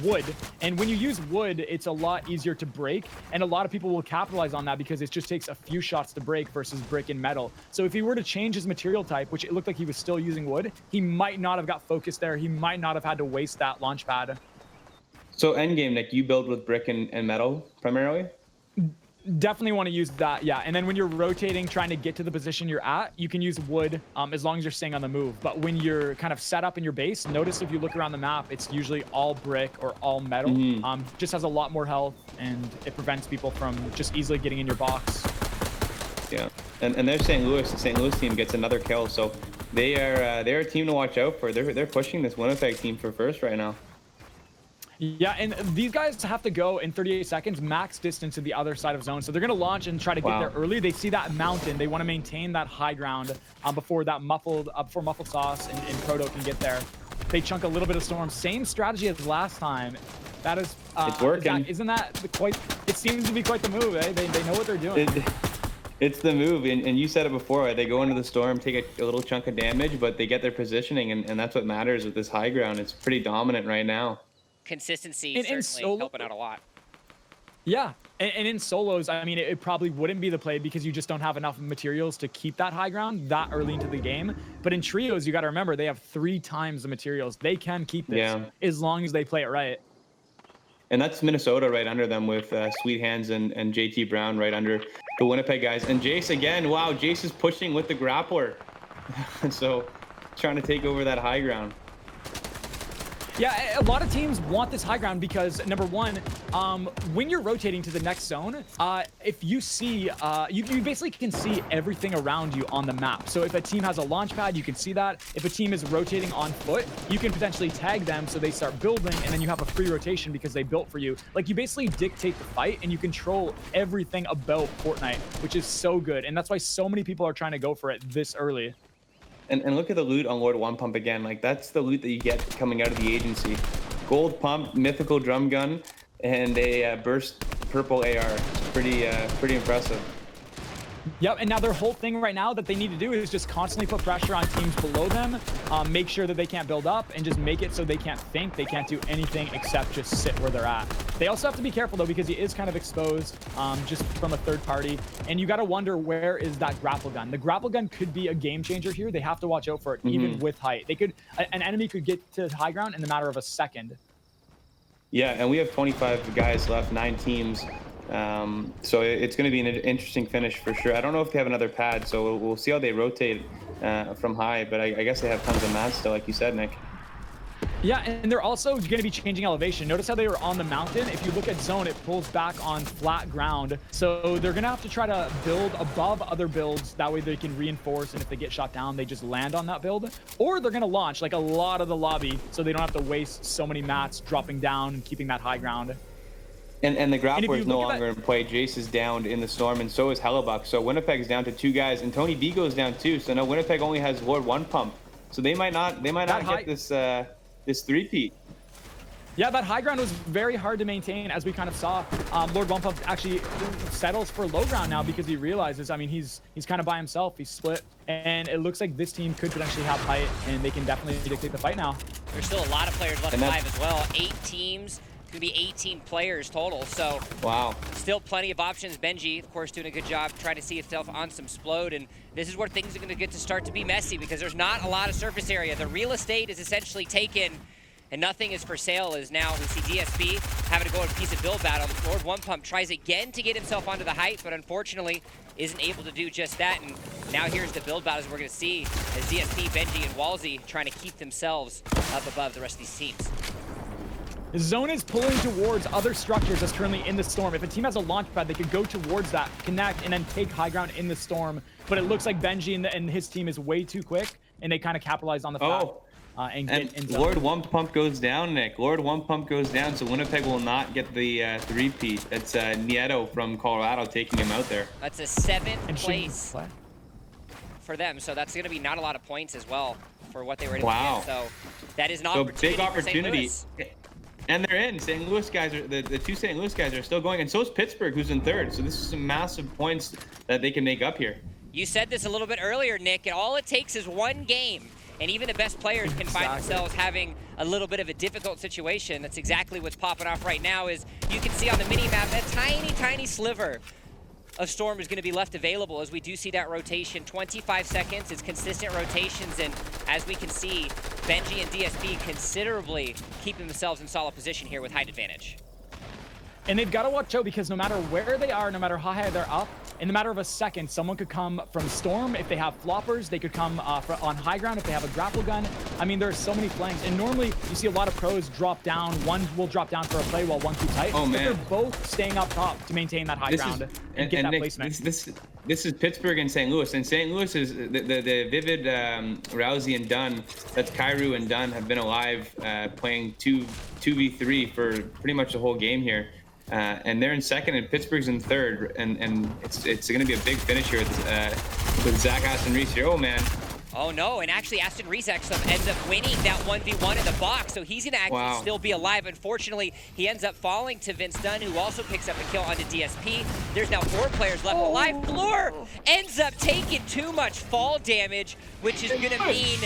wood, and when you use wood, it's a lot easier to break, and a lot of people will capitalize on that because it just takes a few shots to break versus brick and metal. So if he were to change his material type, which it looked like he was still using wood, he might not have got focused there. He might not have had to waste that launch pad. So endgame, Nick, you build with brick and metal primarily? Definitely want to use that, yeah. And then when you're rotating, trying to get to the position you're at, you can use wood as long as you're staying on the move. But when you're kind of set up in your base, notice if you look around the map, it's usually all brick or all metal. Just has a lot more health, and it prevents people from just easily getting in your box. Yeah, and there's St. Louis. The St. Louis team gets another kill, so they're a team to watch out for. They're pushing this Winnipeg team for first right now. Yeah, and these guys have to go in 38 seconds, max distance to the other side of zone. So they're going to launch and try to get there early. They see that mountain. They want to maintain that high ground before muffled sauce and Proto can get there. They chunk a little bit of storm. Same strategy as last time. That is, it's working. Isn't that quite? It seems to be quite the move. Eh? They know what they're doing. It's the move, and you said it before. Right? They go into the storm, take a little chunk of damage, but they get their positioning, and that's what matters with this high ground. It's pretty dominant right now. Consistency certainly helping out a lot. Yeah, and in solos, I mean, it probably wouldn't be the play because you just don't have enough materials to keep that high ground that early into the game. But in trios, you got to remember, they have 3 times the materials. They can keep this as long as they play it right. And that's Minnesota right under them with Sweet Hands and JT Brown right under the Winnipeg guys. And Jace again, wow, Jace is pushing with the grappler. So trying to take over that high ground. Yeah, a lot of teams want this high ground because, number one, when you're rotating to the next zone, if you see, you basically can see everything around you on the map. So if a team has a launch pad, you can see that. If a team is rotating on foot, you can potentially tag them so they start building, and then you have a free rotation because they built for you. Like, you basically dictate the fight, and you control everything about Fortnite, which is so good. And that's why so many people are trying to go for it this early. And look at the loot on Lord One Pump again. Like, that's the loot that you get coming out of the agency. Gold pump, mythical drum gun, and a burst purple AR. It's pretty impressive. Yep, and now their whole thing right now that they need to do is just constantly put pressure on teams below them, make sure that they can't build up, and just make it so they can't think, they can't do anything except just sit where they're at. They also have to be careful, though, because he is kind of exposed just from a third party, and you got to wonder, where is that grapple gun? The grapple gun could be a game changer here. They have to watch out for it, even with height. An enemy could get to high ground in the matter of a second. Yeah, and we have 25 guys left, 9 teams. So it's going to be an interesting finish for sure. I don't know if they have another pad, so we'll see how they rotate from high, but I guess they have tons of mats still, like you said, Nick. Yeah, and they're also going to be changing elevation. Notice how they were on the mountain. If you look at zone, it pulls back on flat ground. So they're going to have to try to build above other builds. That way they can reinforce, and if they get shot down, they just land on that build. Or they're going to launch like a lot of the lobby, so they don't have to waste so many mats dropping down and keeping that high ground. And the grappler is no longer in play. Jace is downed in the storm, and so is Hellebuck. So Winnipeg's down to 2 guys, and Tony D goes down too. So now Winnipeg only has Lord One Pump. So they might not get this three-peat. Yeah, that high ground was very hard to maintain, as we kind of saw. Lord One Pump actually settles for low ground now because he realizes, I mean, he's kind of by himself. He's split, and it looks like this team could potentially have height, and they can definitely dictate the fight now. There's still a lot of players left alive as well. 8 teams. Going to be 18 players total, so wow, still plenty of options. Benji, of course, doing a good job trying to see himself on some Splode, and this is where things are going to get to start to be messy because there's not a lot of surface area. The real estate is essentially taken, and nothing is for sale. As now we see DSP having to go in a piece of build battle. Lord One Pump tries again to get himself onto the height, but unfortunately isn't able to do just that. And now here's the build battles we're going to see as DSP, Benji, and Walsey trying to keep themselves up above the rest of these teams. Zone is pulling towards other structures that's currently in the storm. If a team has a launch pad, they could go towards that, connect, and then take high ground in the storm. But it looks like Benji and his team is way too quick, and they kind of capitalize on the fact. And get in zone. Lord One Pump goes down, Nick. Lord One Pump goes down, so Winnipeg will not get the three-peat. That's Nieto from Colorado taking him out there. That's a 7th place for them. So that's going to be not a lot of points as well for what they were able to get. So that is an big opportunity opportunity. for St. Louis. And they're in. St. Louis guys are the two St. Louis guys are still going, and so is Pittsburgh, who's in third. So this is some massive points that they can make up here. You said this a little bit earlier, Nick, and all it takes is one game, and even the best players can find themselves having a little bit of a difficult situation. That's exactly what's popping off right now. Is you can see on the mini map that tiny sliver of Storm is going to be left available as we do see that rotation. 25 seconds, it's consistent rotations, and as we can see, Benji and DSP considerably keeping themselves in solid position here with height advantage. And they've got to watch out because no matter where they are, no matter how high they're up, in the matter of a second, someone could come from Storm. If they have floppers, they could come on high ground if they have a grapple gun. I mean, there's so many flanks. And normally, you see a lot of pros drop down. One will drop down for a play while one too tight. Oh, man. But they're both staying up top to maintain that high ground and get that Nick, placement. This is Pittsburgh and St. Louis. And St. Louis is the Vivid, Rousey, and Dunn. That's Kairu and Dunn have been alive playing 2v3 for pretty much the whole game here. And they're in second, and Pittsburgh's in third, and it's going to be a big finish here with Zach aston-reese here. Oh man! Oh no! And actually, aston-reese ends up winning that 1v1 in the box, so he's going to actually still be alive. Unfortunately, he ends up falling to Vince Dunn, who also picks up a kill onto DSP. There's now 4 players left alive. Floor ends up taking too much fall damage, which is going to mean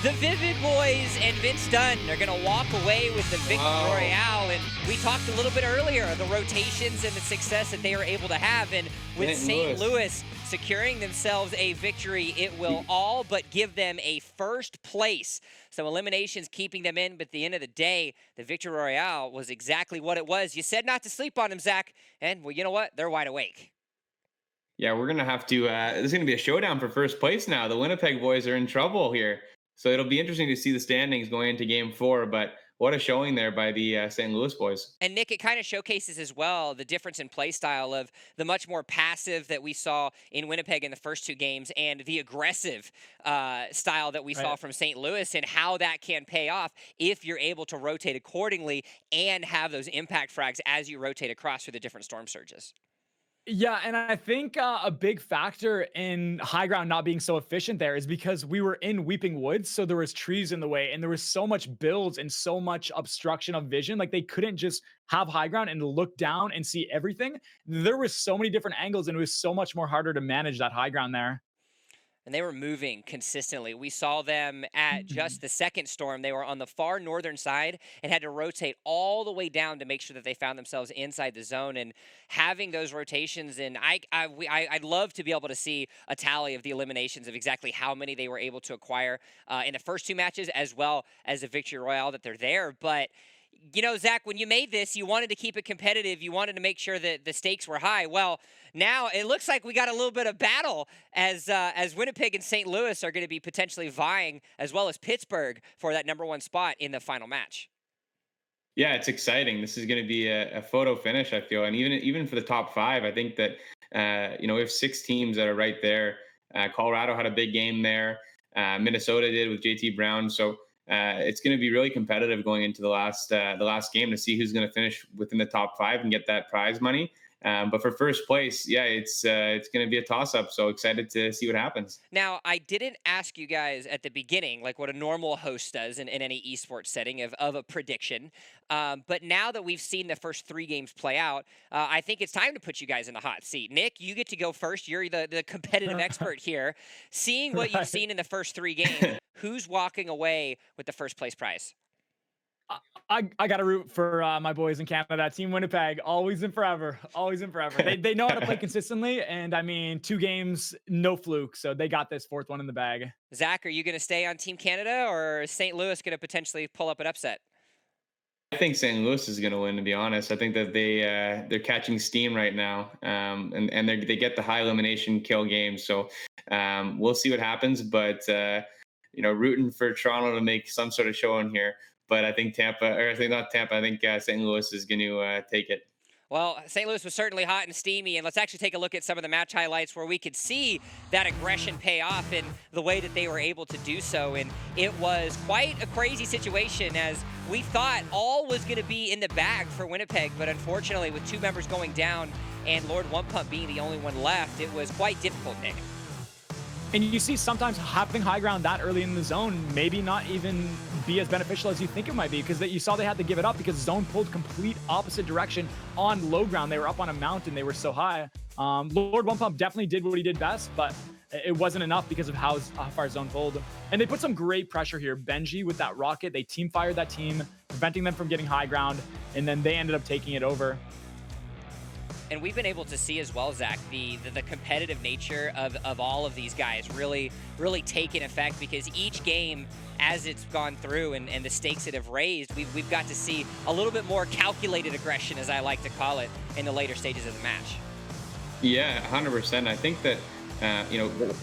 the Vivid boys and Vince Dunn are going to walk away with the victory royale. And we talked a little bit earlier of the rotations and the success that they were able to have. And with St. Louis securing themselves a victory, it will all but give them a first place. So eliminations keeping them in, but at the end of the day, the victory royale was exactly what it was. You said not to sleep on them, Zach. And well, you know what? They're wide awake. Yeah, we're going to have to, there's going to be a showdown for first place now. The Winnipeg boys are in trouble here. So it'll be interesting to see the standings going into Game 4, but what a showing there by the St. Louis boys. And Nick, it kind of showcases as well the difference in play style of the much more passive that we saw in Winnipeg in the first 2 games and the aggressive style that we saw from St. Louis, and how that can pay off if you're able to rotate accordingly and have those impact frags as you rotate across through the different storm surges. Yeah, and I think a big factor in high ground not being so efficient there is because we were in Weeping Woods, so there was trees in the way, and there was so much builds and so much obstruction of vision. Like, they couldn't just have high ground and look down and see everything. There was so many different angles, and it was so much more harder to manage that high ground there. And they were moving consistently. We saw them at just the second storm. They were on the far northern side and had to rotate all the way down to make sure that they found themselves inside the zone. And having those rotations, and I'd love to be able to see a tally of the eliminations of exactly how many they were able to acquire in the first 2 matches, as well as the victory royale that they're there. But you know, Zach, when you made this, you wanted to keep it competitive. You wanted to make sure that the stakes were high. Well, now it looks like we got a little bit of battle as Winnipeg and St. Louis are going to be potentially vying, as well as Pittsburgh, for that #1 spot in the final match. Yeah, it's exciting. This is going to be a photo finish, I feel. And even for the top 5, I think that, we have 6 teams that are right there. Colorado had a big game there. Minnesota did with JT Brown. So it's going to be really competitive going into the last game to see who's going to finish within the top 5 and get that prize money. But for first place, yeah, it's going to be a toss-up. So excited to see what happens. Now, I didn't ask you guys at the beginning, like what a normal host does in any esports setting of a prediction. But now that we've seen the first 3 games play out, I think it's time to put you guys in the hot seat. Nick, you get to go first. You're the competitive expert here. Seeing what you've seen in the first 3 games, who's walking away with the first place prize? I got to root for my boys in Canada. Team Winnipeg, always and forever. Always and forever. They know how to play consistently, and I mean, 2 games, no fluke, so they got this 4th one in the bag. Zach, are you going to stay on Team Canada, or is St. Louis going to potentially pull up an upset? I think St. Louis is going to win, to be honest. I think that they're catching steam right now, and they get the high elimination kill games. So we'll see what happens, but rooting for Toronto to make some sort of showing here. But I think St. Louis is going to take it. Well, St. Louis was certainly hot and steamy, and let's actually take a look at some of the match highlights where we could see that aggression pay off in the way that they were able to do so. And it was quite a crazy situation, as we thought all was going to be in the bag for Winnipeg, but unfortunately with 2 members going down and Lord One Pump being the only one left, it was quite difficult, Nick. And you see sometimes having high ground that early in the zone maybe not even be as beneficial as you think it might be, because you saw they had to give it up because zone pulled complete opposite direction on low ground. They were up on a mountain. They were so high. Lord One Pump definitely did what he did best, but it wasn't enough because of how far zone pulled. And they put some great pressure here. Benji with that rocket, they team fired that team, preventing them from getting high ground, and then they ended up taking it over. And we've been able to see as well, Zach, the competitive nature of all of these guys really taking effect, because each game, as it's gone through and the stakes that have raised, we've got to see a little bit more calculated aggression, as I like to call it, in the later stages of the match. Yeah, 100%. I think that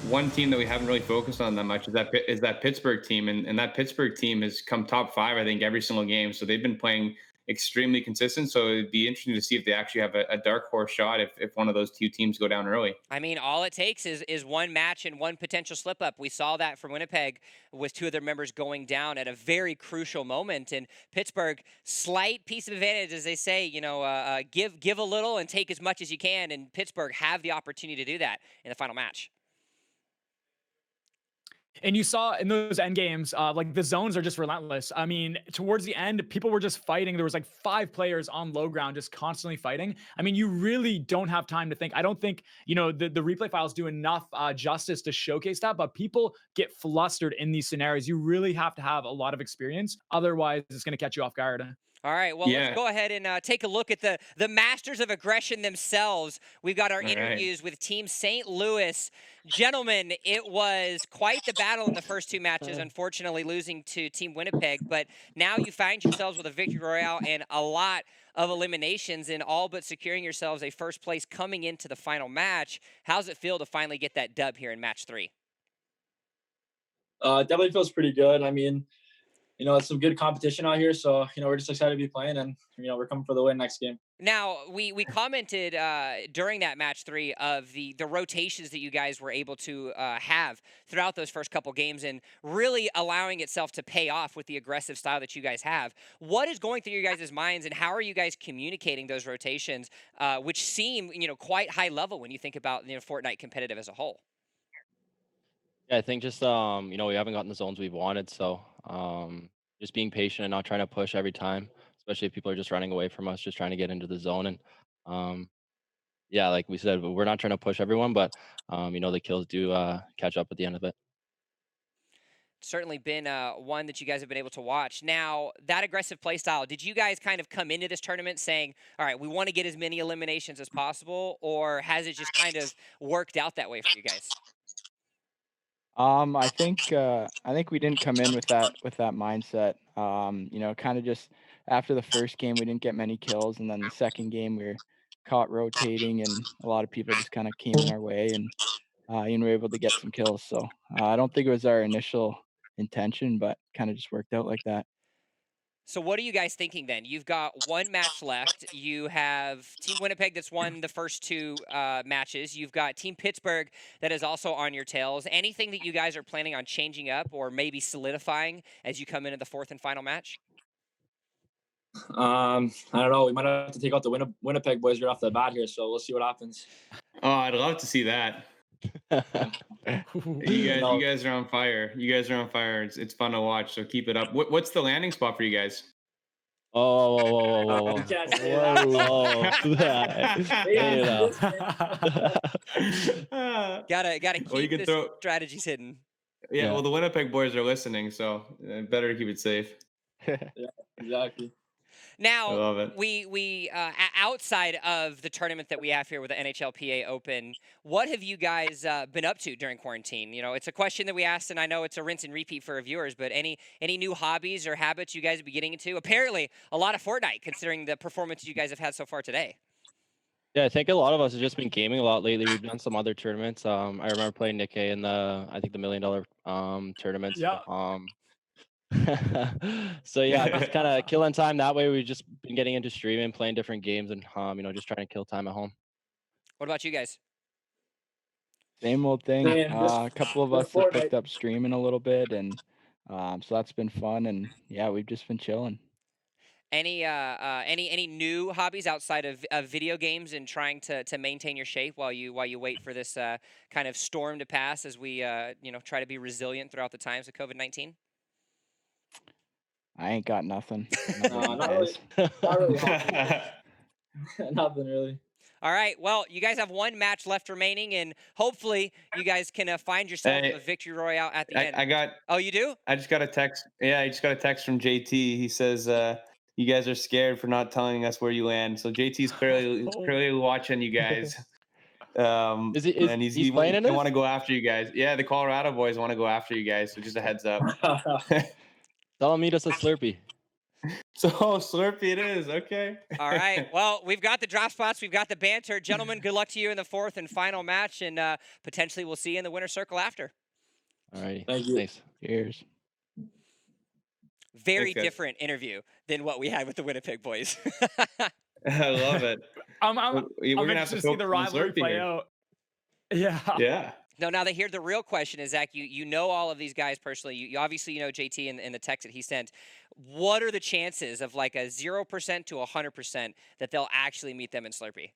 one team that we haven't really focused on that much is that Pittsburgh team, and that Pittsburgh team has come top 5, I think, every single game. So they've been playing extremely consistent. So it'd be interesting to see if they actually have a dark horse shot if one of those two teams go down early. I mean, all it takes is one match and one potential slip up. We saw that from Winnipeg with 2 of their members going down at a very crucial moment. And Pittsburgh, slight piece of advantage, as they say, give a little and take as much as you can. And Pittsburgh have the opportunity to do that in the final match. And you saw in those end games, like the zones are just relentless. I mean, towards the end, people were just fighting. There was like 5 players on low ground just constantly fighting. I mean, you really don't have time to think. I don't think, the replay files do enough justice to showcase that, but people get flustered in these scenarios. You really have to have a lot of experience. Otherwise, it's going to catch you off guard. All right, well, let's go ahead and take a look at the masters of aggression themselves. We've got our interviews with Team St. Louis. Gentlemen, it was quite the battle in the first 2 matches, unfortunately losing to Team Winnipeg. But now you find yourselves with a victory royale and a lot of eliminations, and all but securing yourselves a first place coming into the final match. How's it feel to finally get that dub here in match 3? Definitely feels pretty good. I mean, it's some good competition out here. So, we're just excited to be playing, and, we're coming for the win next game. Now, we commented during that match 3 of the rotations that you guys were able to have throughout those first couple games, and really allowing itself to pay off with the aggressive style that you guys have. What is going through your guys' minds, and how are you guys communicating those rotations, which seem, quite high level when you think about, Fortnite competitive as a whole? Yeah, I think just we haven't gotten the zones we've wanted, so just being patient and not trying to push every time, especially if people are just running away from us, just trying to get into the zone. And yeah, like we said, we're not trying to push everyone, but the kills do catch up at the end of it. Certainly been one that you guys have been able to watch. Now, that aggressive play style, did you guys kind of come into this tournament saying, all right, we want to get as many eliminations as possible, or has it just kind of worked out that way for you guys? I think we didn't come in with that mindset. Kind of just after the first game we didn't get many kills, and then the second game we were caught rotating, and a lot of people just kind of came in our way, and we were able to get some kills. So I don't think it was our initial intention, but kind of just worked out like that. So what are you guys thinking then? You've got one match left. You have Team Winnipeg that's won the first 2 matches. You've got Team Pittsburgh that is also on your tails. Anything that you guys are planning on changing up or maybe solidifying as you come into the 4th and final match? I don't know. We might have to take out the Winnipeg boys right off the bat here, so we'll see what happens. Oh, I'd love to see that. You guys are on fire. It's fun to watch. So keep it up. What's the landing spot for you guys? Oh, You can't say that. Gotta keep the strategies hidden. Yeah, well, the Winnipeg boys are listening, so better to keep it safe. Yeah, exactly. Now, I love it. we outside of the tournament that we have here with the NHLPA Open, what have you guys been up to during quarantine? It's a question that we asked, and I know it's a rinse and repeat for our viewers, but any new hobbies or habits you guys have been getting into? Apparently, a lot of Fortnite, considering the performance you guys have had so far today. Yeah, I think a lot of us have just been gaming a lot lately. We've done some other tournaments. I remember playing Nikkei in the $1 million tournaments. Yeah. So yeah, just kind of killing time that way. We've just been getting into streaming, playing different games, and just trying to kill time at home. What about you guys? Same old thing. A couple of us have Fortnite. picked up streaming a little bit, and so that's been fun. And yeah, we've just been chilling. Any new hobbies outside of video games and trying to maintain your shape while you wait for this kind of storm to pass as we try to be resilient throughout the times of COVID-19? I ain't got nothing. No, not really. Not really. Nothing really. All right. Well, you guys have one match left remaining, and hopefully you guys can find yourself a victory royale at the end. Oh, you do? I just got a text. Yeah, I just got a text from JT. He says, you guys are scared for not telling us where you land. So JT's clearly watching you guys. Is he playing in They this? want to go after you guys. Yeah, the Colorado boys want to go after you guys. So just a heads up. Tell him meet us at Slurpee. So Slurpee it is. Okay. All right. Well, we've got the drop spots. We've got the banter. Gentlemen, good luck to you in the fourth and final match. And potentially we'll see you in the winner's circle after. All right. Thank you. Thanks. Cheers. Very Thanks, guys. different interview than what we had with the Winnipeg boys. I love it. I'm We're gonna have to see the focus on rivalry Slurpee play here. out. Yeah. Yeah. No, now that here the real question is, Zach, you know all of these guys personally. You obviously know JT and the text that he sent. What are the chances of like a 0% to 100% that they'll actually meet them in Slurpee?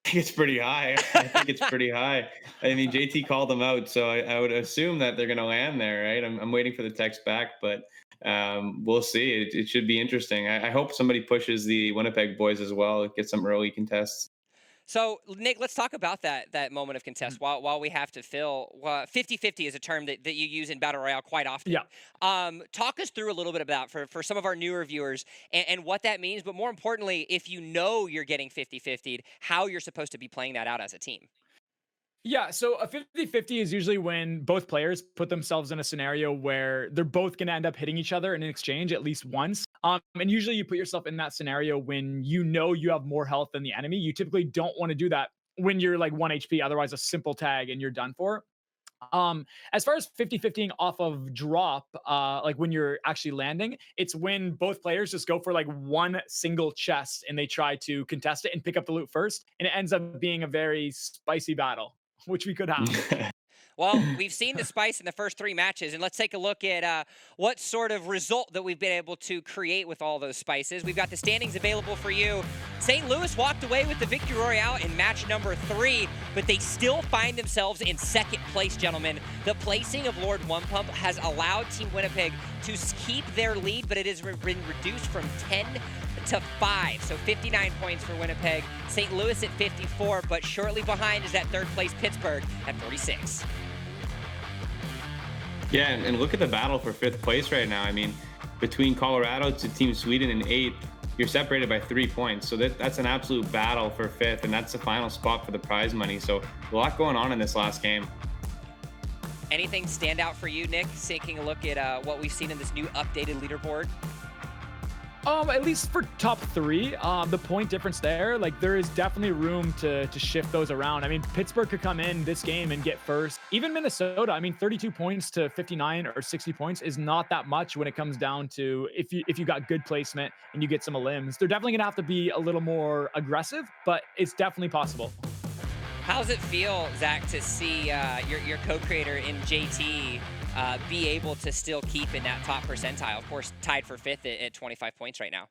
I think it's pretty high. I think it's pretty high. I mean, JT called them out, so I would assume that they're going to land there, right? I'm waiting for the text back, but we'll see. It should be interesting. I hope somebody pushes the Winnipeg boys as well, get some early contests. So, Nick, let's talk about that moment of contest while we have to fill. 50-50 is a term that you use in Battle Royale quite often. Yeah. Talk us through a little bit about, for some of our newer viewers, and what that means, but more importantly, if you know you're getting 50-50'd, how you're supposed to be playing that out as a team. Yeah, so a 50-50 is usually when both players put themselves in a scenario where they're both going to end up hitting each other in an exchange at least once. And usually you put yourself in that scenario when you know you have more health than the enemy. You typically don't want to do that when you're like 1 HP, otherwise a simple tag and you're done for. As far as 50-50ing off of drop, like when you're actually landing, it's when both players just go for like one single chest and they try to contest it and pick up the loot first. And it ends up being a very spicy battle, which we could have. Well, we've seen the spice in the first 3 matches, and let's take a look at what sort of result that we've been able to create with all those spices. We've got the standings available for you. St. Louis walked away with the victory royale in match number 3, but they still find themselves in second place, gentlemen. The placing of Lord One Pump has allowed Team Winnipeg to keep their lead, but it has been reduced from 10 to 5, so 59 points for Winnipeg. St. Louis at 54, but shortly behind is that third place Pittsburgh at 46. Yeah, and look at the battle for 5th place right now. I mean, between Colorado to Team Sweden and 8th, you're separated by 3 points. So that's an absolute battle for 5th, and that's the final spot for the prize money. So a lot going on in this last game. Anything stand out for you, Nick, taking a look at what we've seen in this new updated leaderboard? At least for top 3, the point difference there, like there is definitely room to shift those around. I mean, Pittsburgh could come in this game and get first. Even Minnesota, I mean, 32 points to 59 or 60 points is not that much when it comes down to if you got good placement and you get some elims. They're definitely gonna have to be a little more aggressive, but it's definitely possible. How does it feel, Zach, to see your co-creator in JT be able to still keep in that top percentile? Of course, tied for 5th at 25 points right now.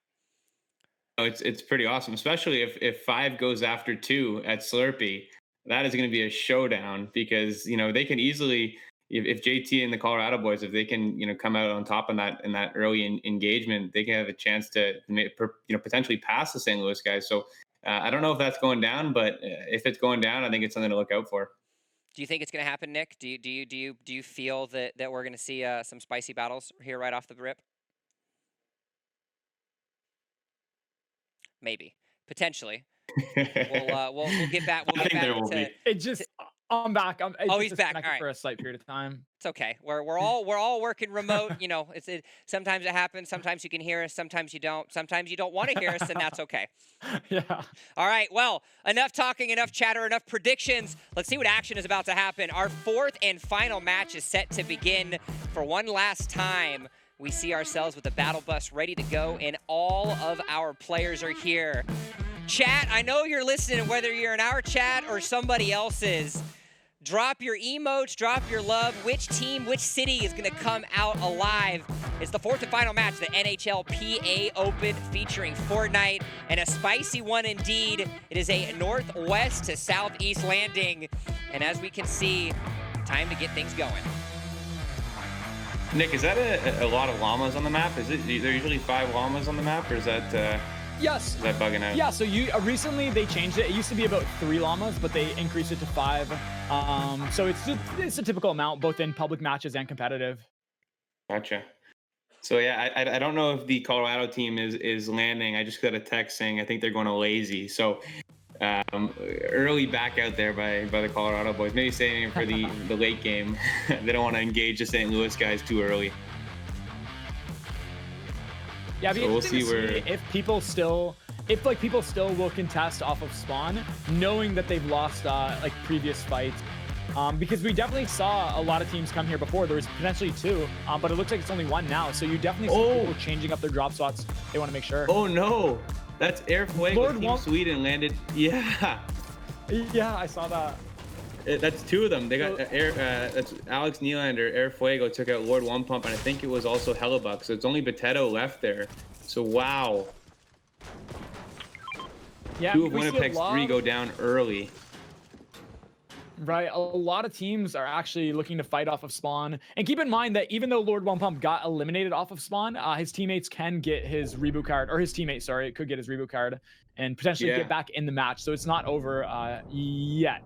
It's pretty awesome, especially if 5 goes after 2 at Slurpee. That is going to be a showdown because they can easily, if JT and the Colorado boys, if they can come out on top in that early engagement, they can have a chance to potentially pass the St. Louis guys. So I don't know if that's going down, but if it's going down, I think it's something to look out for. Do you think it's going to happen, Nick? Do you feel that we're going to see some spicy battles here right off the rip? Maybe, potentially. We'll get back. We'll get back to it. Just I'm back. He's back. All right. For a slight period of time. It's okay. We're all working remote. Sometimes it happens. Sometimes you can hear us. Sometimes you don't. Sometimes you don't want to hear us, and that's okay. Yeah. All right. Well, enough talking, enough chatter, enough predictions. Let's see what action is about to happen. Our 4th and final match is set to begin. For one last time, we see ourselves with the battle bus ready to go, and all of our players are here. Chat, I know you're listening, whether you're in our chat or somebody else's. Drop your emotes, drop your love. Which team, which city is going to come out alive It's the fourth and final match, the NHLPA Open featuring Fortnite, and a spicy one indeed. It is a northwest to southeast landing, and as we can see, time to get things going. Nick, is that a lot of llamas on the map? Is it there usually 5 llamas on the map, or is that yes? Is that bugging out? Yeah. So recently they changed it. It used to be about 3 llamas, but they increased it to 5. So it's a typical amount both in public matches and competitive. Gotcha. So yeah, I don't know if the Colorado team is landing. I just got a text saying I think they're going to lazy. So early back out there by the Colorado boys. Maybe saving for the late game. They don't want to engage the St. Louis guys too early. Yeah, so we'll see where if people still will contest off of spawn, knowing that they've lost like previous fights. Because we definitely saw a lot of teams come here before. There was potentially 2, but it looks like it's only 1 now. So you definitely see people changing up their drop spots. They want to make sure. Oh no, that's Air Fuego. Team Sweden landed. Yeah. Yeah, I saw that. That's 2 of them. They got that's Alex Nylander, Air Fuego took out Lord One Pump, and I think it was also Hellebuck. So it's only Potato left there. So wow. Yeah, 2 of Winnipeg's 3 go down early. Right, a lot of teams are actually looking to fight off of spawn. And keep in mind that even though Lord One Pump got eliminated off of spawn, his teammates can get his reboot card, or his teammate, sorry, could get his reboot card and potentially get back in the match. So it's not over yet.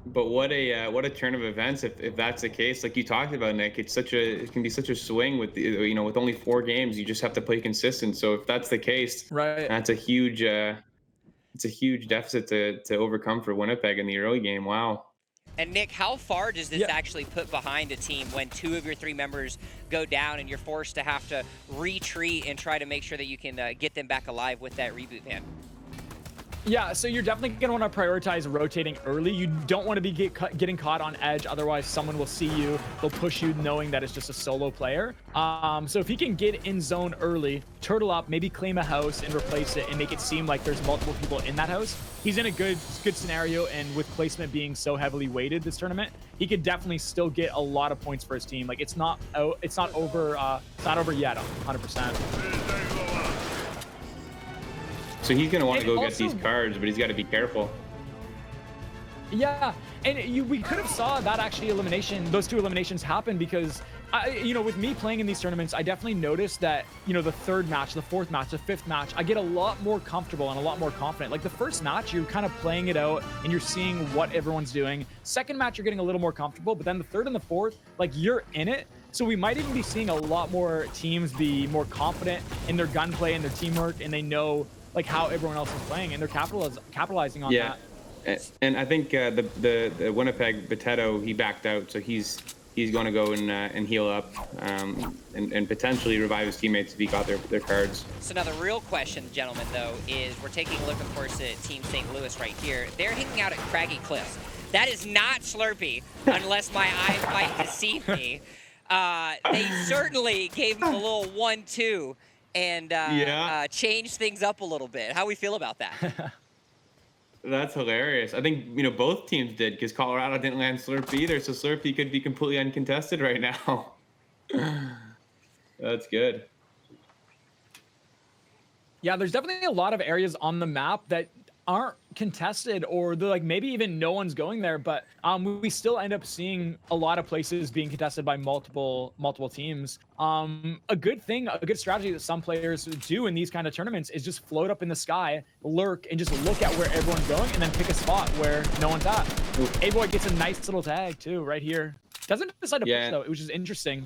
But what a turn of events if that's the case. Like you talked about, Nick, it can be such a swing with with only 4 games. You just have to play consistent. So if that's the case, right, that's a huge deficit to overcome for Winnipeg in the early game. Wow. And Nick, how far does this actually put behind a team when 2 of your 3 members go down and you're forced to have to retreat and try to make sure that you can get them back alive with that reboot van? Yeah, so you're definitely going to want to prioritize rotating early. You don't want to be getting caught on edge. Otherwise, someone will see you. They'll push you knowing that it's just a solo player. So if he can get in zone early, turtle up, maybe claim a house and replace it and make it seem like there's multiple people in that house, he's in a good scenario. And with placement being so heavily weighted this tournament, he could definitely still get a lot of points for his team. Like it's not over yet, 100%. So he's going to want to go get these cards, but he's got to be careful. Yeah, and we could have saw that actually those 2 eliminations happen because, with me playing in these tournaments, I definitely noticed that, the 3rd match, the 4th match, the 5th match, I get a lot more comfortable and a lot more confident. Like the first match, you're kind of playing it out and you're seeing what everyone's doing. Second match, you're getting a little more comfortable, but then the 3rd and the 4th, like you're in it. So we might even be seeing a lot more teams be more confident in their gunplay and their teamwork, and they know like how everyone else is playing, and they're capitalizing on that. And I think the Winnipeg Potato, he backed out, so he's going to go and heal up and potentially revive his teammates if he got their cards. So now the real question, gentlemen, though, is we're taking a look, of course, at Team St. Louis right here. They're hanging out at Craggy Cliffs. That is not Slurpee, unless my eyes might deceive me. They certainly gave him a little 1-2. And change things up a little bit. How we feel about that? That's hilarious. I think both teams did because Colorado didn't land Slurpee either, so Slurpee could be completely uncontested right now. That's good. Yeah, there's definitely a lot of areas on the map that aren't contested, or they're like maybe even no one's going there, but we still end up seeing a lot of places being contested by multiple teams. A good strategy that some players do in these kind of tournaments is just float up in the sky, lurk, and just look at where everyone's going, and then pick a spot where no one's at. A-Boy gets a nice little tag too right here. Doesn't decide to push though, which is interesting.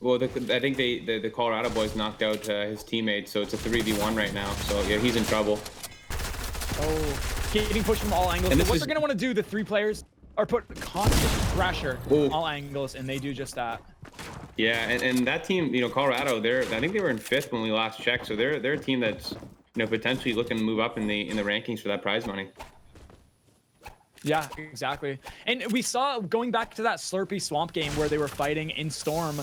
Well, I think the Colorado boys knocked out his teammates, so it's a 3v1 right now. So yeah, he's in trouble. Oh, getting pushed from all angles. So what they're going to want to do, the 3 players, are put constant pressure on all angles, and they do just that. Yeah, and that team, Colorado, I think they were in 5th when we last checked, so they're a team that's, potentially looking to move up in the rankings for that prize money. Yeah, exactly. And we saw, going back to that Slurpee Swamp game where they were fighting in Storm,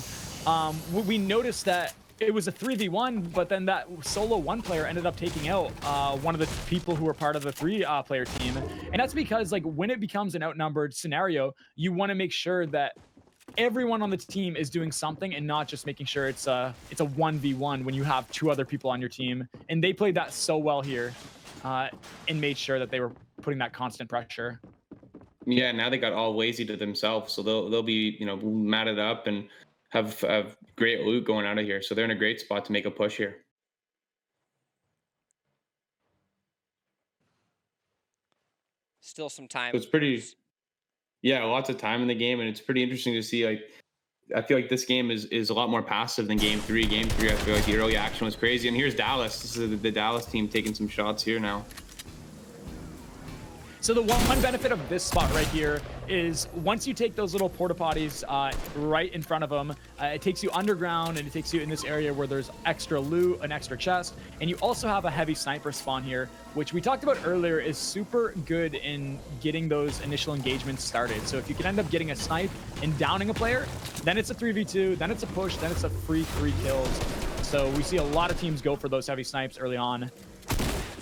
we noticed that it was a 3v1, but then that solo 1 player ended up taking out one of the people who were part of the 3-player team. And that's because, like, when it becomes an outnumbered scenario, you want to make sure that everyone on the team is doing something and not just making sure it's a 1v1 when you have 2 other people on your team. And they played that so well here and made sure that they were putting that constant pressure. Yeah, now they got all lazy to themselves, so they'll be, you know, matted up and have great loot going out of here. So they're in a great spot to make a push here. Still some time. So it's pretty, yeah, lots of time in the game, and it's pretty interesting to see. Like, I feel like this game is a lot more passive than Game 3. Game 3, I feel like the early action was crazy. And here's Dallas. This is the Dallas team taking some shots here now. So the one benefit of this spot right here is once you take those little porta potties right in front of them, it takes you underground and it takes you in this area where there's extra loot, an extra chest, and you also have a heavy sniper spawn here, which we talked about earlier is super good in getting those initial engagements started. So if you can end up getting a snipe and downing a player, then it's a 3v2, then it's a push, then it's a free 3 kills. So we see a lot of teams go for those heavy snipes early on.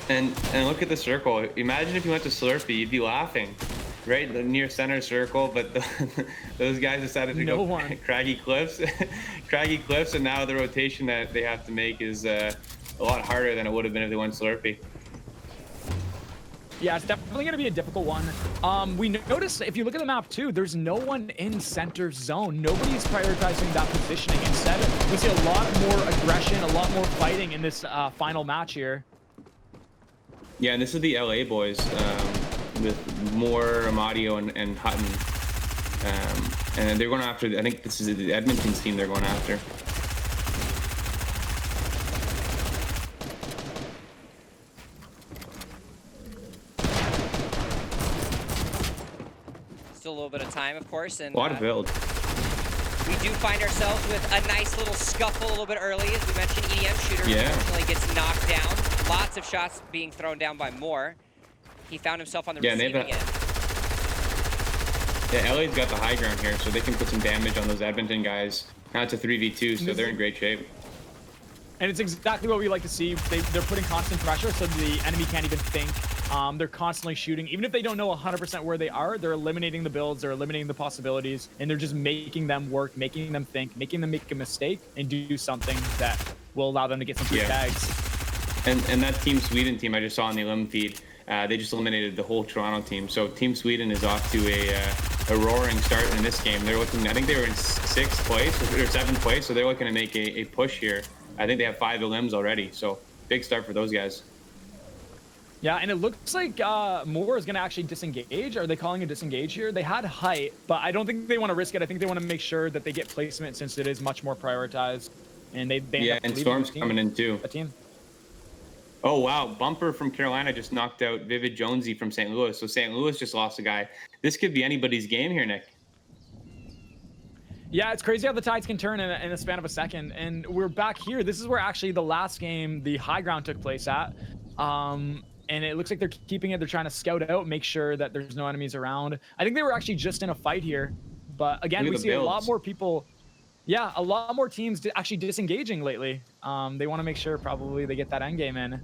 And look at the circle. Imagine if you went to Slurpee, you'd be laughing, right? The near center circle, but those guys decided to go Craggy Cliffs, Craggy Cliffs, and now the rotation that they have to make is a lot harder than it would have been if they went Slurpee. Yeah, it's definitely going to be a difficult one. We notice, if you look at the map too, there's no one in center zone. Nobody's prioritizing that positioning. Instead, we see a lot more aggression, a lot more fighting in this final match here. Yeah, and this is the LA boys with Moore, Amadio, and Hutton. And they're going after, I think this is the Edmonton's team they're going after. Still a little bit of time, of course. And a lot of build. We do find ourselves with a nice little scuffle a little bit early. As we mentioned, EM shooter unfortunately gets knocked down. Lots of shots being thrown down by Moore. He found himself on the receiving end. Yeah, LA's got the high ground here, so they can put some damage on those Edmonton guys. Now it's a 3v2, so they're in great shape. And it's exactly what we like to see. They're putting constant pressure, so the enemy can't even think. They're constantly shooting. Even if they don't know 100% where they are, they're eliminating the builds, they're eliminating the possibilities, and they're just making them work, making them think, making them make a mistake, and do something that will allow them to get some free tags. And that Team Sweden team I just saw on the elim feed, they just eliminated the whole Toronto team. So Team Sweden is off to a roaring start in this game. They're looking, I think they were in 6th place or 7th place, so they're looking to make a push here. I think they have 5 elims already, so big start for those guys. Yeah, and it looks like Moore is going to actually disengage. Are they calling a disengage here? They had height, but I don't think they want to risk it. I think they want to make sure that they get placement since it is much more prioritized. And they yeah, and Storm's coming in too. A team. Oh, wow. Bumper from Carolina just knocked out Vivid Jonesy from St. Louis. So St. Louis just lost a guy. This could be anybody's game here, Nick. Yeah, it's crazy how the tides can turn in a span of a second. And we're back here. This is where actually the last game, the high ground, took place at. And it looks like they're keeping it. They're trying to scout out, make sure that there's no enemies around. I think they were actually just in a fight here. But again, we see a lot more people. Yeah, a lot more teams actually disengaging lately. They want to make sure probably they get that end game in.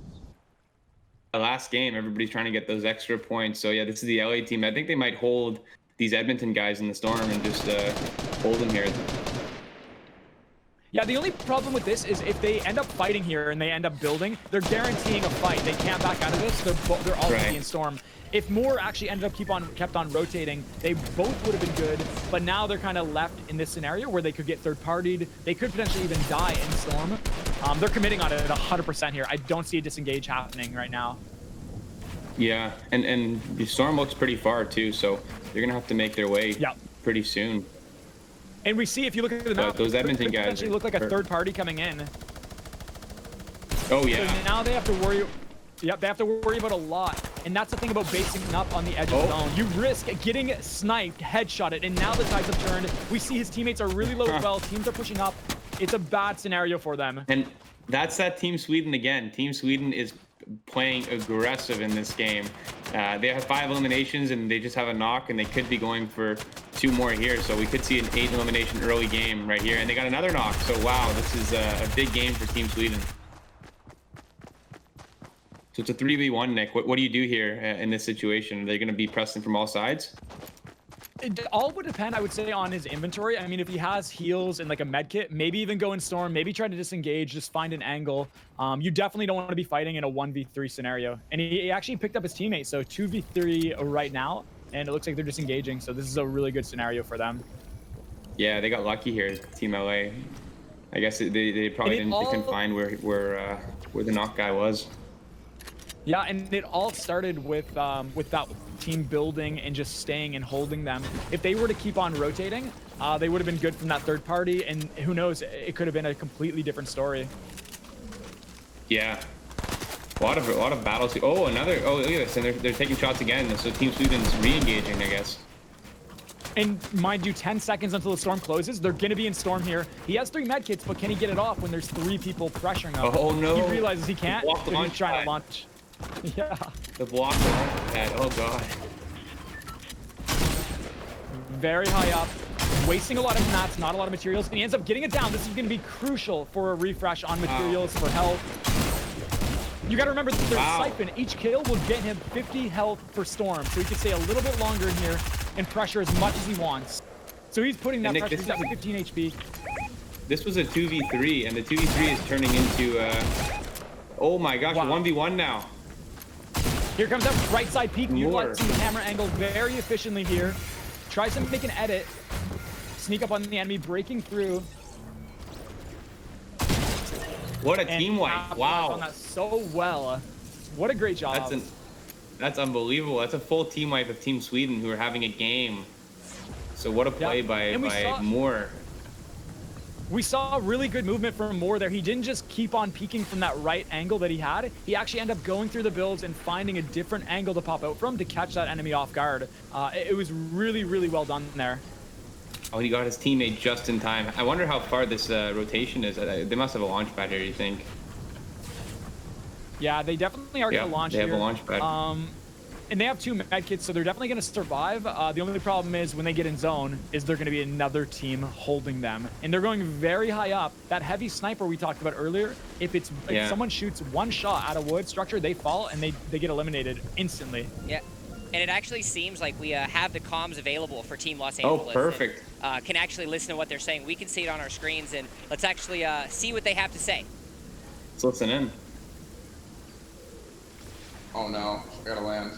The last game, everybody's trying to get those extra points. So yeah, this is the LA team. I think they might hold these Edmonton guys in the Storm and just hold them here. Yeah, the only problem with this is if they end up fighting here and they end up building, they're guaranteeing a fight. They can't back out of this. They're all going to be in Storm. If Moore actually ended up kept on rotating, they both would have been good. But now they're kind of left in this scenario where they could get third-partied. They could potentially even die in Storm. They're committing on it at 100% here. I don't see a disengage happening right now. Yeah, and the Storm looks pretty far too, so they're gonna have to make their way pretty soon. And we see, if you look at the map, those Edmonton guys potentially look like a third party coming in. Oh yeah. So now they have to worry. Yep, they have to worry about a lot. And that's the thing about basing up on the edge of the zone. You risk getting sniped, headshotted, and now the tides have turned. We see his teammates are really low as well. Teams are pushing up. It's a bad scenario for them. And that's that Team Sweden again. Team Sweden is playing aggressive in this game. They have 5 eliminations and they just have a knock, and they could be going for 2 more here. So we could see an 8 elimination early game right here. And they got another knock. So wow, this is a big game for Team Sweden. So it's a 3v1, Nick. What do you do here in this situation? Are they going to be pressing from all sides? It all would depend, I would say, on his inventory. I mean, if he has heals and like a med kit, maybe even go in storm, maybe try to disengage, just find an angle. You definitely don't want to be fighting in a 1v3 scenario. And he actually picked up his teammate, so 2v3 right now, and it looks like they're disengaging. So this is a really good scenario for them. Yeah, they got lucky here, Team LA. I guess they probably they couldn't find where the knock guy was. Yeah, and it all started with that team building and just staying and holding them. If they were to keep on rotating, they would have been good from that third party, and who knows, it could have been a completely different story. Yeah, a lot of battles. Oh, another. Oh, look at this, and they're taking shots again. So Team Sweden's re-engaging, I guess. And mind you, 10 seconds until the storm closes. They're going to be in storm here. He has 3 medkits, but can he get it off when there's 3 people pressuring him? Oh, no. He realizes he can't, so he's trying to launch. Yeah. The block pad. Oh, God. Very high up. Wasting a lot of mats, not a lot of materials. And he ends up getting it down. This is going to be crucial for a refresh on materials, for health. You got to remember that there's Siphon. Each kill will get him 50 health per storm, so he can stay a little bit longer in here and pressure as much as he wants. So he's putting that Nick, pressure. He's at 15 HP. This was a 2v3, and the 2v3 is turning into oh my gosh, 1v1 now. Here comes that right side peek. Utilizing the camera angle very efficiently here. Tries to make an edit. Sneak up on the enemy, breaking through. What a team wipe. Wow. On that so well. What a great job. That's unbelievable. That's a full team wipe of Team Sweden, who are having a game. So what a play by Moore. We saw really good movement from Moore there. He didn't just keep on peeking from that right angle that he had. He actually ended up going through the builds and finding a different angle to pop out from to catch that enemy off guard. It was really, really well done there. Oh, he got his teammate just in time. I wonder how far this rotation is. They must have a launch pad here, you think? Yeah, they definitely are going to launch here. They have here. a launch pad. And they have 2 med kits, so they're definitely going to survive. The only problem is when they get in zone is they're going to be another team holding them. And they're going very high up. That heavy sniper we talked about earlier, if someone shoots 1 shot at a wood structure, they fall and they get eliminated instantly. Yeah. And it actually seems like we have the comms available for Team Los Angeles. Oh, perfect. And, can actually listen to what they're saying. We can see it on our screens, and let's actually see what they have to say. Let's listen in. Oh no, I gotta land.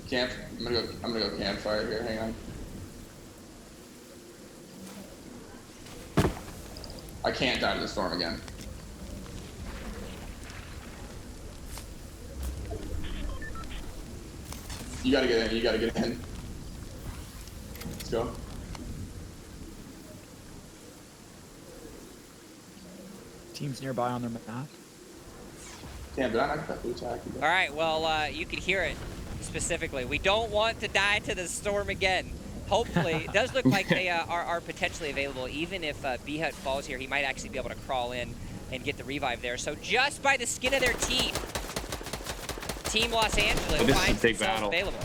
Camp. I'm gonna go campfire here. Hang on. I can't die to the storm again. You gotta get in. You gotta get in. Let's go. Teams nearby on their map. Damn, did I knock that blue tack? All right, well, you could hear it specifically. We don't want to die to the storm again. Hopefully, it does look like they are potentially available. Even if B-Hut falls here, he might actually be able to crawl in and get the revive there. So just by the skin of their teeth, Team Los Angeles finds themselves available.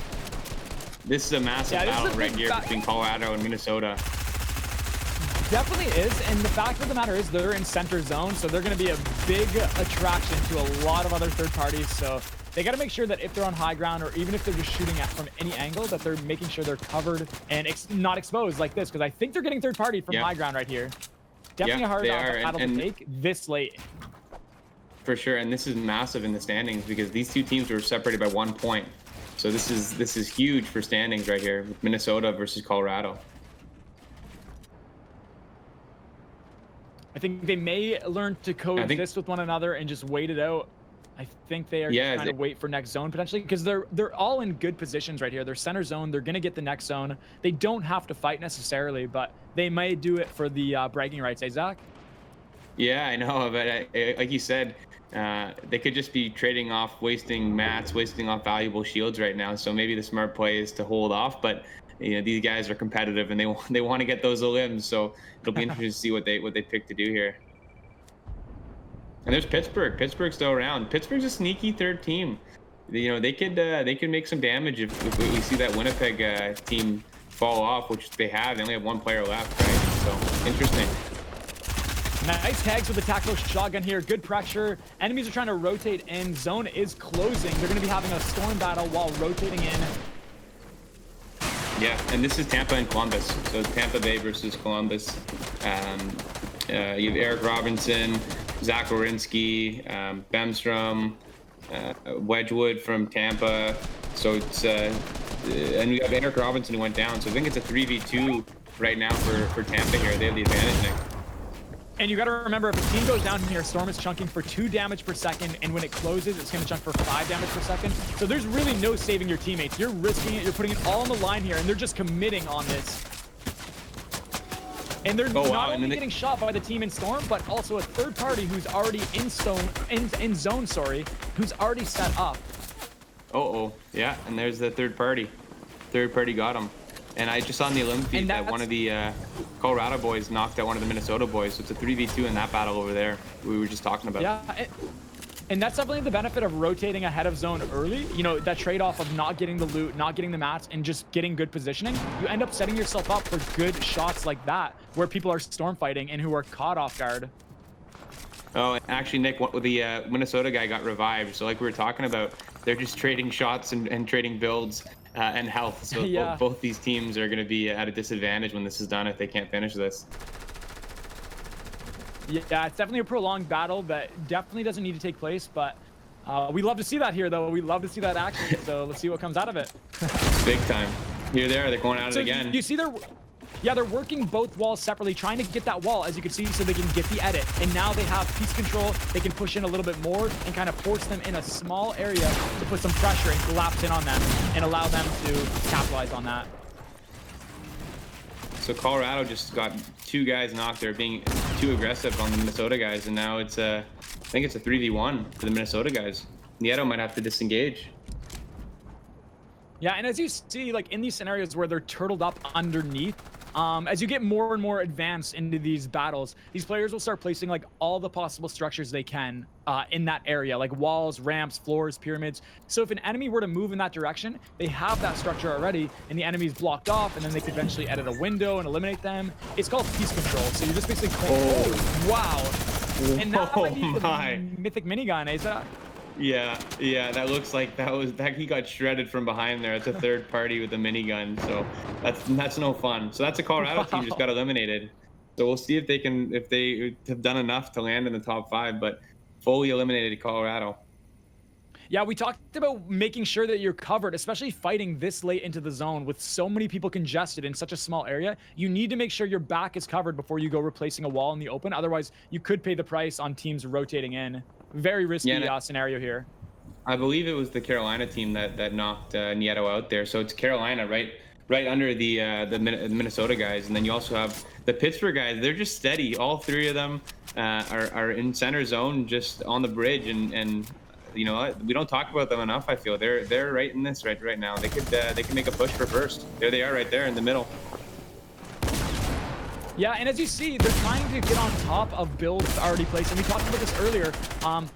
This is a massive battle right here between Colorado and Minnesota. Definitely is, and the fact of the matter is they're in center zone, so they're going to be a big attraction to a lot of other third parties. So they got to make sure that if they're on high ground, or even if they're just shooting at from any angle, that they're making sure they're covered and not exposed like this, because I think they're getting third party from high ground right here. Definitely a hard battle to take this late. For sure, and this is massive in the standings because these 2 teams were separated by 1 point. So this is huge for standings right here with Minnesota versus Colorado. I think they may learn to coexist with one another and just wait it out. I think they are trying to wait for next zone potentially, because they're all in good positions right here. They're center zone. They're going to get the next zone. They don't have to fight necessarily, but they may do it for the bragging rights, Zach? Yeah, I know, but like you said, they could just be trading off, wasting mats, wasting off valuable shields right now. So maybe the smart play is to hold off, but you know, these guys are competitive and they want to get those limbs. So it'll be interesting to see what they pick to do here. And there's Pittsburgh. Pittsburgh's still around. Pittsburgh's a sneaky 3rd team. You know, they could make some damage if we see that Winnipeg team fall off, which they have. They only have 1 player left, right? So interesting. Nice tags with the tactical shotgun here. Good pressure. Enemies are trying to rotate in. Zone is closing. They're going to be having a storm battle while rotating in. Yeah, and this is Tampa and Columbus. So Tampa Bay versus Columbus. You have Eric Robinson, Zach Werenski, Bemstrom, Wedgwood from Tampa. So it's and we have Eric Robinson who went down. So I think it's a 3v2 right now for Tampa here. They have the advantage, Nick. And you got to remember, if a team goes down here, Storm is chunking for 2 damage per second, and when it closes, it's going to chunk for 5 damage per second. So there's really no saving your teammates. You're risking it. You're putting it all on the line here, and they're just committing on this. And they're not only getting shot by the team in Storm, but also a third party who's already in zone, who's already set up. Yeah, and there's the third party. Third party got him. And I just saw in the Olymp feed that one of the Colorado boys knocked out one of the Minnesota boys. So it's a 3v2 in that battle over there we were just talking about. Yeah, and that's definitely the benefit of rotating ahead of zone early. You know, that trade-off of not getting the loot, not getting the mats, and just getting good positioning. You end up setting yourself up for good shots like that, where people are storm fighting and who are caught off guard. Oh, actually, Nick, the Minnesota guy got revived. So like we were talking about, they're just trading shots and trading builds. And health. So yeah. both these teams are going to be at a disadvantage when this is done if they can't finish this. Yeah, it's definitely a prolonged battle that definitely doesn't need to take place, but we love to see that here, though. We love to see that action, so let's see what comes out of it. Big time. Here they are. They're going at it again. You see they're working both walls separately, trying to get that wall, as you can see, so they can get the edit. And now they have piece control. They can push in a little bit more and kind of force them in a small area to put some pressure and collapse in on them and allow them to capitalize on that. So Colorado just got 2 guys knocked. They're being too aggressive on the Minnesota guys, and now it's I think it's a 3v1 for the Minnesota guys. Nieto might have to disengage. Yeah, and as you see, like in these scenarios where they're turtled up underneath, as you get more and more advanced into these battles, these players will start placing like all the possible structures they can in that area, like walls, ramps, floors, pyramids. So if an enemy were to move in that direction, they have that structure already, and the enemy's blocked off, and then they could eventually edit a window and eliminate them. It's called piece control. So you're just basically wow. And that might be the mythic minigun, is that? Yeah, that looks like that he got shredded from behind there. It's a third party with a minigun, so that's no fun. So that's a Colorado team just got eliminated. So we'll see if they have done enough to land in the top 5, but fully eliminated Colorado. Yeah, we talked about making sure that you're covered, especially fighting this late into the zone with so many people congested in such a small area. You need to make sure your back is covered before you go replacing a wall in the open. Otherwise, you could pay the price on teams rotating in. Very risky scenario here. I believe it was the Carolina team that knocked Nieto out there. So it's Carolina right under the Minnesota guys, and then you also have the Pittsburgh guys. They're just steady. All 3 of them are in center zone, just on the bridge, and you know, we don't talk about them enough. I feel they're right in this right now. They can make a push for first. There they are, right there in the middle. Yeah, and as you see, they're trying to get on top of builds already placed. And we talked about this earlier.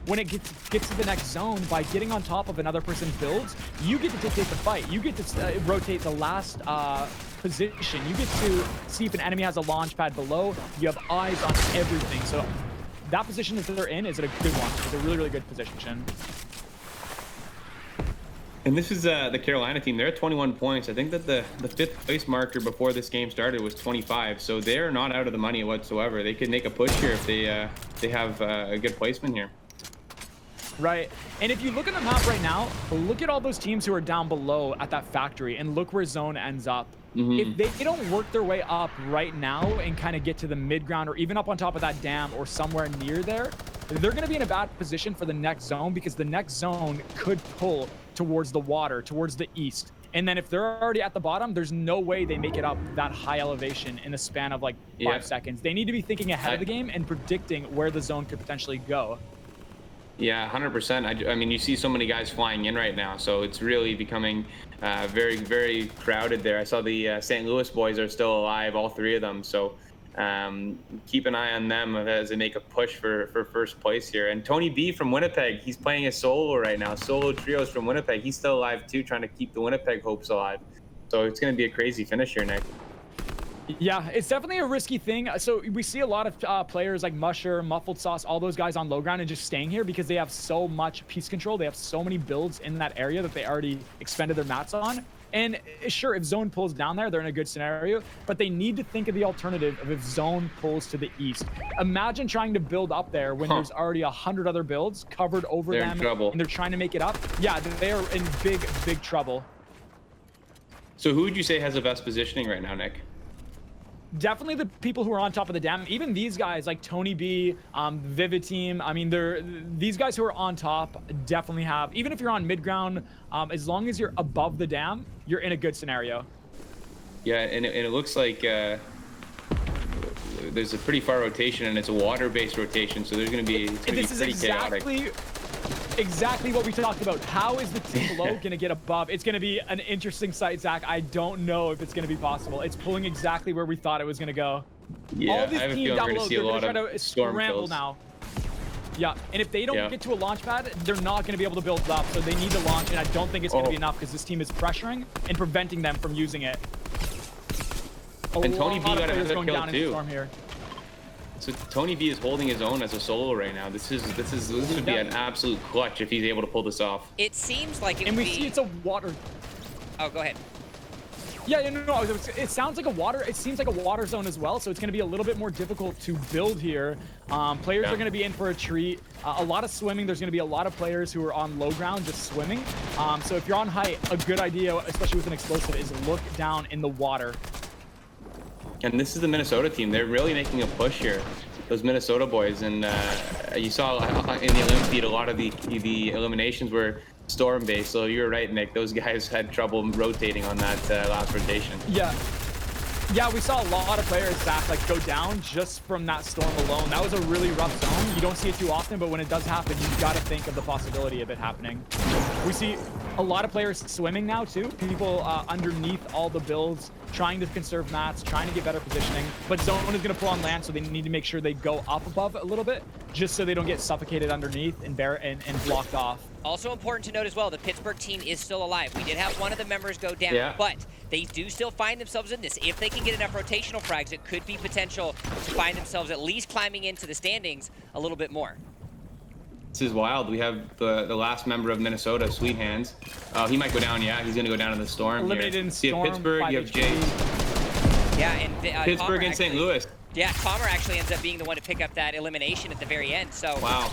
When it gets to the next zone, by getting on top of another person's builds, you get to dictate the fight. You get to rotate the last position. You get to see if an enemy has a launch pad below. You have eyes on everything. So that position that they're in is a good one. It's a really, really good position. And this is the Carolina team. They're at 21 points. I think that the 5th place marker before this game started was 25. So they're not out of the money whatsoever. They could make a push here if they have a good placement here. Right. And if you look at the map right now, look at all those teams who are down below at that factory, and look where zone ends up. If they don't work their way up right now and kind of get to the mid ground or even up on top of that dam or somewhere near there, they're going to be in a bad position for the next zone, because the next zone could pull towards the water, towards the east. And then if they're already at the bottom, there's no way they make it up that high elevation in the span of like 5 seconds. They need to be thinking ahead of the game and predicting where the zone could potentially go. Yeah, 100%. I mean, you see so many guys flying in right now, so it's really becoming very, very crowded there. I saw the St. Louis boys are still alive, all 3 of them. So keep an eye on them as they make a push for first place here. And Tony B from Winnipeg, he's playing a solo right now. Solo trios from Winnipeg. He's still alive too, trying to keep the Winnipeg hopes alive. So it's going to be a crazy finish here, Nick. Yeah, it's definitely a risky thing. So we see a lot of players like Musher, Muffled Sauce, all those guys on low ground and just staying here because they have so much piece control. They have so many builds in that area that they already expended their mats on. And sure, if zone pulls down there, they're in a good scenario, but they need to think of the alternative of if zone pulls to the east. Imagine trying to build up there when there's already 100 other builds covered over They're them in trouble. and they're trying to make it up. Yeah, they're in big trouble. So who would you say has the best positioning right now, Nick? Definitely the people who are on top of the dam. Even these guys like Tony B, Vivid Team. I mean, these guys who are on top definitely have. Even if you're on mid ground, as long as you're above the dam, you're in a good scenario. Yeah, and it looks like there's a pretty far rotation, and it's a water-based rotation, so there's going to be pretty chaotic. Exactly what we talked about. How is the team below going to get above? It's going to be an interesting sight, Zach. I don't know if it's going to be possible. It's pulling exactly where we thought it was going to go. Yeah, all these I have a teams feeling down we're below, going to see a they're lot going to try of to storm scramble kills. now. Yeah, and if they don't get to a launch pad, they're not going to be able to build up. So they need to launch, and I don't think it's going to be enough because this team is pressuring and preventing them from using it. And Tony B got another going kill down in the too. storm here. So Tony B is holding his own as a solo right now. This would be an absolute clutch if he's able to pull this off. It seems like it and would we be... see it's a water. Oh, go ahead. Yeah, no. It sounds like a water. It seems like a water zone as well. So it's going to be a little bit more difficult to build here. Players are going to be in for a treat. A lot of swimming. There's going to be a lot of players who are on low ground just swimming. So if you're on height, a good idea, especially with an explosive, is look down in the water. And this is the Minnesota team. They're really making a push here. Those Minnesota boys, and you saw in the Olymp feed a lot of the eliminations were storm based. So you're right, Nick. Those guys had trouble rotating on that last rotation. Yeah, we saw a lot of players, Zach, like go down just from that storm alone. That was a really rough zone. You don't see it too often, but when it does happen, you've got to think of the possibility of it happening. We see a lot of players swimming now too. People underneath all the builds, trying to conserve mats, trying to get better positioning. But zone is going to pull on land, so they need to make sure they go up above a little bit, just so they don't get suffocated underneath and blocked off. Also important to note as well, the Pittsburgh team is still alive. We did have one of the members go down, but they do still find themselves in this. If they can get enough rotational frags, it could be potential to find themselves at least climbing into the standings a little bit more. This is wild. We have the last member of Minnesota, Sweet Hands. He might go down. Yeah, he's going to go down in the storm. Eliminated in storm. You have Pittsburgh. You have Jace. Yeah, and Pittsburgh and St. Louis. Yeah, Palmer actually ends up being the one to pick up that elimination at the very end. So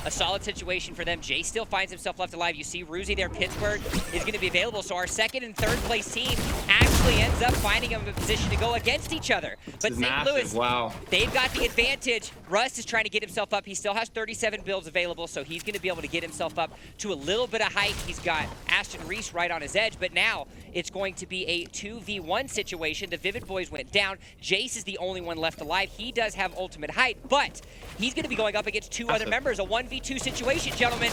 a solid situation for them. Jay still finds himself left alive. You see Ruzi there. Pittsburgh is going to be available. So our second and third place team actually ends up finding them in a position to go against each other. But St. Louis, they've got the advantage. Russ is trying to get himself up. He still has 37 builds available, so he's going to be able to get himself up to a little bit of height. He's got aston-reese right on his edge, but now it's going to be a 2v1 situation. The Vivid boys went down. Jace is the only one left alive. He does have ultimate height, but he's going to be going up against two other members. A 1v2 situation, gentlemen.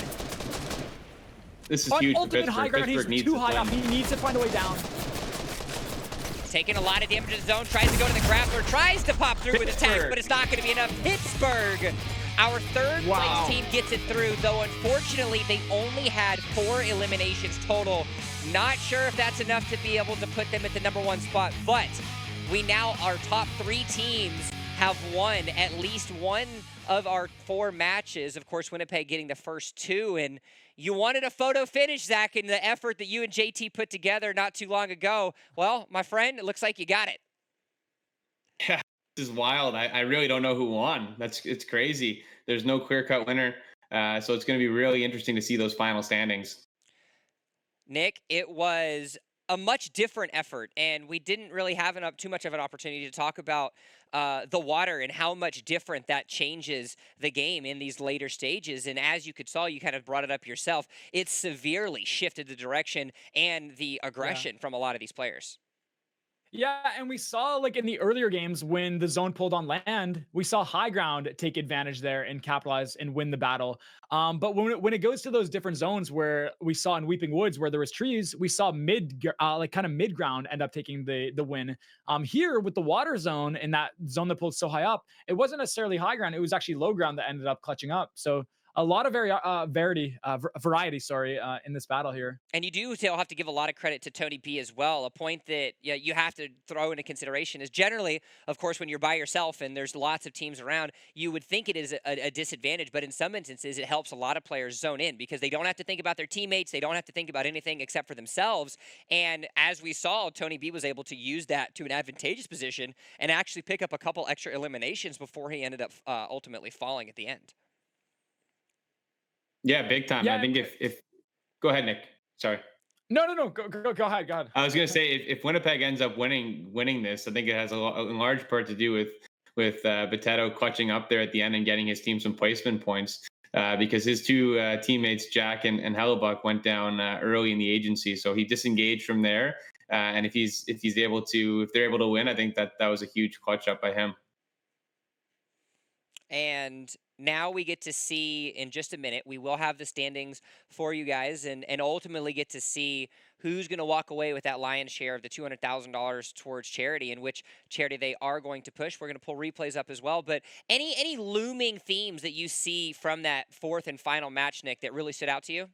This is huge for ultimate high ground. He's too high up. He needs to find a way down. Taking a lot of damage in the zone, tries to go to the grappler, tries to pop through with attacks, but it's not going to be enough. Pittsburgh, our third place team, gets it through, though unfortunately they only had 4 eliminations total. Not sure if that's enough to be able to put them at the #1 spot, but we now, our top 3 teams have won at least one of our 4 matches. Of course, Winnipeg getting the first 2, and you wanted a photo finish, Zach, in the effort that you and JT put together not too long ago. Well, my friend, it looks like you got it. Yeah, this is wild. I really don't know who won. It's crazy. There's no clear-cut winner, so it's going to be really interesting to see those final standings. Nick, it was a much different effort, and we didn't really have too much of an opportunity to talk about the water and how much different that changes the game in these later stages. And as you saw, you kind of brought it up yourself, it severely shifted the direction and the aggression from a lot of these players. Yeah, and we saw like in the earlier games when the zone pulled on land, we saw high ground take advantage there and capitalize and win the battle. But when it goes to those different zones where we saw in Weeping Woods where there was trees, we saw mid ground end up taking the win. Here with the water zone and that zone that pulled so high up, it wasn't necessarily high ground; it was actually low ground that ended up clutching up. So a lot of variety, sorry, in this battle here. And you do still have to give a lot of credit to Tony B as well. A point that you have to throw into consideration is generally, of course, when you're by yourself and there's lots of teams around, you would think it is a disadvantage. But in some instances, it helps a lot of players zone in because they don't have to think about their teammates. They don't have to think about anything except for themselves. And as we saw, Tony B was able to use that to an advantageous position and actually pick up a couple extra eliminations before he ended up ultimately falling at the end. Yeah, big time. Yeah. I think if go ahead, Nick. Sorry. No. Go ahead. I was gonna say if Winnipeg ends up winning this, I think it has in large part to do with Boteto clutching up there at the end and getting his team some placement points because his two teammates Jack and Hellebuck went down early in the agency, so he disengaged from there. And if they're able to win, I think that was a huge clutch up by him. And now we get to see in just a minute, we will have the standings for you guys and ultimately get to see who's going to walk away with that lion's share of the $200,000 towards charity, and which charity they are going to push. We're going to pull replays up as well. But any looming themes that you see from that fourth and final match, Nick, that really stood out to you?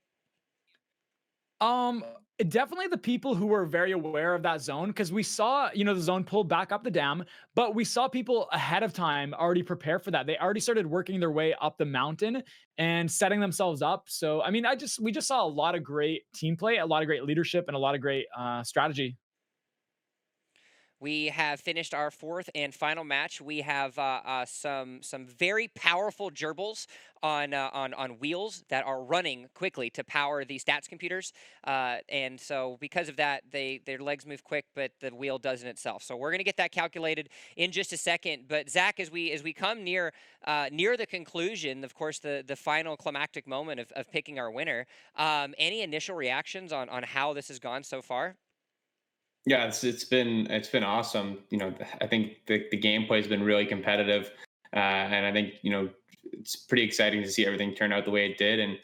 Definitely the people who were very aware of that zone, because we saw, the zone pull back up the dam, but we saw people ahead of time already prepare for that. They already started working their way up the mountain and setting themselves up. So, I mean, we just saw a lot of great team play, a lot of great leadership, and a lot of great strategy. We have finished our fourth and final match. We have some very powerful gerbils on wheels that are running quickly to power the stats computers, and so because of that, their legs move quick, but the wheel doesn't itself. So we're gonna get that calculated in just a second. But Zach, as we come near the conclusion, of course, the final climactic moment of picking our winner, any initial reactions on how this has gone so far? Yeah, it's been awesome. I think the gameplay has been really competitive, and I think it's pretty exciting to see everything turn out the way it did, and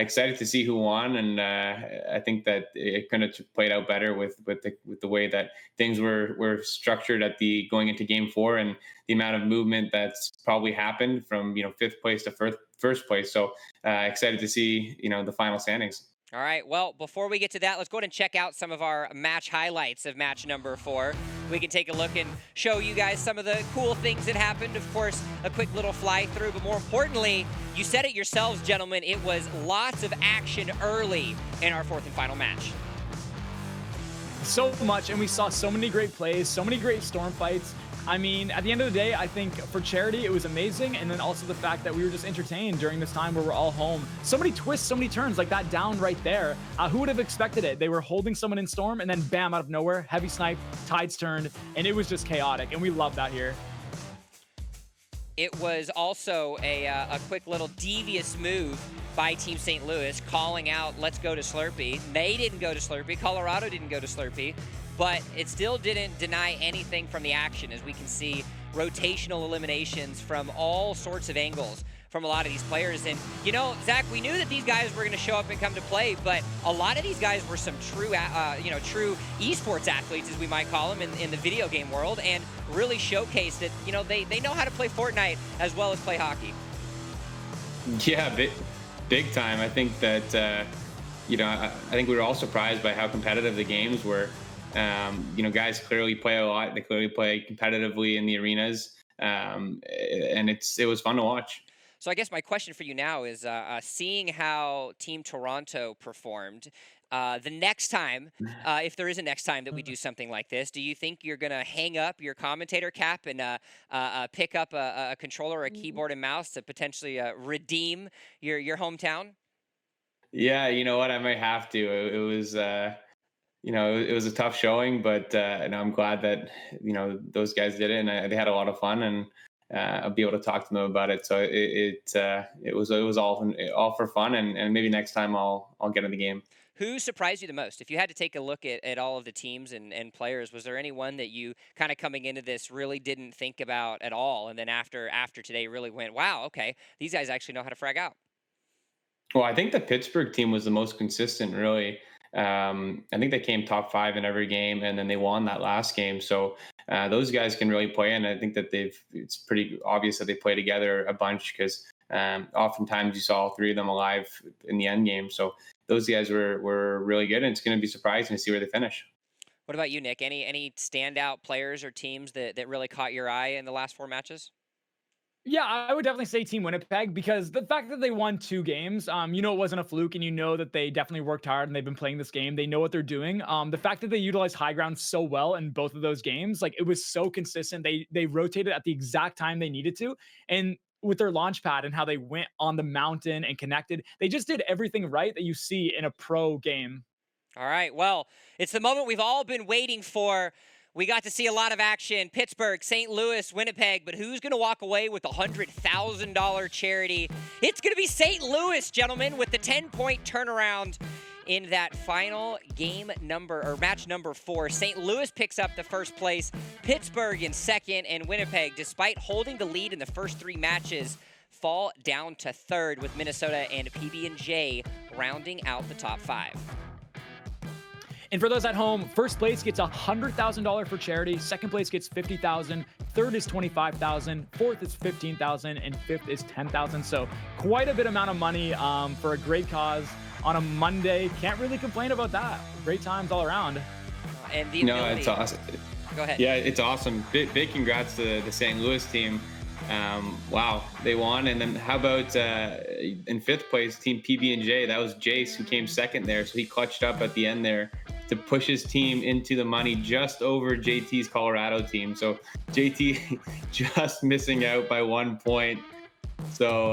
excited to see who won. And I think that it kind of played out better with the way that things were structured going into Game 4, and the amount of movement that's probably happened from fifth place to first place. So excited to see the final standings. All right, well, before we get to that, let's go ahead and check out some of our match highlights of match number 4. We can take a look and show you guys some of the cool things that happened. Of course, a quick little fly through, but more importantly, you said it yourselves, gentlemen, it was lots of action early in our fourth and final match. So much, and we saw so many great plays, so many great storm fights. I mean, at the end of the day, I think for charity, it was amazing. And then also the fact that we were just entertained during this time where we're all home. So many twists, so many turns, like that down right there. Who would have expected it? They were holding someone in storm, and then bam, out of nowhere, heavy snipe, tides turned, and it was just chaotic. And we love that here. It was also a quick little devious move by Team St. Louis, calling out, let's go to Slurpee. They didn't go to Slurpee. Colorado didn't go to Slurpee. But it still didn't deny anything from the action, as we can see rotational eliminations from all sorts of angles from a lot of these players. And, Zach, we knew that these guys were going to show up and come to play, but a lot of these guys were some true esports athletes, as we might call them, in the video game world, and really showcased that, they know how to play Fortnite as well as play hockey. Yeah, big time. I think that, I think we were all surprised by how competitive the games were. Guys clearly play a lot. They clearly play competitively in the arenas, and it was fun to watch. So I guess my question for you now is, seeing how Team Toronto performed, the next time, if there is a next time that we do something like this, do you think you're going to hang up your commentator cap and pick up a controller or a keyboard and mouse to potentially redeem your hometown? Yeah, you know what? I might have to. It was... it was a tough showing, but I'm glad that those guys did it, and they had a lot of fun, and I'll be able to talk to them about it. So it was all for fun, and maybe next time I'll get in the game. Who surprised you the most? If you had to take a look at all of the teams and players, was there anyone that you kind of coming into this really didn't think about at all, and then after today really went, wow, okay, these guys actually know how to frag out? Well, I think the Pittsburgh team was the most consistent, really. I think they came top 5 in every game, and then they won that last game. So those guys can really play. And I think that it's pretty obvious that they play together a bunch because oftentimes you saw all three of them alive in the end game. So those guys were really good, and it's going to be surprising to see where they finish. What about you, Nick? Any standout players or teams that really caught your eye in the last 4 matches? Yeah, I would definitely say Team Winnipeg because the fact that they won 2 games, it wasn't a fluke, and that they definitely worked hard and they've been playing this game. They know what they're doing. The fact that they utilized high ground so well in both of those games, like it was so consistent. They rotated at the exact time they needed to, and with their launch pad and how they went on the mountain and connected, they just did everything right that you see in a pro game. All right. Well, it's the moment we've all been waiting for. We got to see a lot of action. Pittsburgh, St. Louis, Winnipeg, but who's going to walk away with a $100,000 charity? It's going to be St. Louis, gentlemen, with the 10-point turnaround in that final match number 4. St. Louis picks up the first place, Pittsburgh in second, and Winnipeg, despite holding the lead in the first 3 matches, fall down to third with Minnesota and PB&J rounding out the top 5. And for those at home, first place gets $100,000 for charity. Second place gets $50,000. Third is $25,000. Fourth is $15,000, and fifth is $10,000. So quite a bit amount of money for a great cause on a Monday. Can't really complain about that. Great times all around. And the it's awesome. Go ahead. Yeah, it's awesome. Big congrats to the St. Louis team. Wow, they won. And then how about in 5th place, Team PB&J? That was Jace who came second there. So he clutched up at the end there to push his team into the money just over JT's Colorado team. So JT just missing out by 1 point. So,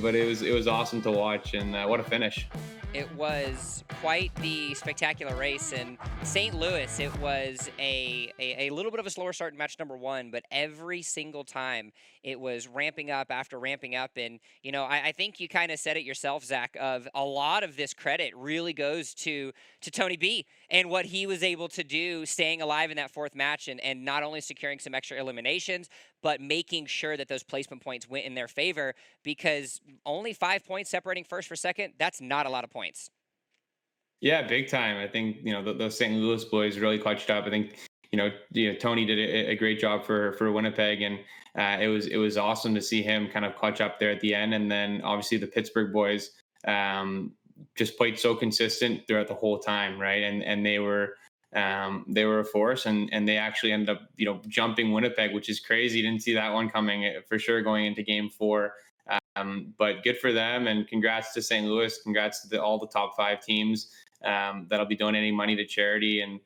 but it was awesome to watch, and what a finish. It was quite the spectacular race. In St. Louis, it was a little bit of a slower start in match number 1, but every single time it was ramping up after ramping up. And, I think you kind of said it yourself, Zach, of a lot of this credit really goes to Tony B and what he was able to do staying alive in that 4th match and not only securing some extra eliminations, but making sure that those placement points went in their favor, because only 5 points separating first for second, that's not a lot of points. Yeah, big time. I think, those St. Louis boys really clutched up. I think, Tony did a great job for Winnipeg, and it was awesome to see him kind of clutch up there at the end. And then obviously the Pittsburgh boys just played so consistent throughout the whole time, right? And they were a force, and they actually ended up, jumping Winnipeg, which is crazy. Didn't see that one coming for sure going into game 4. But good for them, and congrats to St. Louis. Congrats to all the top 5 teams that'll be donating money to charity, and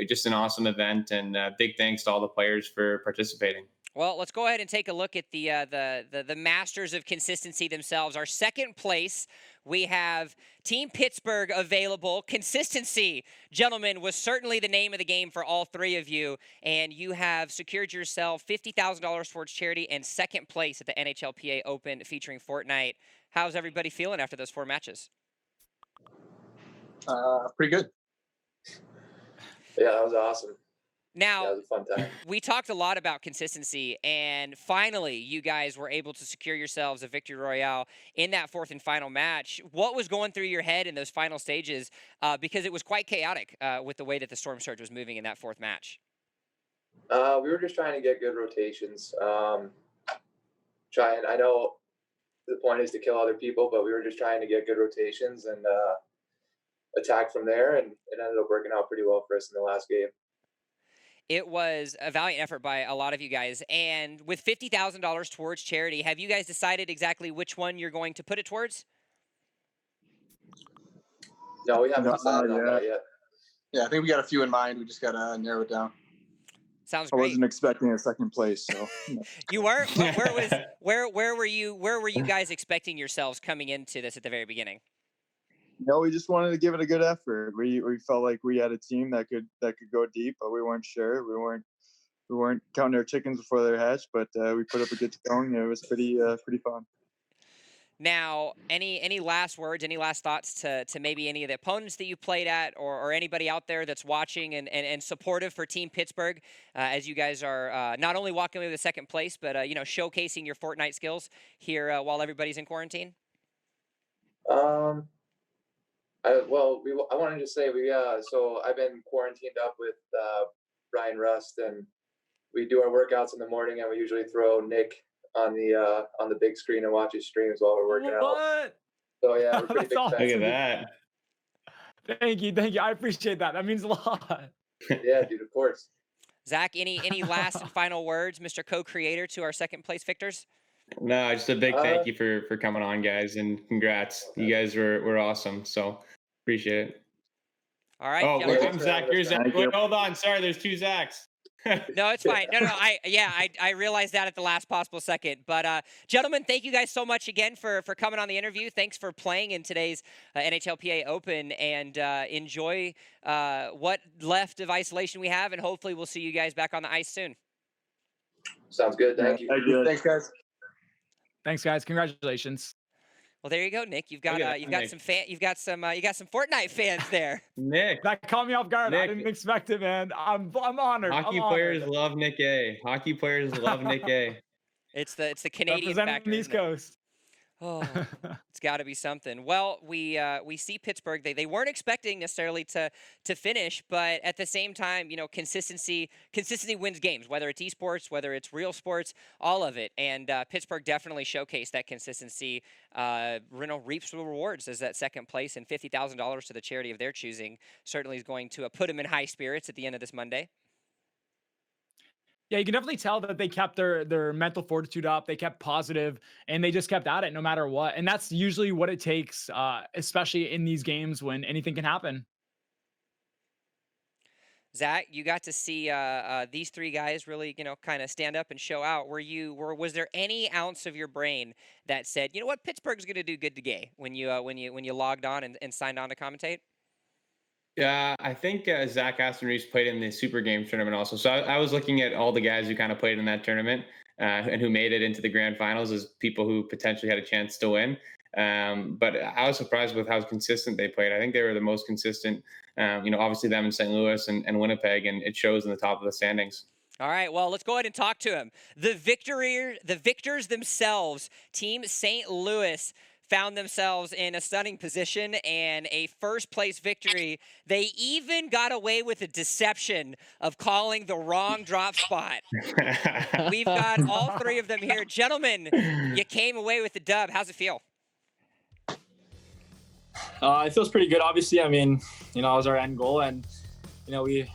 just an awesome event. And big thanks to all the players for participating. Well, let's go ahead and take a look at the masters of consistency themselves. Our second place, we have Team Pittsburgh available. Consistency, gentlemen, was certainly the name of the game for all 3 of you, and you have secured yourself $50,000 towards charity and second place at the NHLPA Open featuring Fortnite. How's everybody feeling after those 4 matches? Pretty good. Yeah, that was awesome. Now, that was a fun time. We talked a lot about consistency, and finally, you guys were able to secure yourselves a victory royale in that 4th and final match. What was going through your head in those final stages? Because it was quite chaotic with the way that the Storm Surge was moving in that 4th match. We were just trying to get good rotations. I know the point is to kill other people, but we were just trying to get good rotations and attack from there, and it ended up working out pretty well for us in the last game. It was a valiant effort by a lot of you guys. And with $50,000 towards charity, have you guys decided exactly which one you're going to put it towards? No, we haven't decided on that yet. Yeah, I think we got a few in mind. We just got to narrow it down. Sounds great. I wasn't expecting a second place, so. You weren't? Where were you guys expecting yourselves coming into this at the very beginning? No, we just wanted to give it a good effort. We felt like we had a team that could go deep, but we weren't sure. We weren't counting our chickens before they're hatched, but we put up a good showing. It was pretty fun. Now, any last words, any last thoughts to maybe any of the opponents that you played at, or anybody out there that's watching and supportive for Team Pittsburgh as you guys are not only walking away with the second place, but showcasing your Fortnite skills here while everybody's in quarantine? I wanted to say so I've been quarantined up with Ryan Rust, and we do our workouts in the morning, and we usually throw Nick on the big screen and watch his streams while we're working out. So yeah, we're pretty big fans. Look at that. Thank you. I appreciate that. That means a lot. Yeah, dude, of course. Zach, any last and final words, Mr. Co-creator, to our second place victors? No, just a big thank you for coming on, guys, and congrats. You guys were awesome. So appreciate it. All right. Oh, wait, I'm Zach. You're Zach. Wait, hold on. Sorry, there's two Zachs. No, it's fine. No. I realized that at the last possible second. But gentlemen, thank you guys so much again for coming on the interview. Thanks for playing in today's NHLPA Open, and enjoy what left of isolation we have, and hopefully we'll see you guys back on the ice soon. Sounds good. Thank you. Thanks, guys. Thanks, guys. Congratulations. Well, there you go, Nick. You've got some Fortnite fans there. Nick, that caught me off guard. Nick. I didn't expect it, man. I'm honored. Hockey players love Nick A. Hockey players love Nick A. It's the Canadian factor. The East Coast. Oh, it's got to be something. Well, we see Pittsburgh. They weren't expecting necessarily to finish, but at the same time, consistency wins games. Whether it's esports, whether it's real sports, all of it. And Pittsburgh definitely showcased that consistency. Reaps the rewards as that second place, and $50,000 to the charity of their choosing certainly is going to put them in high spirits at the end of this Monday. Yeah, you can definitely tell that they kept their mental fortitude up. They kept positive, and they just kept at it no matter what. And that's usually what it takes, especially in these games when anything can happen. Zach, you got to see these three guys really, kind of stand up and show out. Was there any ounce of your brain that said, you know what, Pittsburgh's going to do good today when you logged on and signed on to commentate? Yeah, I think Zach Aston-Reese played in the Super Games tournament also. So I was looking at all the guys who kind of played in that tournament and who made it into the grand finals as people who potentially had a chance to win. But I was surprised with how consistent they played. I think they were the most consistent, obviously them in St. Louis and Winnipeg, and it shows in the top of the standings. All right, well, let's go ahead and talk to him. The victors themselves, Team St. Louis, found themselves in a stunning position and a first-place victory. They even got away with a deception of calling the wrong drop spot. We've got all three of them here. Gentlemen, you came away with the dub. How's it feel? It feels pretty good, obviously. I mean, it was our end goal, and, we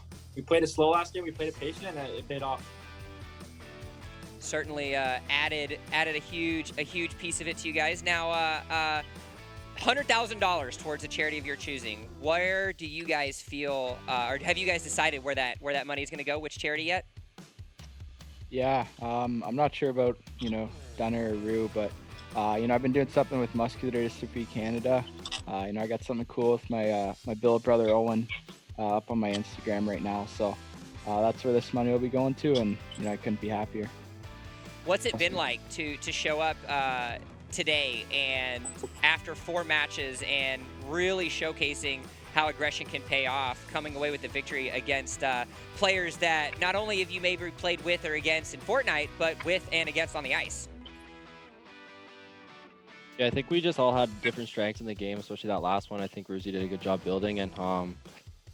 played it slow last game. We played it patient, and it paid off. Certainly added a huge piece of it to you guys. Now, $100,000 towards a charity of your choosing. Where do you guys feel, or have you guys decided where that money is going to go? Which charity yet? Yeah, I'm not sure about Dunner or Rue, but I've been doing something with Muscular Dystrophy Canada. I got something cool with my billet brother Owen up on my Instagram right now. So that's where this money will be going to, and I couldn't be happier. What's it been like to show up today and after 4 matches and really showcasing how aggression can pay off, coming away with the victory against players that not only have you maybe played with or against in Fortnite, but with and against on the ice? Yeah, I think we just all had different strengths in the game, especially that last one. I think Ruzi did a good job building, and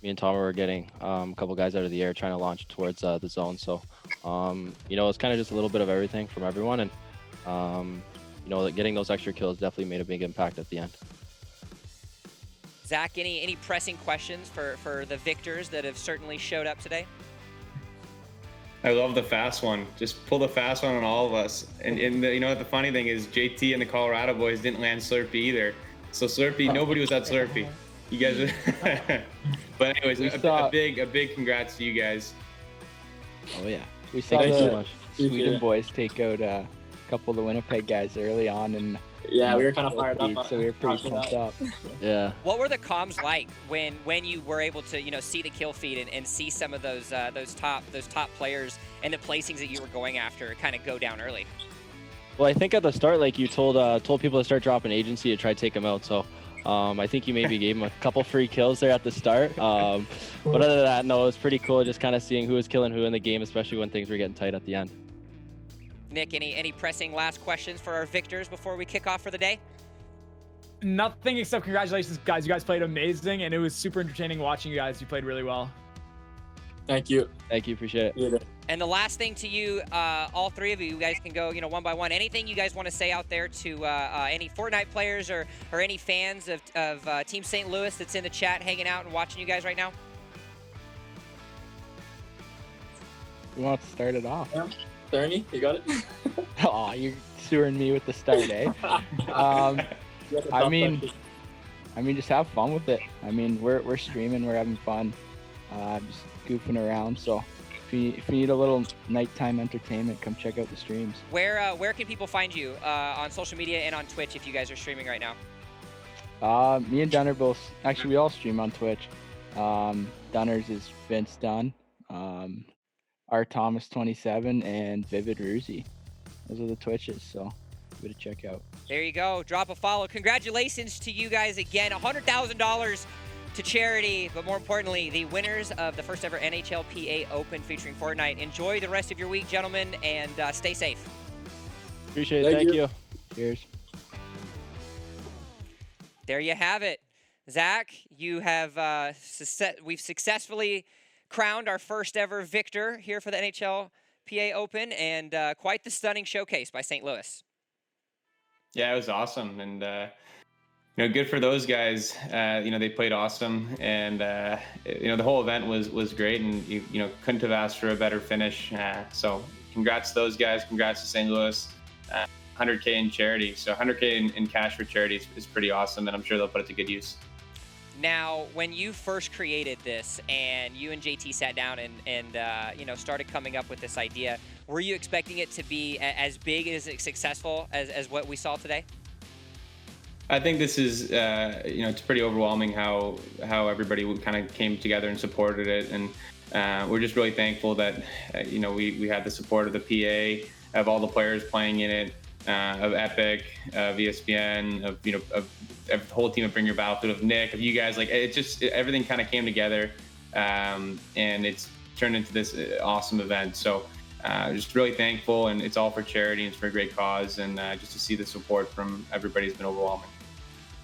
me and Tom were getting a couple guys out of the air trying to launch towards the zone. So, it's kind of just a little bit of everything from everyone. And, getting those extra kills definitely made a big impact at the end. Zach, any pressing questions for the victors that have certainly showed up today? I love the fast one. Just pull the fast one on all of us. And the funny thing is JT and the Colorado boys didn't land Slurpee either. So Slurpee, nobody was at Slurpee. You guys are but anyways, a big congrats to you guys. Oh yeah. We saw the Sweden boys take out a couple of the Winnipeg guys early on, and yeah, we were kind of fired up. So we were pretty pumped up. Yeah. What were the comms like when you were able to see the kill feed and see some of those top players and the placings that you were going after kind of go down early? Well, I think at the start, like you told people to start dropping agency to try to take them out. So I think you maybe gave them a couple free kills there at the start. But other than that, no, it was pretty cool just kind of seeing who was killing who in the game, especially when things were getting tight at the end. Nick, any pressing last questions for our victors before we kick off for the day? Nothing except congratulations, guys. You guys played amazing, and it was super entertaining watching you guys. You played really well. Thank you. Thank you. Appreciate it. And the last thing to you, all three of you guys can go, one by one. Anything you guys want to say out there to any Fortnite players or any fans of Team St. Louis that's in the chat hanging out and watching you guys right now? Who wants to start it off? Yeah. Bernie, you got it? Oh, you're sewering me with the start, eh? I mean, just have fun with it. I mean, we're streaming, we're having fun, just goofing around. So if you need a little nighttime entertainment, come check out the streams. Where can people find you on social media and on Twitch if you guys are streaming right now? Me and Dunner both. Actually, we all stream on Twitch. Dunner's is Vince Dunn, R Thomas 27, and Vivid Ruzy. Those are the Twitches. So give it a check out. There you go. Drop a follow. Congratulations to you guys again. $100,000 to charity, but more importantly, the winners of the first ever NHLPA Open featuring Fortnite. Enjoy the rest of your week, gentlemen, and stay safe. Appreciate it. Thank you. Cheers. There you have it. Zach, you have we've successfully crowned our first ever victor here for the NHLPA Open, and quite the stunning showcase by St. Louis. Yeah, it was awesome, and good for those guys. They played awesome, and the whole event was great, and you couldn't have asked for a better finish. So congrats to those guys. Congrats to St. Louis. 100K in charity. So 100K in cash for charity is pretty awesome, and I'm sure they'll put it to good use. Now, when you first created this and you and JT sat down and started coming up with this idea, were you expecting it to be as big, as successful as what we saw today? I think this is, it's pretty overwhelming how everybody kind of came together and supported it. And we're just really thankful that, we had the support of the PA, of all the players playing in it, of Epic, of ESPN, of the whole team of Bring Your Battlefield, of Nick, of you guys. Like, it just, everything kind of came together, and it's turned into this awesome event. So just really thankful, and it's all for charity, and it's for a great cause, and just to see the support from everybody has been overwhelming.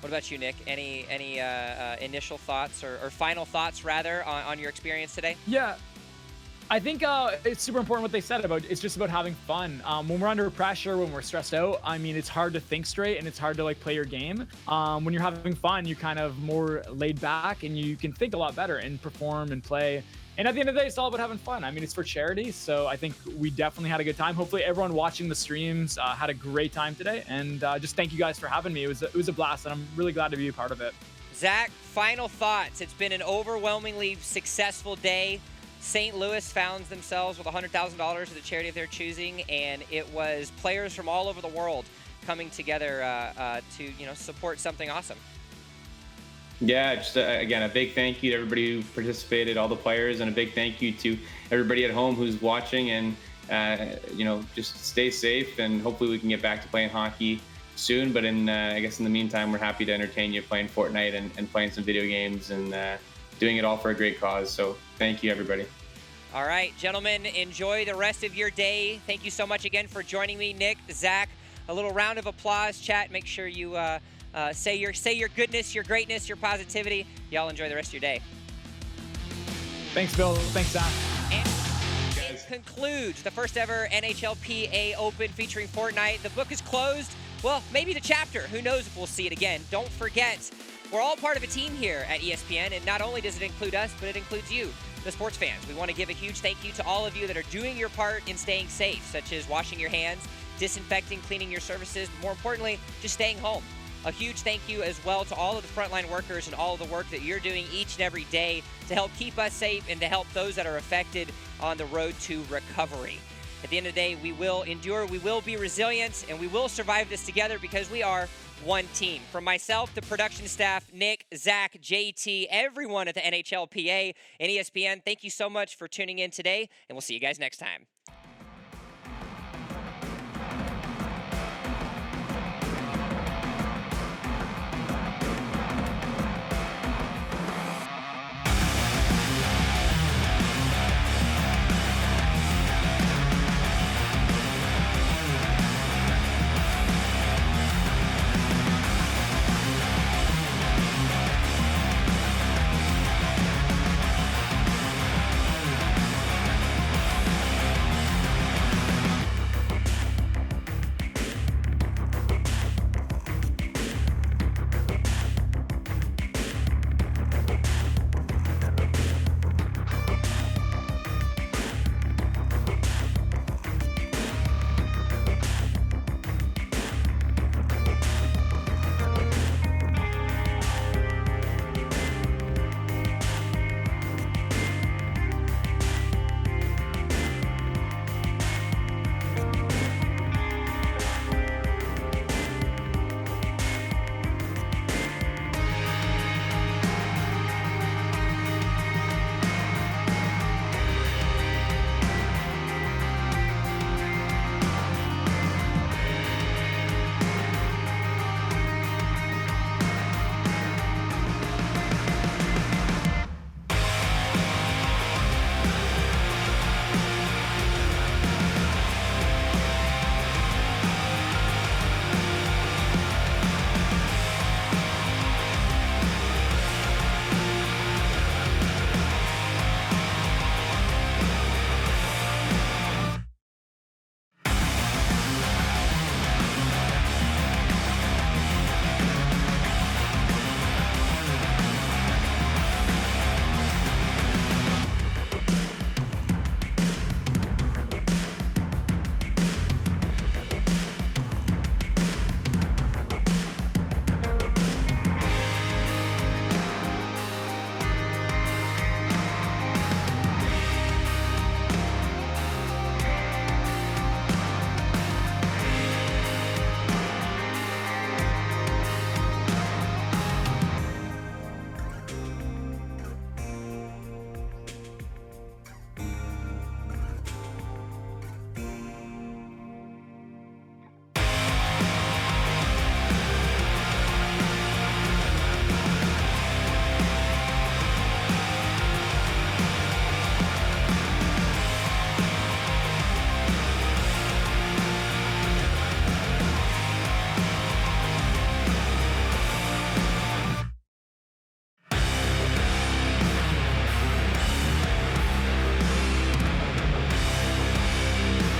What about you, Nick? Any initial thoughts or final thoughts, rather, on your experience today? Yeah. I think it's super important what they said about it's just about having fun. When we're under pressure, when we're stressed out, I mean, it's hard to think straight and it's hard to play your game. When you're having fun, you're kind of more laid back and you can think a lot better and perform and play. And at the end of the day, it's all about having fun. I mean, it's for charity, so I think we definitely had a good time. Hopefully, everyone watching the streams had a great time today. And just thank you guys for having me. It was a blast, and I'm really glad to be a part of it. Zach, final thoughts. It's been an overwhelmingly successful day. St. Louis found themselves with $100,000 to the charity of their choosing, and it was players from all over the world coming together to support something awesome. Yeah, just again, a big thank you to everybody who participated, all the players, and a big thank you to everybody at home who's watching. And just stay safe, and hopefully we can get back to playing hockey soon. But I guess in the meantime, we're happy to entertain you playing Fortnite and playing some video games and doing it all for a great cause. So thank you, everybody. All right, gentlemen, enjoy the rest of your day. Thank you so much again for joining me, Nick, Zach. A little round of applause, chat. Make sure you say your goodness, your greatness, your positivity. Y'all enjoy the rest of your day. Thanks, Bill. Thanks, Zach. And it concludes the first ever NHLPA Open featuring Fortnite. The book is closed. Well, maybe the chapter. Who knows if we'll see it again. Don't forget, we're all part of a team here at ESPN, and not only does it include us, but it includes you, the sports fans. We want to give a huge thank you to all of you that are doing your part in staying safe, such as washing your hands, disinfecting, cleaning your surfaces, but more importantly, just staying home. A huge thank you as well to all of the frontline workers and all of the work that you're doing each and every day to help keep us safe and to help those that are affected on the road to recovery. At the end of the day, we will endure, we will be resilient, and we will survive this together because we are one team. From myself, the production staff, Nick, Zach, JT, everyone at the NHLPA and ESPN, thank you so much for tuning in today, and we'll see you guys next time.